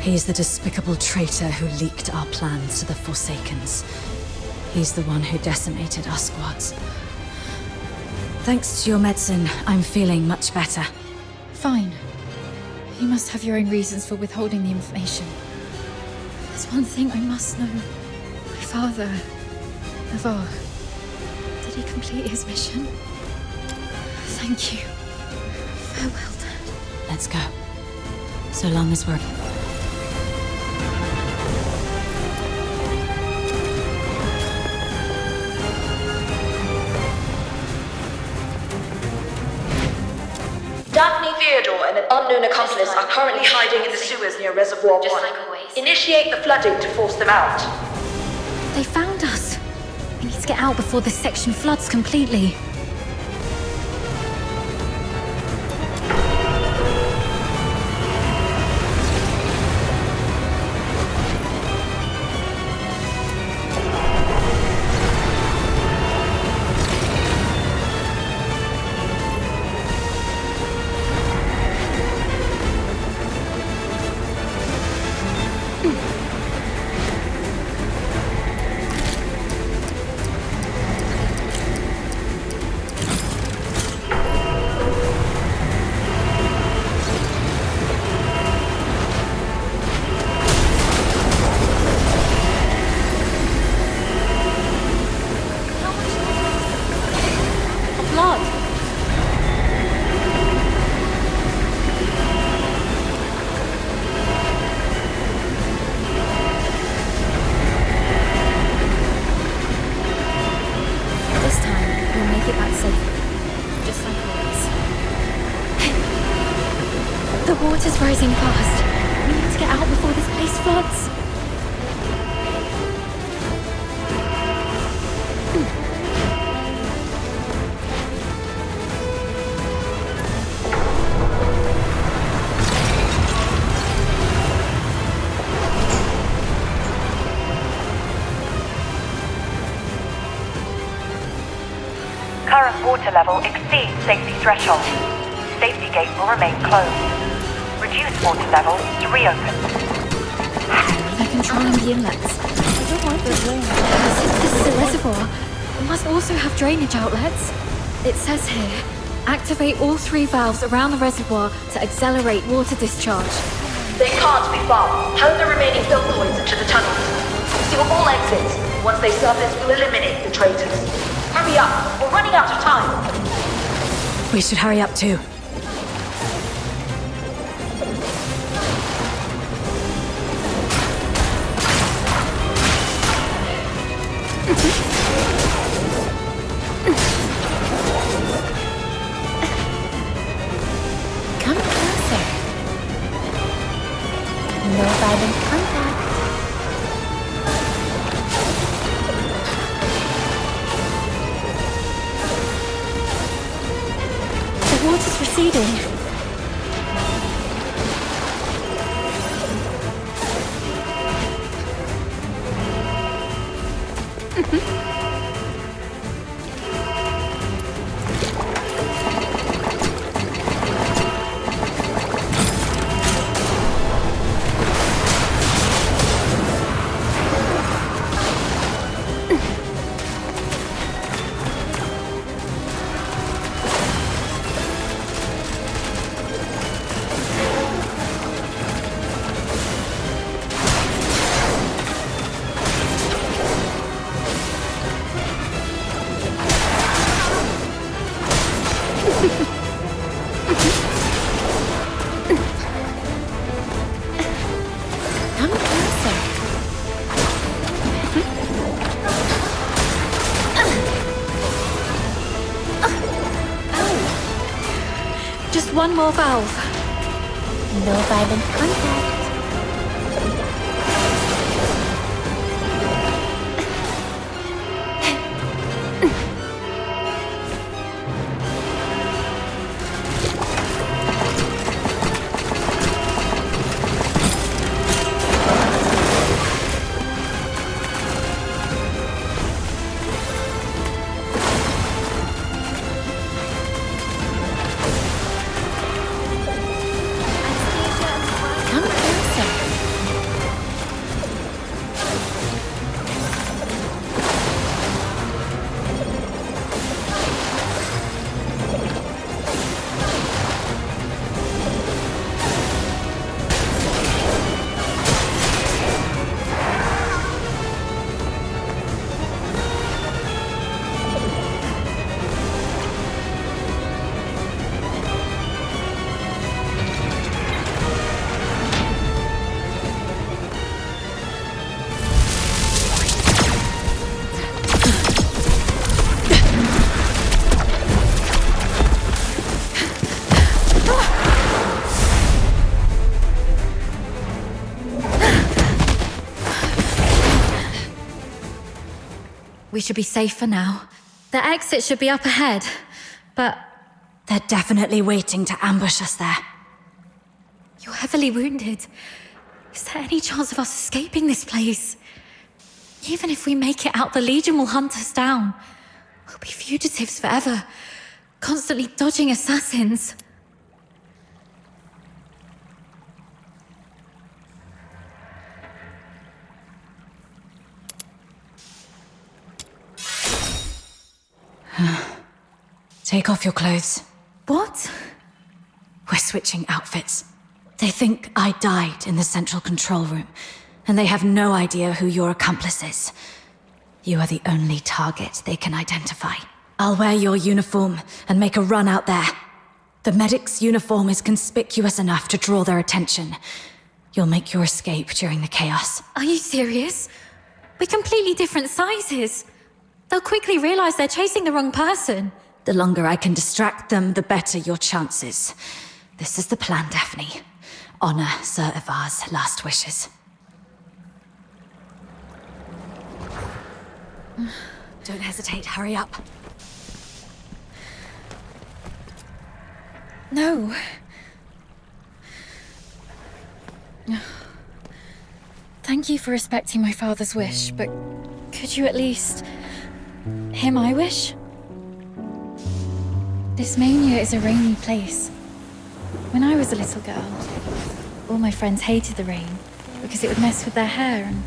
He's the despicable traitor who leaked our plans to the Forsakens. He's the one who decimated our squads. Thanks to your medicine, I'm feeling much better. Fine. You must have your own reasons for withholding the information. There's one thing I must know. My father, Avar, did he complete his mission? Thank you. Farewell, Dad. Let's go. So long as we're... Daphne Theodore and an unknown accomplice are currently hiding in the sewers near Reservoir 1. Initiate the flooding to force them out. They found us. We need to get out before this section floods completely. Water's rising fast. We need to get out before this place floods. Current water level exceeds safety threshold. Safety gate will remain closed. Reduce water level to reopen. They're controlling the inlets. I don't want the rain. Since this is a reservoir, it must also have drainage outlets. It says here, activate all 3 valves around the reservoir to accelerate water discharge. They can't be far. Hurl the remaining filthoids into the tunnels. Seal all exits. Once they surface, we'll eliminate the traitors. Hurry up. We're running out of time. We should hurry up too. Come closer. No violent contact. The water's receding. one more valve. No violent contact. We should be safe for now. The exit should be up ahead, but they're definitely waiting to ambush us there. You're heavily wounded. Is there any chance of us escaping this place? Even if we make it out, the Legion will hunt us down. We'll be fugitives forever, constantly dodging assassins. Take off your clothes. What? We're switching outfits. They think I died in the central control room, and they have no idea who your accomplice is. You are the only target they can identify. I'll wear your uniform and make a run out there. The medic's uniform is conspicuous enough to draw their attention. You'll make your escape during the chaos. Are you serious? We're completely different sizes. They'll quickly realize they're chasing the wrong person. The longer I can distract them, the better your chances. This is the plan, Daphne. Honor Sir Ivar's last wishes. Don't hesitate, hurry up. No. Thank you for respecting my father's wish, but could you at least hear my wish? This mania is a rainy place. When I was a little girl, all my friends hated the rain because it would mess with their hair and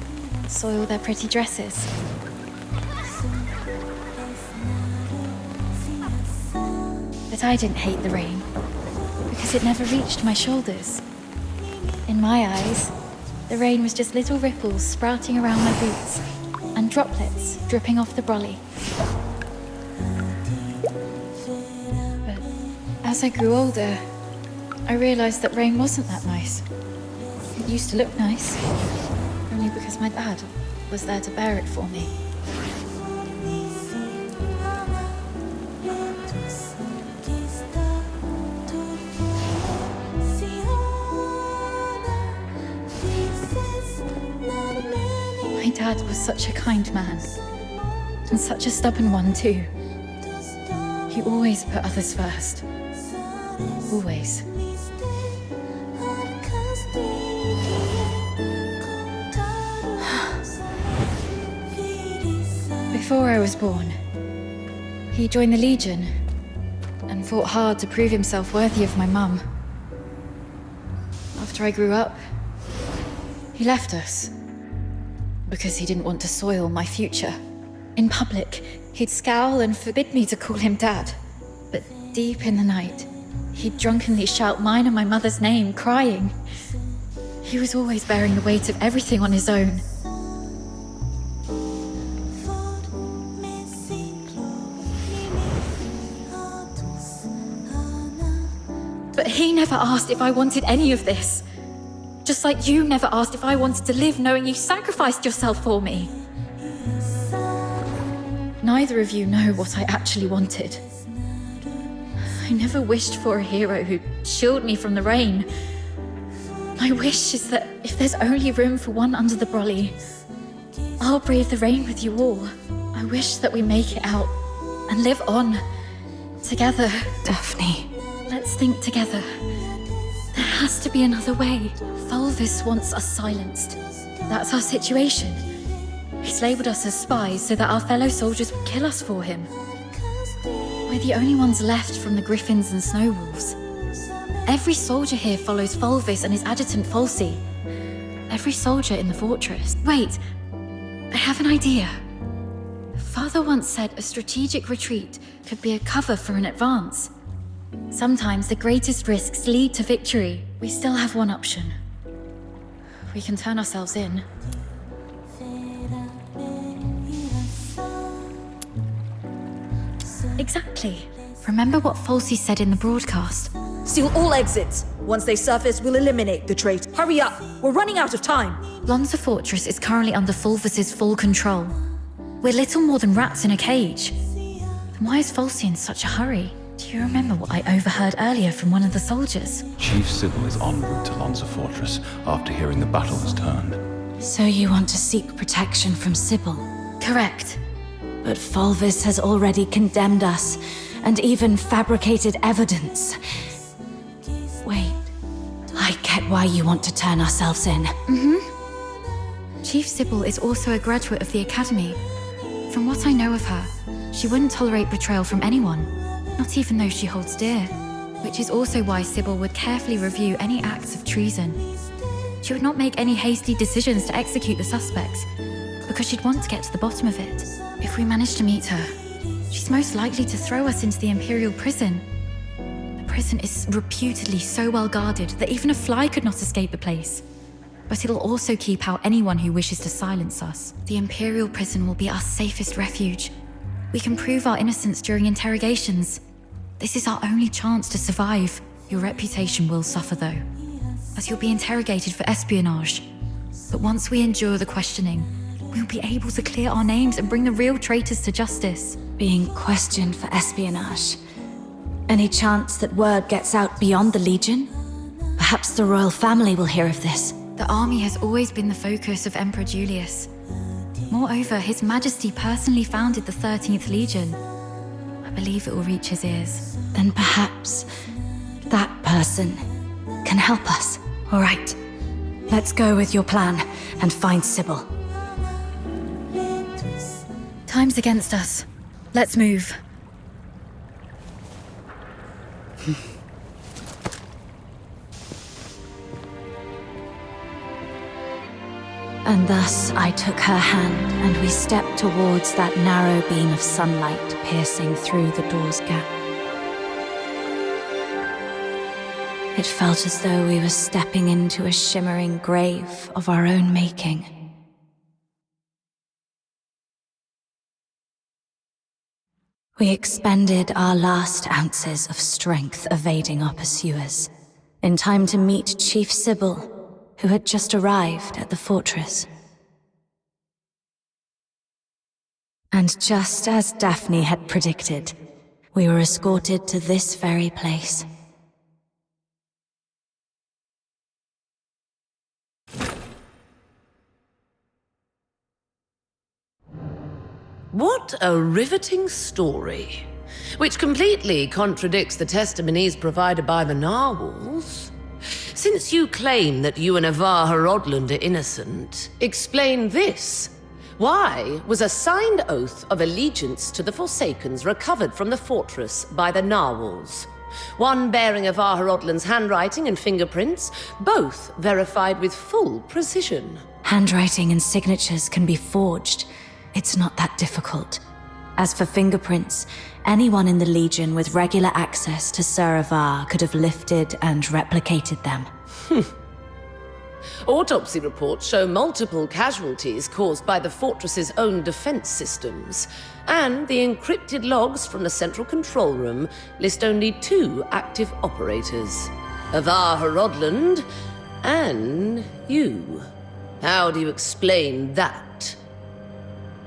soil their pretty dresses. But I didn't hate the rain because it never reached my shoulders. In my eyes, the rain was just little ripples sprouting around my boots and droplets dripping off the brolly. As I grew older, I realized that rain wasn't that nice. It used to look nice, only because my dad was there to bear it for me. My dad was such a kind man, and such a stubborn one too. He always put others first. Always. Before I was born, he joined the Legion and fought hard to prove himself worthy of my mum. After I grew up, he left us because he didn't want to soil my future. In public, he'd scowl and forbid me to call him Dad. But deep in the night, he'd drunkenly shout mine and my mother's name, crying. He was always bearing the weight of everything on his own. But he never asked if I wanted any of this. Just like you never asked if I wanted to live knowing you sacrificed yourself for me. Neither of you know what I actually wanted. I never wished for a hero who'd shield me from the rain. My wish is that if there's only room for one under the brolly, I'll brave the rain with you all. I wish that we make it out and live on together. Daphne. Let's think together. There has to be another way. Fulvis wants us silenced. That's our situation. He's labeled us as spies so that our fellow soldiers would kill us for him. We're the only ones left from the Griffins and Snow Wolves. Every soldier here follows Fulvis and his adjutant Falsey. Every soldier in the fortress. Wait, I have an idea. Father once said a strategic retreat could be a cover for an advance. Sometimes the greatest risks lead to victory. We still have one option. We can turn ourselves in. Exactly. Remember what Falsey said in the broadcast? Seal all exits. Once they surface, we'll eliminate the trait. Hurry up! We're running out of time! Lonza Fortress is currently under Fulvis's full control. We're little more than rats in a cage. Then why is Falsey in such a hurry? Do you remember what I overheard earlier from one of the soldiers? Chief Sibylle is en route to Lonza Fortress after hearing the battle has turned. So you want to seek protection from Sibylle? Correct. But Fulvis has already condemned us, and even fabricated evidence. Wait, I get why you want to turn ourselves in. Chief Sibylle is also a graduate of the Academy. From what I know of her, she wouldn't tolerate betrayal from anyone, not even those she holds dear. Which is also why Sibylle would carefully review any acts of treason. She would not make any hasty decisions to execute the suspects, because she'd want to get to the bottom of it. If we manage to meet her, she's most likely to throw us into the Imperial prison. The prison is reputedly so well guarded that even a fly could not escape the place. But it'll also keep out anyone who wishes to silence us. The Imperial prison will be our safest refuge. We can prove our innocence during interrogations. This is our only chance to survive. Your reputation will suffer though, as you'll be interrogated for espionage. But once we endure the questioning, we'll be able to clear our names and bring the real traitors to justice. Being questioned for espionage. Any chance that word gets out beyond the Legion? Perhaps the royal family will hear of this. The army has always been the focus of Emperor Julius. Moreover, His Majesty personally founded the 13th Legion. I believe it will reach his ears. Then perhaps that person can help us. All right, let's go with your plan and find Sibylle. Time's against us. Let's move. And thus I took her hand, and we stepped towards that narrow beam of sunlight piercing through the door's gap. It felt as though we were stepping into a shimmering grave of our own making. We expended our last ounces of strength evading our pursuers, in time to meet Chief Sibylle, who had just arrived at the fortress. And just as Daphne had predicted, we were escorted to this very place. What a riveting story, which completely contradicts the testimonies provided by the narwhals. Since you claim that you and Avar Horodland are innocent, explain this. Why was a signed oath of allegiance to the Forsakens recovered from the fortress by the narwhals? One bearing Avar Horodland's handwriting and fingerprints, both verified with full precision. Handwriting and signatures can be forged. It's not that difficult. As for fingerprints, anyone in the Legion with regular access to Sir Avar could have lifted and replicated them. Autopsy reports show multiple casualties caused by the fortress's own defense systems, and the encrypted logs from the central control room list only 2 active operators, Avar Horodland and you. How do you explain that?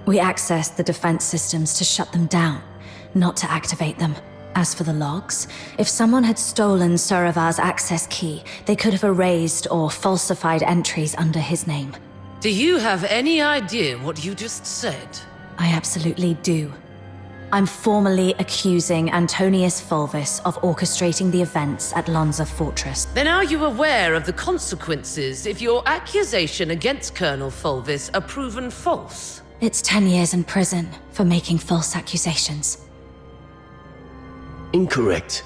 We accessed the defense systems to shut them down, not to activate them. As for the logs, if someone had stolen Suravar's access key, they could have erased or falsified entries under his name. Do you have any idea what you just said? I absolutely do. I'm formally accusing Antonius Fulvis of orchestrating the events at Lonza Fortress. Then are you aware of the consequences if your accusation against Colonel Fulvis are proven false? It's 10 years in prison for making false accusations. Incorrect.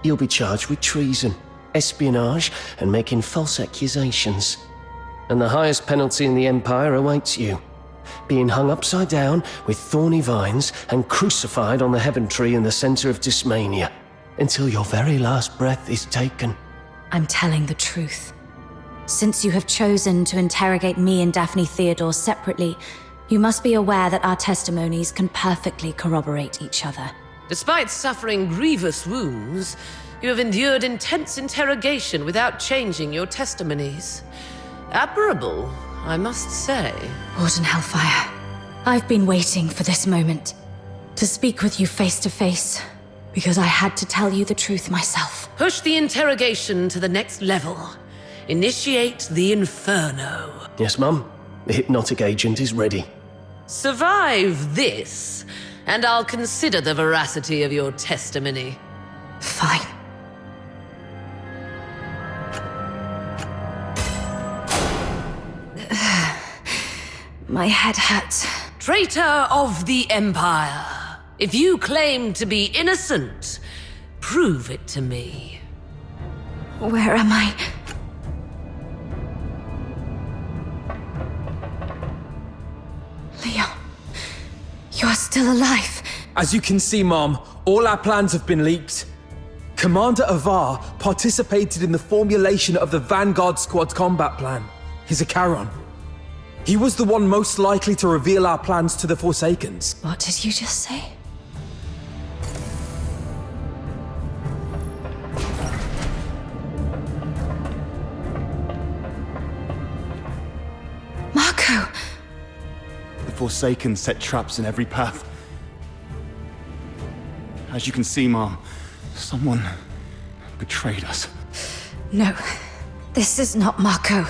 You'll be charged with treason, espionage, and making false accusations. And the highest penalty in the Empire awaits you. Being hung upside down with thorny vines and crucified on the heaven tree in the center of Dysmania until your very last breath is taken. I'm telling the truth. Since you have chosen to interrogate me and Daphne Theodore separately, you must be aware that our testimonies can perfectly corroborate each other. Despite suffering grievous wounds, you have endured intense interrogation without changing your testimonies. Admirable, I must say. Warden Hellfire, I've been waiting for this moment. To speak with you face to face, because I had to tell you the truth myself. Push the interrogation to the next level. Initiate the Inferno. Yes, Mum. The hypnotic agent is ready. Survive this, and I'll consider the veracity of your testimony. Fine. My head hurts. Traitor of the Empire. If you claim to be innocent, prove it to me. Where am I? Leon, you're still alive. As you can see, Mom, all our plans have been leaked. Commander Avar participated in the formulation of the Vanguard Squad's combat plan. He's a Charon. He was the one most likely to reveal our plans to the Forsakens. What did you just say? Marco! The Forsaken set traps in every path. As you can see, Mom, someone betrayed us. No, this is not Marco.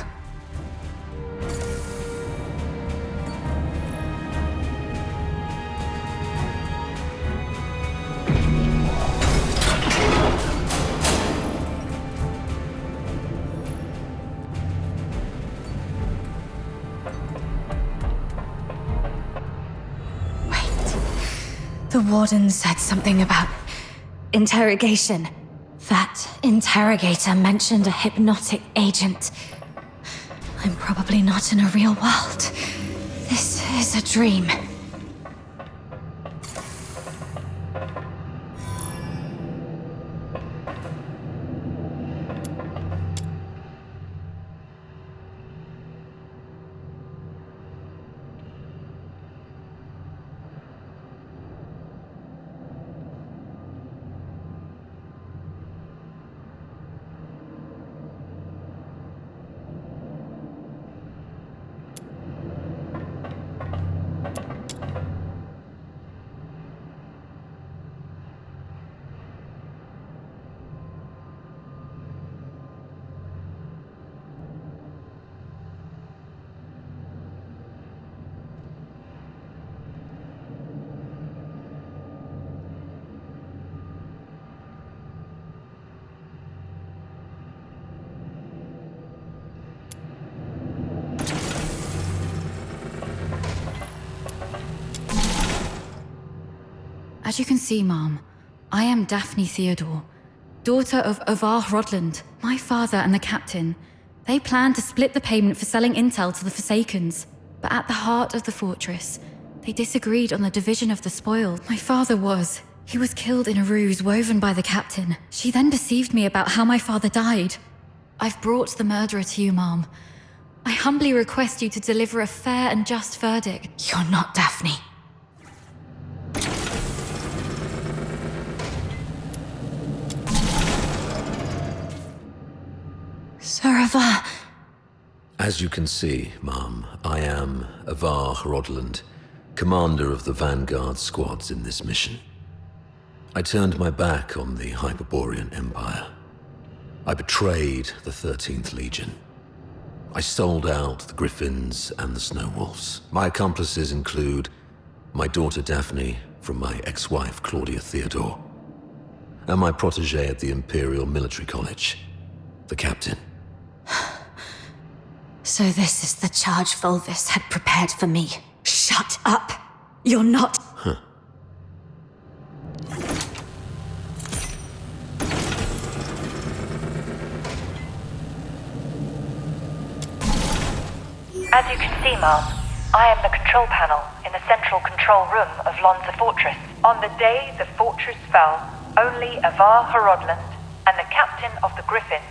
The Warden said something about interrogation. That interrogator mentioned a hypnotic agent. I'm probably not in a real world. This is a dream. As you can see, Mom, I am Daphne Theodore, daughter of Avar Hrodland. My father and the captain, they planned to split the payment for selling intel to the Forsakens. But at the heart of the fortress, they disagreed on the division of the spoil. My father he was killed in a ruse woven by the captain. She then deceived me about how my father died. I've brought the murderer to you, Mom. I humbly request you to deliver a fair and just verdict. You're not Daphne. Suravar. As you can see, Mom, I am Avar Hrodland, commander of the Vanguard squads in this mission. I turned my back on the Hyperborean Empire. I betrayed the 13th Legion. I sold out the Griffins and the Snow Wolves. My accomplices include my daughter Daphne from my ex-wife Claudia Theodore, and my protege at the Imperial Military College, the Captain. So this is the charge Fulvis had prepared for me. Shut up! You're not... Huh. As you can see, Mom, I am the control panel in the central control room of Lonza Fortress. On the day the fortress fell, only Avar Horodland and the captain of the Griffins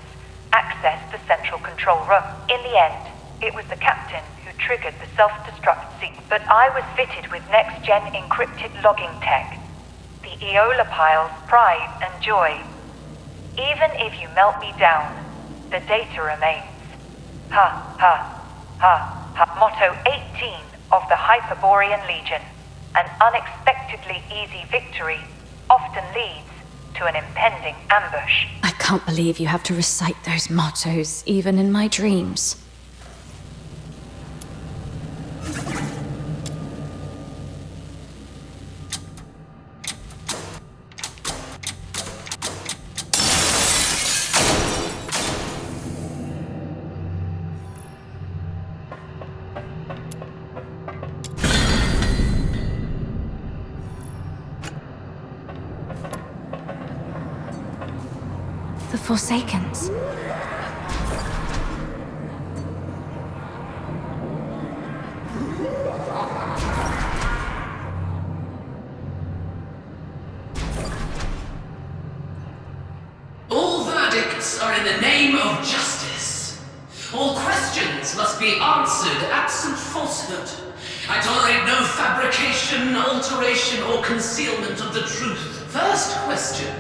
accessed the central control room. In the end, it was the captain who triggered the self-destruct sequence. But I was fitted with next-gen encrypted logging tech. The Eola Pile's pride and joy. Even if you melt me down, the data remains. Ha, ha, ha. Motto 18 of the Hyperborean Legion. An unexpectedly easy victory often leads to an impending ambush. I can't believe you have to recite those mottos, even in my dreams. The Forsakens. All verdicts are in the name of justice. All questions must be answered absent falsehood. I tolerate no fabrication, alteration, or concealment of the truth. First question.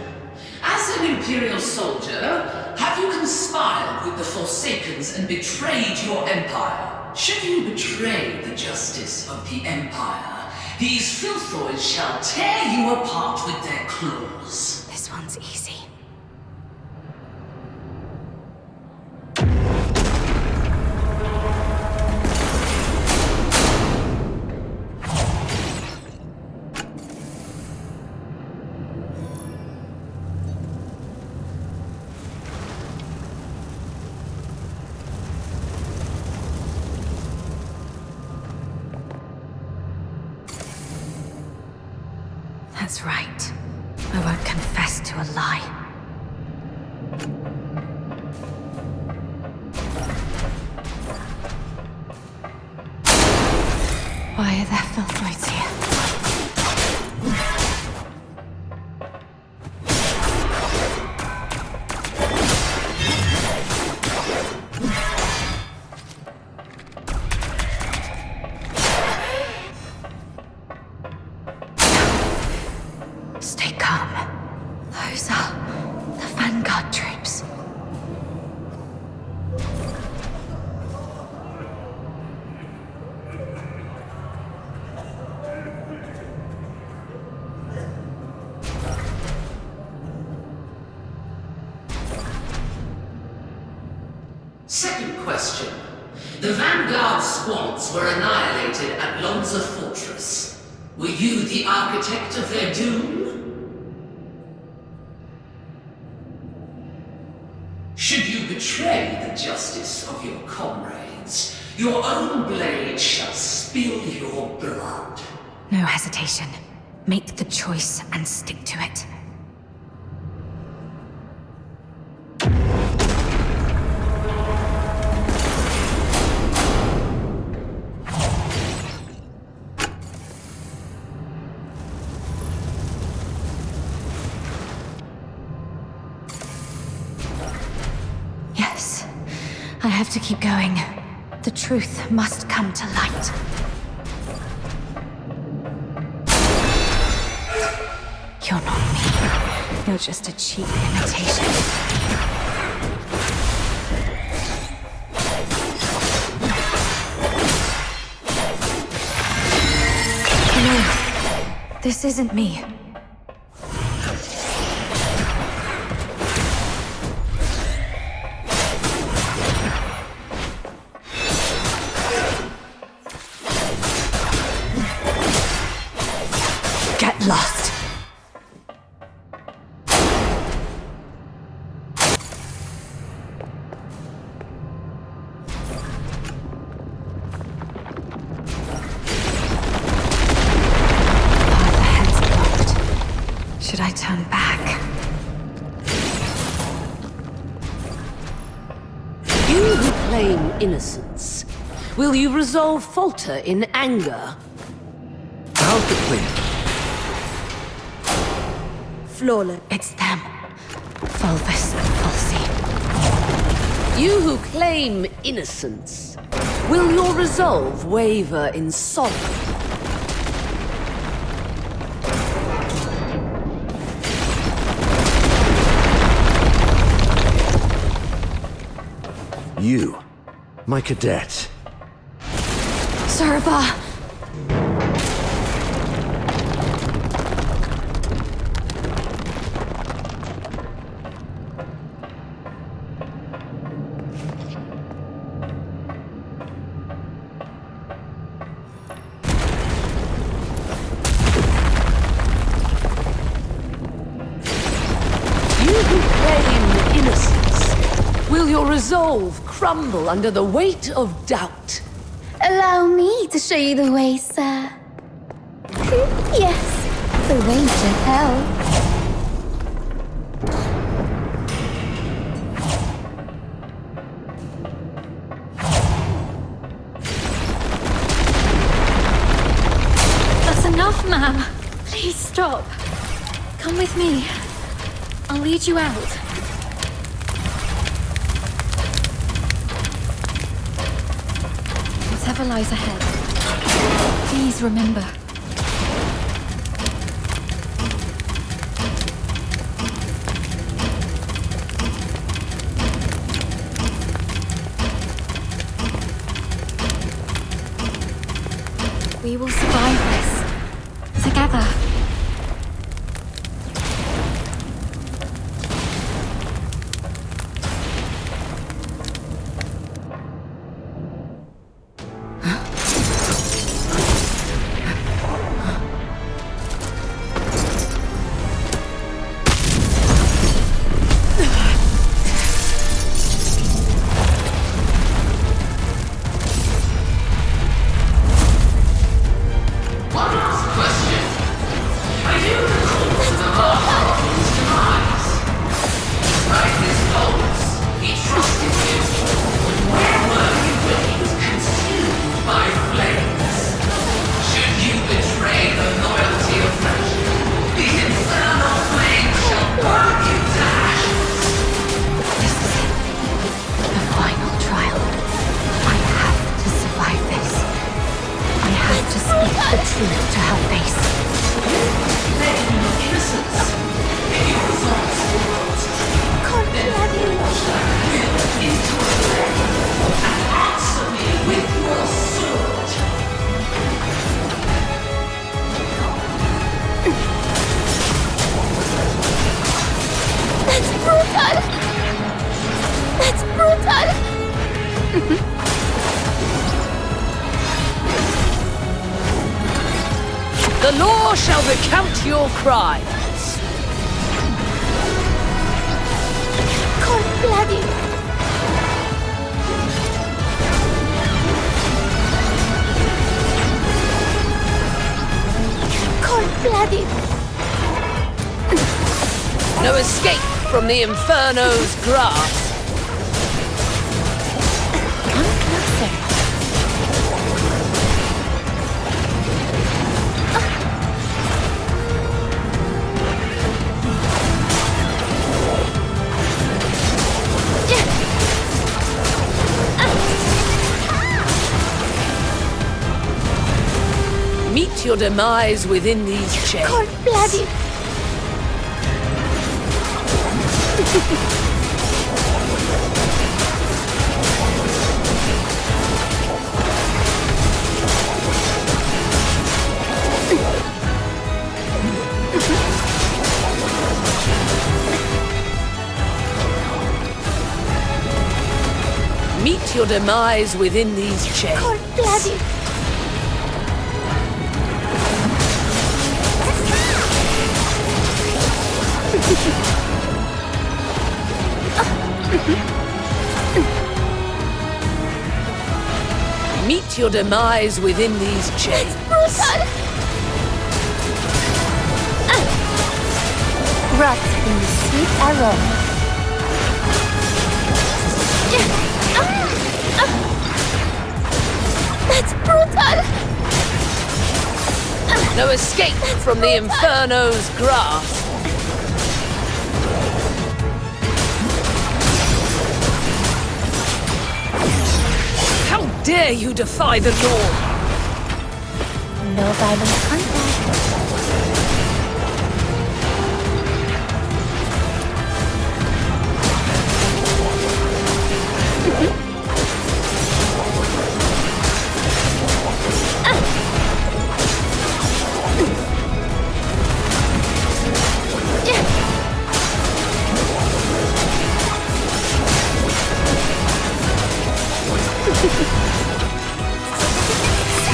As an Imperial soldier, have you conspired with the Forsakens and betrayed your empire? Should you betray the justice of the Empire, these filthoids shall tear you apart with their claws. This one's easy. That's right. I won't confess to a lie. Why are there filthoids here? Stay calm. Those are the Vanguard troops. Second question. The Vanguard squads were annihilated at Lonza Fortress. Were you the architect of their doom? Should you betray the justice of your comrades, your own blade shall spill your blood. No hesitation. Make the choice and stick to it. Yes, I have to keep going. The truth must come to light. You're not me. You're just a cheap imitation. No, this isn't me. Lost. Path ahead's blocked. Should I turn back? You who claim innocence, will you resolve falter in anger? Perfectly. Flawless. It's them. Fulvis and Falsey. You who claim innocence, will your resolve waver in sorrow? You, my cadet. Serva! Will your resolve crumble under the weight of doubt? Allow me to show you the way, sir. Yes, the way to hell. That's enough, ma'am. Please stop. Come with me. I'll lead you out. Whatever lies ahead, please remember. We will survive this together. The law shall recount your crimes. God bloody. God bloody. No escape from the Inferno's grasp. Come closer. Meet your demise within these chains. God bloody. Meet your demise within these chains. God bloody. Meet your demise within these chains. Brutal! Rot in the sweet aroma. That's brutal! No escape from the Inferno's grasp. How dare you defy the law? No violent contact.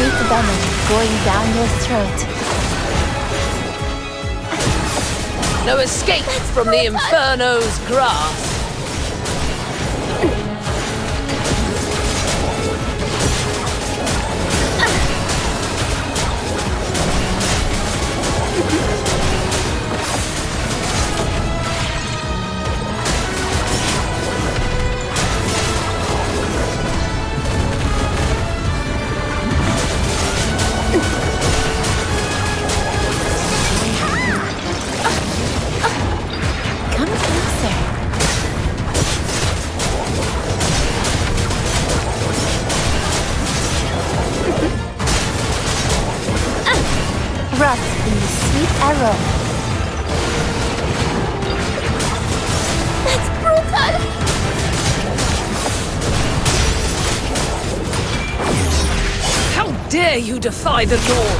Sweet venom going down your throat. No escape from the Inferno's grasp. Rot in the sweet aroma. That's brutal! How dare you defy the law?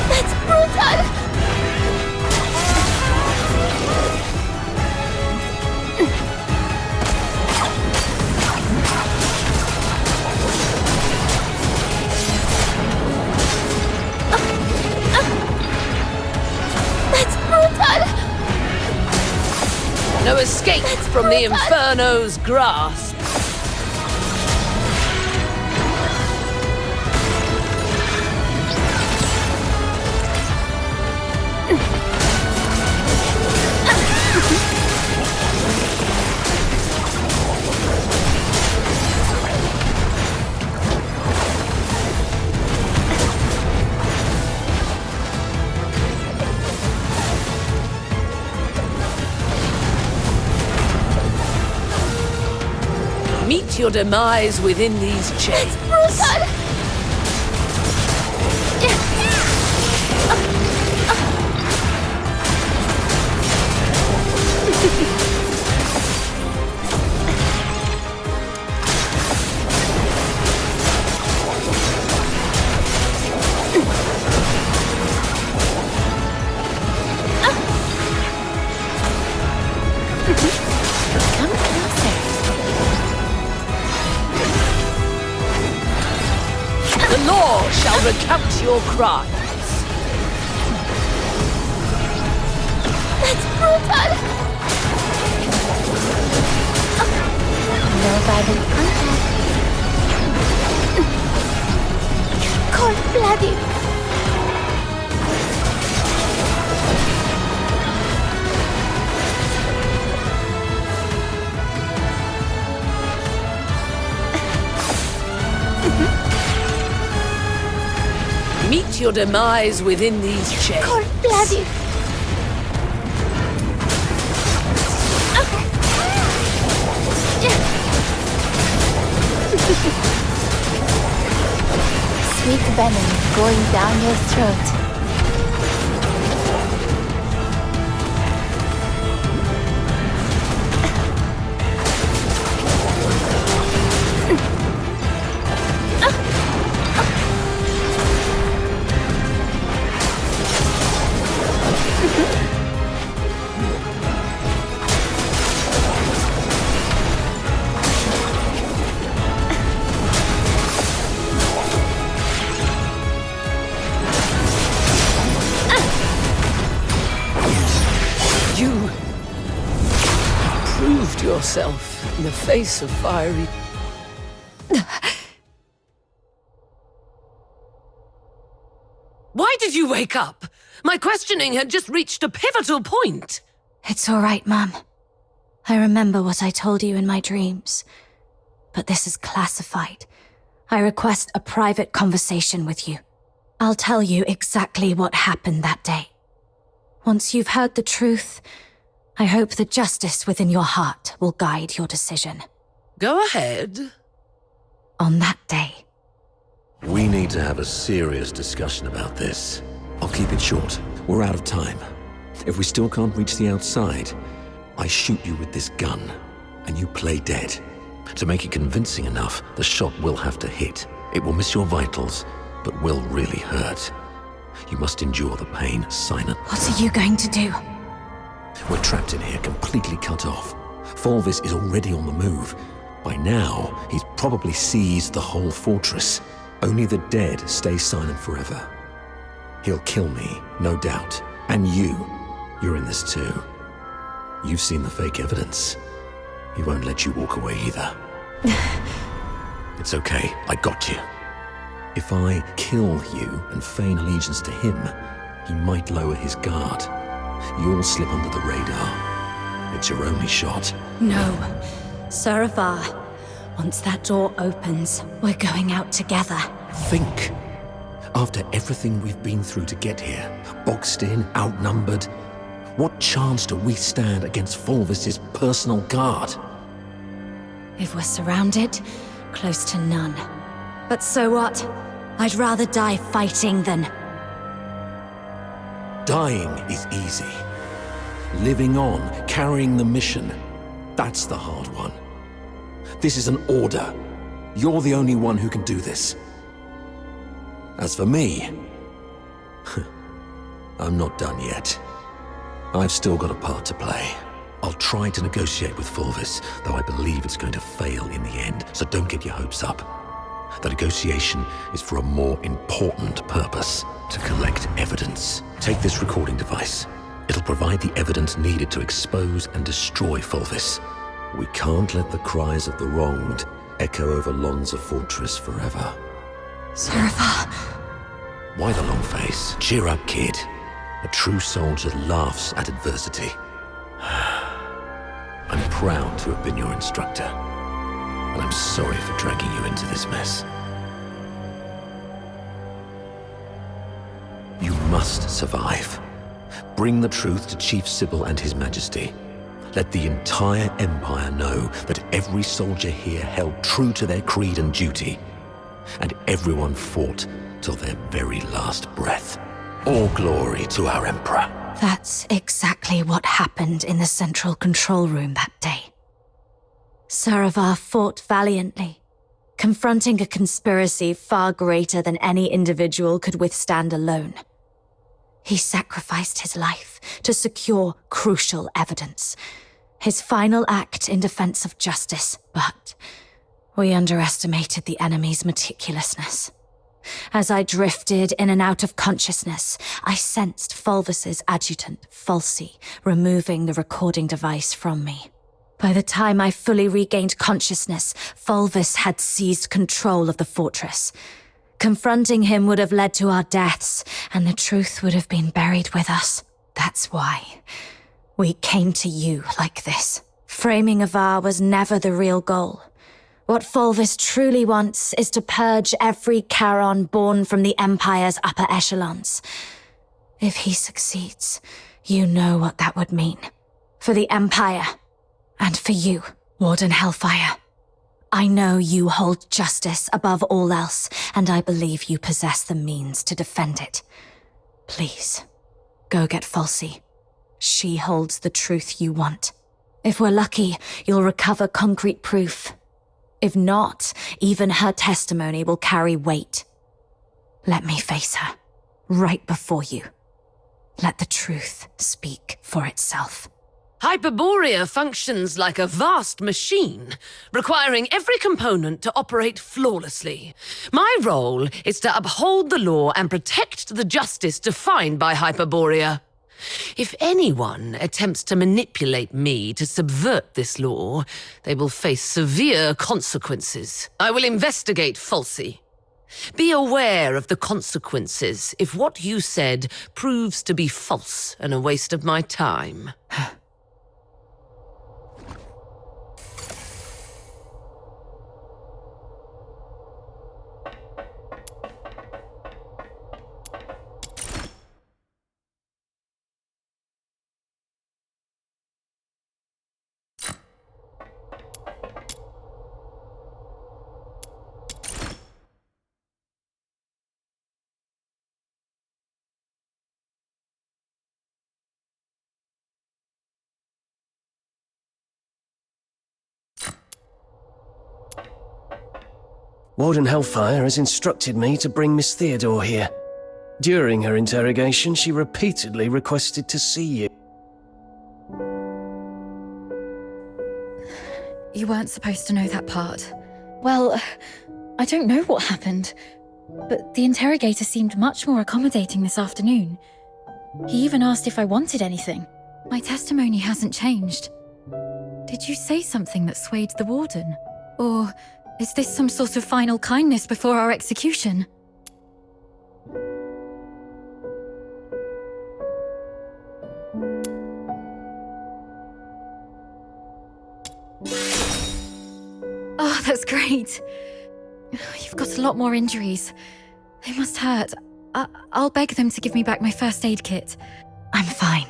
That's brutal! That's brutal! No escape from the Inferno's grasp. Meet your demise within these chains. Brutal! Come closer. The law shall recount your crimes. That's brutal! No violent contact. Cold-blooded. Meet your demise within these chains. Cold-blooded. Sweet venom going down your throat. yourself in the face of fiery... Why did you wake up? My questioning had just reached a pivotal point. It's all right, Mum. I remember what I told you in my dreams. But this is classified. I request a private conversation with you. I'll tell you exactly what happened that day. Once you've heard the truth, I hope the justice within your heart will guide your decision. Go ahead. On that day. We need to have a serious discussion about this. I'll keep it short. We're out of time. If we still can't reach the outside, I shoot you with this gun, and you play dead. To make it convincing enough, the shot will have to hit. It will miss your vitals, but will really hurt. You must endure the pain silently. What are you going to do? We're trapped in here, completely cut off. Fulvis is already on the move. By now, he's probably seized the whole fortress. Only the dead stay silent forever. He'll kill me, no doubt. And you're in this too. You've seen the fake evidence. He won't let you walk away either. It's okay, I got you. If I kill you and feign allegiance to him, he might lower his guard. You'll slip under the radar. It's your only shot. No. Sir Avar, once that door opens, we're going out together. Think. After everything we've been through to get here, boxed in, outnumbered, what chance do we stand against Fulvis's personal guard? If we're surrounded, close to none. But so what? I'd rather die fighting than... Dying is easy. Living on, carrying the mission, that's the hard one. This is an order. You're the only one who can do this. As for me, I'm not done yet. I've still got a part to play. I'll try to negotiate with Fulvis, though I believe it's going to fail in the end, so don't get your hopes up. The negotiation is for a more important purpose, to collect evidence. Take this recording device. It'll provide the evidence needed to expose and destroy Fulvis. We can't let the cries of the wronged echo over Lonza Fortress forever. Sir Avar. Why the long face? Cheer up, kid. A true soldier laughs at adversity. I'm proud to have been your instructor, and I'm sorry for dragging you into this mess. You must survive. Bring the truth to Chief Sibylle and His Majesty. Let the entire Empire know that every soldier here held true to their creed and duty, and everyone fought till their very last breath. All glory to our Emperor. That's exactly what happened in the central control room that day. Sir Avar fought valiantly, confronting a conspiracy far greater than any individual could withstand alone. He sacrificed his life to secure crucial evidence, his final act in defense of justice, but we underestimated the enemy's meticulousness. As I drifted in and out of consciousness, I sensed Fulvis's adjutant, Falsey, removing the recording device from me. By the time I fully regained consciousness, Fulvis had seized control of the fortress. Confronting him would have led to our deaths, and the truth would have been buried with us. That's why we came to you like this. Framing Avar was never the real goal. What Fulvis truly wants is to purge every Charon born from the Empire's upper echelons. If he succeeds, you know what that would mean. For the Empire, and for you, Warden Hellfire. I know you hold justice above all else, and I believe you possess the means to defend it. Please, go get Falsey. She holds the truth you want. If we're lucky, you'll recover concrete proof. If not, even her testimony will carry weight. Let me face her, right before you. Let the truth speak for itself. Hyperborea functions like a vast machine, requiring every component to operate flawlessly. My role is to uphold the law and protect the justice defined by Hyperborea. If anyone attempts to manipulate me to subvert this law, they will face severe consequences. I will investigate falsy. Be aware of the consequences if what you said proves to be false and a waste of my time. Warden Hellfire has instructed me to bring Miss Theodore here. During her interrogation, she repeatedly requested to see you. You weren't supposed to know that part. Well, I don't know what happened, but the interrogator seemed much more accommodating this afternoon. He even asked if I wanted anything. My testimony hasn't changed. Did you say something that swayed the Warden? Or is this some sort of final kindness before our execution? Oh, that's great. You've got a lot more injuries. They must hurt. I'll beg them to give me back my first aid kit. I'm fine.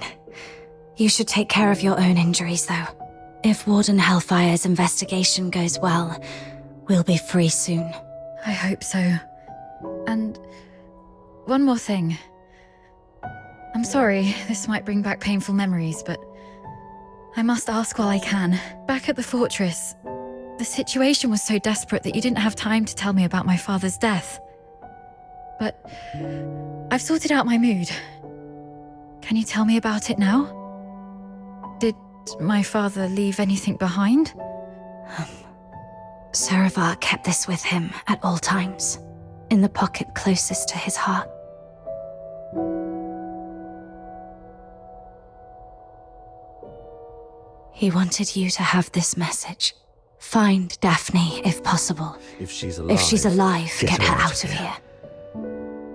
You should take care of your own injuries, though. If Warden Hellfire's investigation goes well, we'll be free soon. I hope so. And one more thing. I'm sorry, this might bring back painful memories, but I must ask while I can. Back at the fortress, the situation was so desperate that you didn't have time to tell me about my father's death. But I've sorted out my mood. Can you tell me about it now? Did my father leave anything behind? Saravar kept this with him at all times, in the pocket closest to his heart. He wanted you to have this message. Find Daphne, if possible. If she's alive, get her out of here.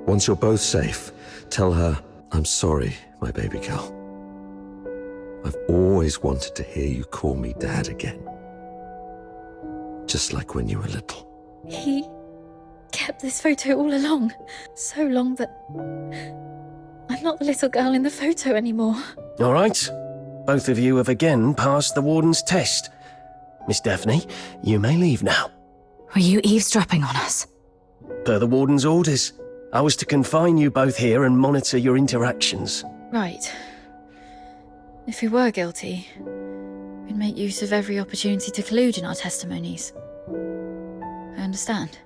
Once you're both safe, tell her, I'm sorry, my baby girl. I've always wanted to hear you call me Dad again. Just like when you were little. He kept this photo all along. So long that I'm not the little girl in the photo anymore. All right. Both of you have again passed the Warden's test. Miss Daphne, you may leave now. Were you eavesdropping on us? Per the Warden's orders, I was to confine you both here and monitor your interactions. Right. If we were guilty, we'd make use of every opportunity to collude in our testimonies. I understand.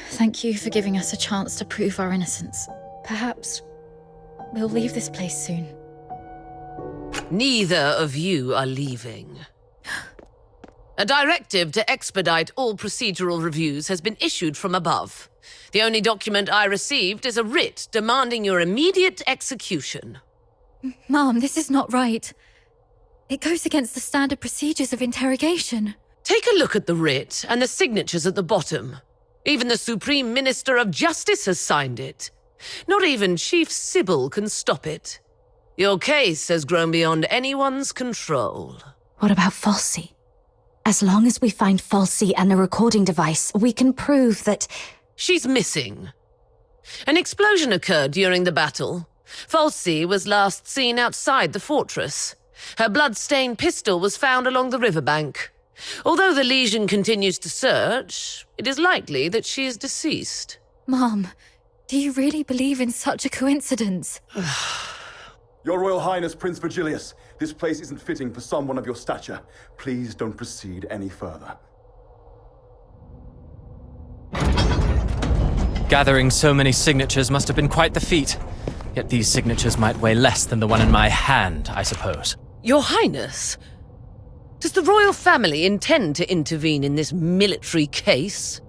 Thank you for giving us a chance to prove our innocence. Perhaps we'll leave this place soon. Neither of you are leaving. A directive to expedite all procedural reviews has been issued from above. The only document I received is a writ demanding your immediate execution. Mom, this is not right. It goes against the standard procedures of interrogation. Take a look at the writ and the signatures at the bottom. Even the Supreme Minister of Justice has signed it. Not even Chief Sibylle can stop it. Your case has grown beyond anyone's control. What about Falsey? As long as we find Falsey and the recording device, we can prove that... She's missing. An explosion occurred during the battle. Falsey was last seen outside the fortress. Her blood-stained pistol was found along the riverbank. Although the Legion continues to search, it is likely that she is deceased. Mom, do you really believe in such a coincidence? Your Royal Highness, Prince Virgilius, this place isn't fitting for someone of your stature. Please don't proceed any further. Gathering so many signatures must have been quite the feat. Yet these signatures might weigh less than the one in my hand, I suppose. Your Highness, does the royal family intend to intervene in this military case?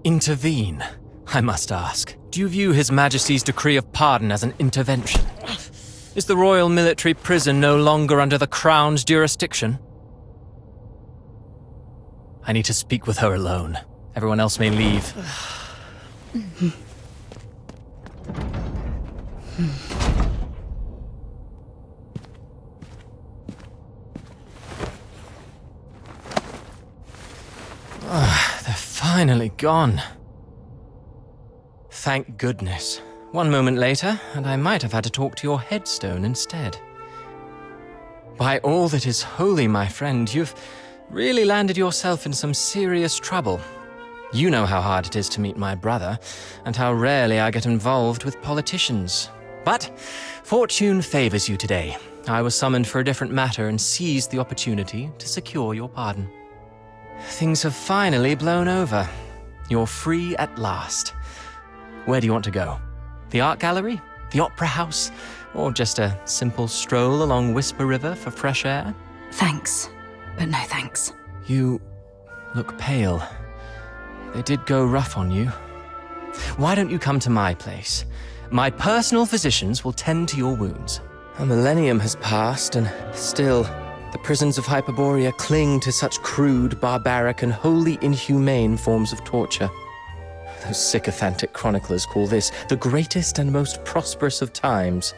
Intervene? I must ask, do you view His Majesty's decree of pardon as an intervention? Is the Royal Military Prison no longer under the Crown's jurisdiction? I need to speak with her alone. Everyone else may leave. They're finally gone. Thank goodness. One moment later, and I might have had to talk to your headstone instead. By all that is holy, my friend, you've really landed yourself in some serious trouble. You know how hard it is to meet my brother, and how rarely I get involved with politicians. But fortune favors you today. I was summoned for a different matter and seized the opportunity to secure your pardon. Things have finally blown over. You're free at last. Where do you want to go? The art gallery? The opera house? Or just a simple stroll along Whisper River for fresh air? Thanks, but no thanks. You look pale. They did go rough on you. Why don't you come to my place? My personal physicians will tend to your wounds. A millennium has passed, and still, the prisons of Hyperborea cling to such crude, barbaric, and wholly inhumane forms of torture. Those sycophantic chroniclers call this the greatest and most prosperous of times.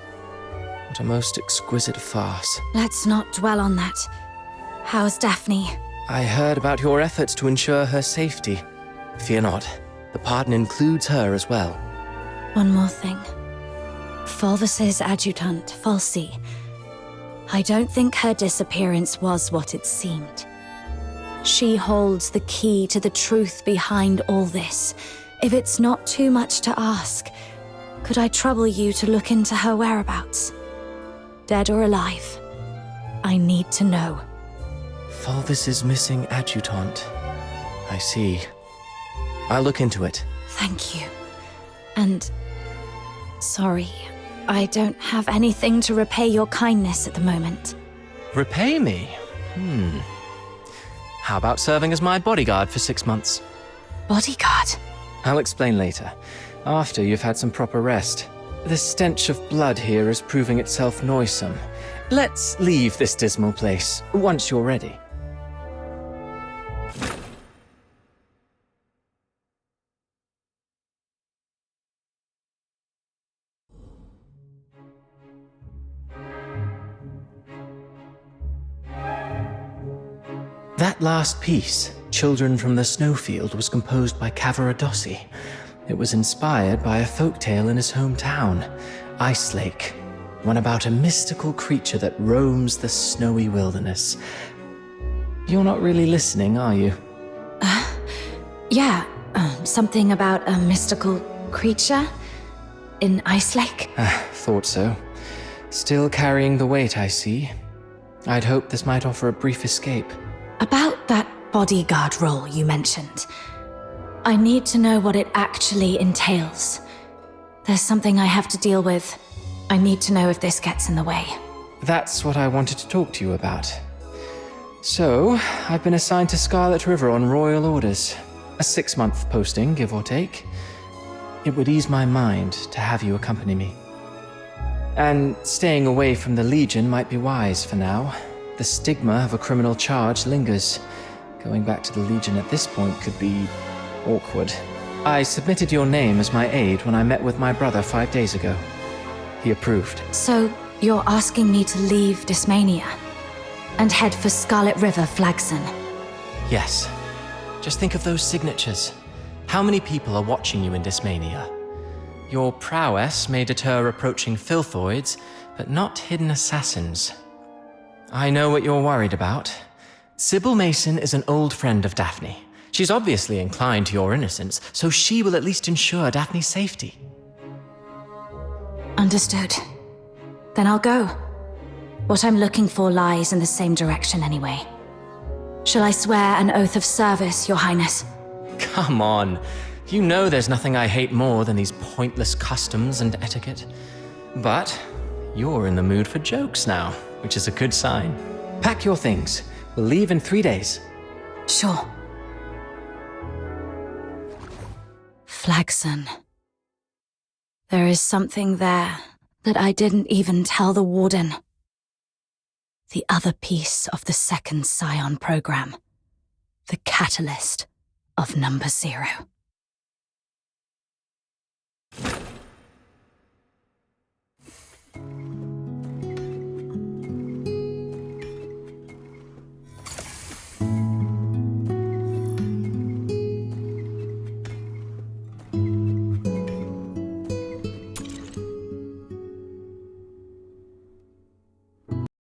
What a most exquisite farce. Let's not dwell on that. How's Daphne? I heard about your efforts to ensure her safety. Fear not, the pardon includes her as well. One more thing. Fulvis's adjutant, Falsi. I don't think her disappearance was what it seemed. She holds the key to the truth behind all this. If it's not too much to ask, could I trouble you to look into her whereabouts? Dead or alive? I need to know. Fulvis's missing adjutant. I see. I'll look into it. Thank you. And sorry, I don't have anything to repay your kindness at the moment. Repay me? How about serving as my bodyguard for 6 months? Bodyguard? I'll explain later, after you've had some proper rest. The stench of blood here is proving itself noisome. Let's leave this dismal place, once you're ready. That last piece, Children from the Snowfield, was composed by Cavaradossi. It was inspired by a folktale in his hometown, Ice Lake, one about a mystical creature that roams the snowy wilderness. You're not really listening, are you? Yeah, something about a mystical creature in Ice Lake? Thought so. Still carrying the weight, I see. I'd hoped this might offer a brief escape. About that bodyguard role you mentioned, I need to know what it actually entails. There's something I have to deal with. I need to know if this gets in the way. That's what I wanted to talk to you about. So, I've been assigned to Scarlet River on royal orders. A 6-month posting, give or take. It would ease my mind to have you accompany me. And staying away from the Legion might be wise for now. The stigma of a criminal charge lingers. Going back to the Legion at this point could be awkward. I submitted your name as my aide when I met with my brother 5 days ago. He approved. So, you're asking me to leave Dysmania and head for Scarlet River Flagson? Yes. Just think of those signatures. How many people are watching you in Dysmania? Your prowess may deter approaching filthoids, but not hidden assassins. I know what you're worried about. Sibylle Mason is an old friend of Daphne. She's obviously inclined to your innocence, so she will at least ensure Daphne's safety. Understood. Then I'll go. What I'm looking for lies in the same direction anyway. Shall I swear an oath of service, Your Highness? Come on. You know there's nothing I hate more than these pointless customs and etiquette. But you're in the mood for jokes now, which is a good sign. Pack your things. We'll leave in 3 days. Sure. Flagson. There is something there that I didn't even tell the Warden. The other piece of the second Scion program. The catalyst of Number 0.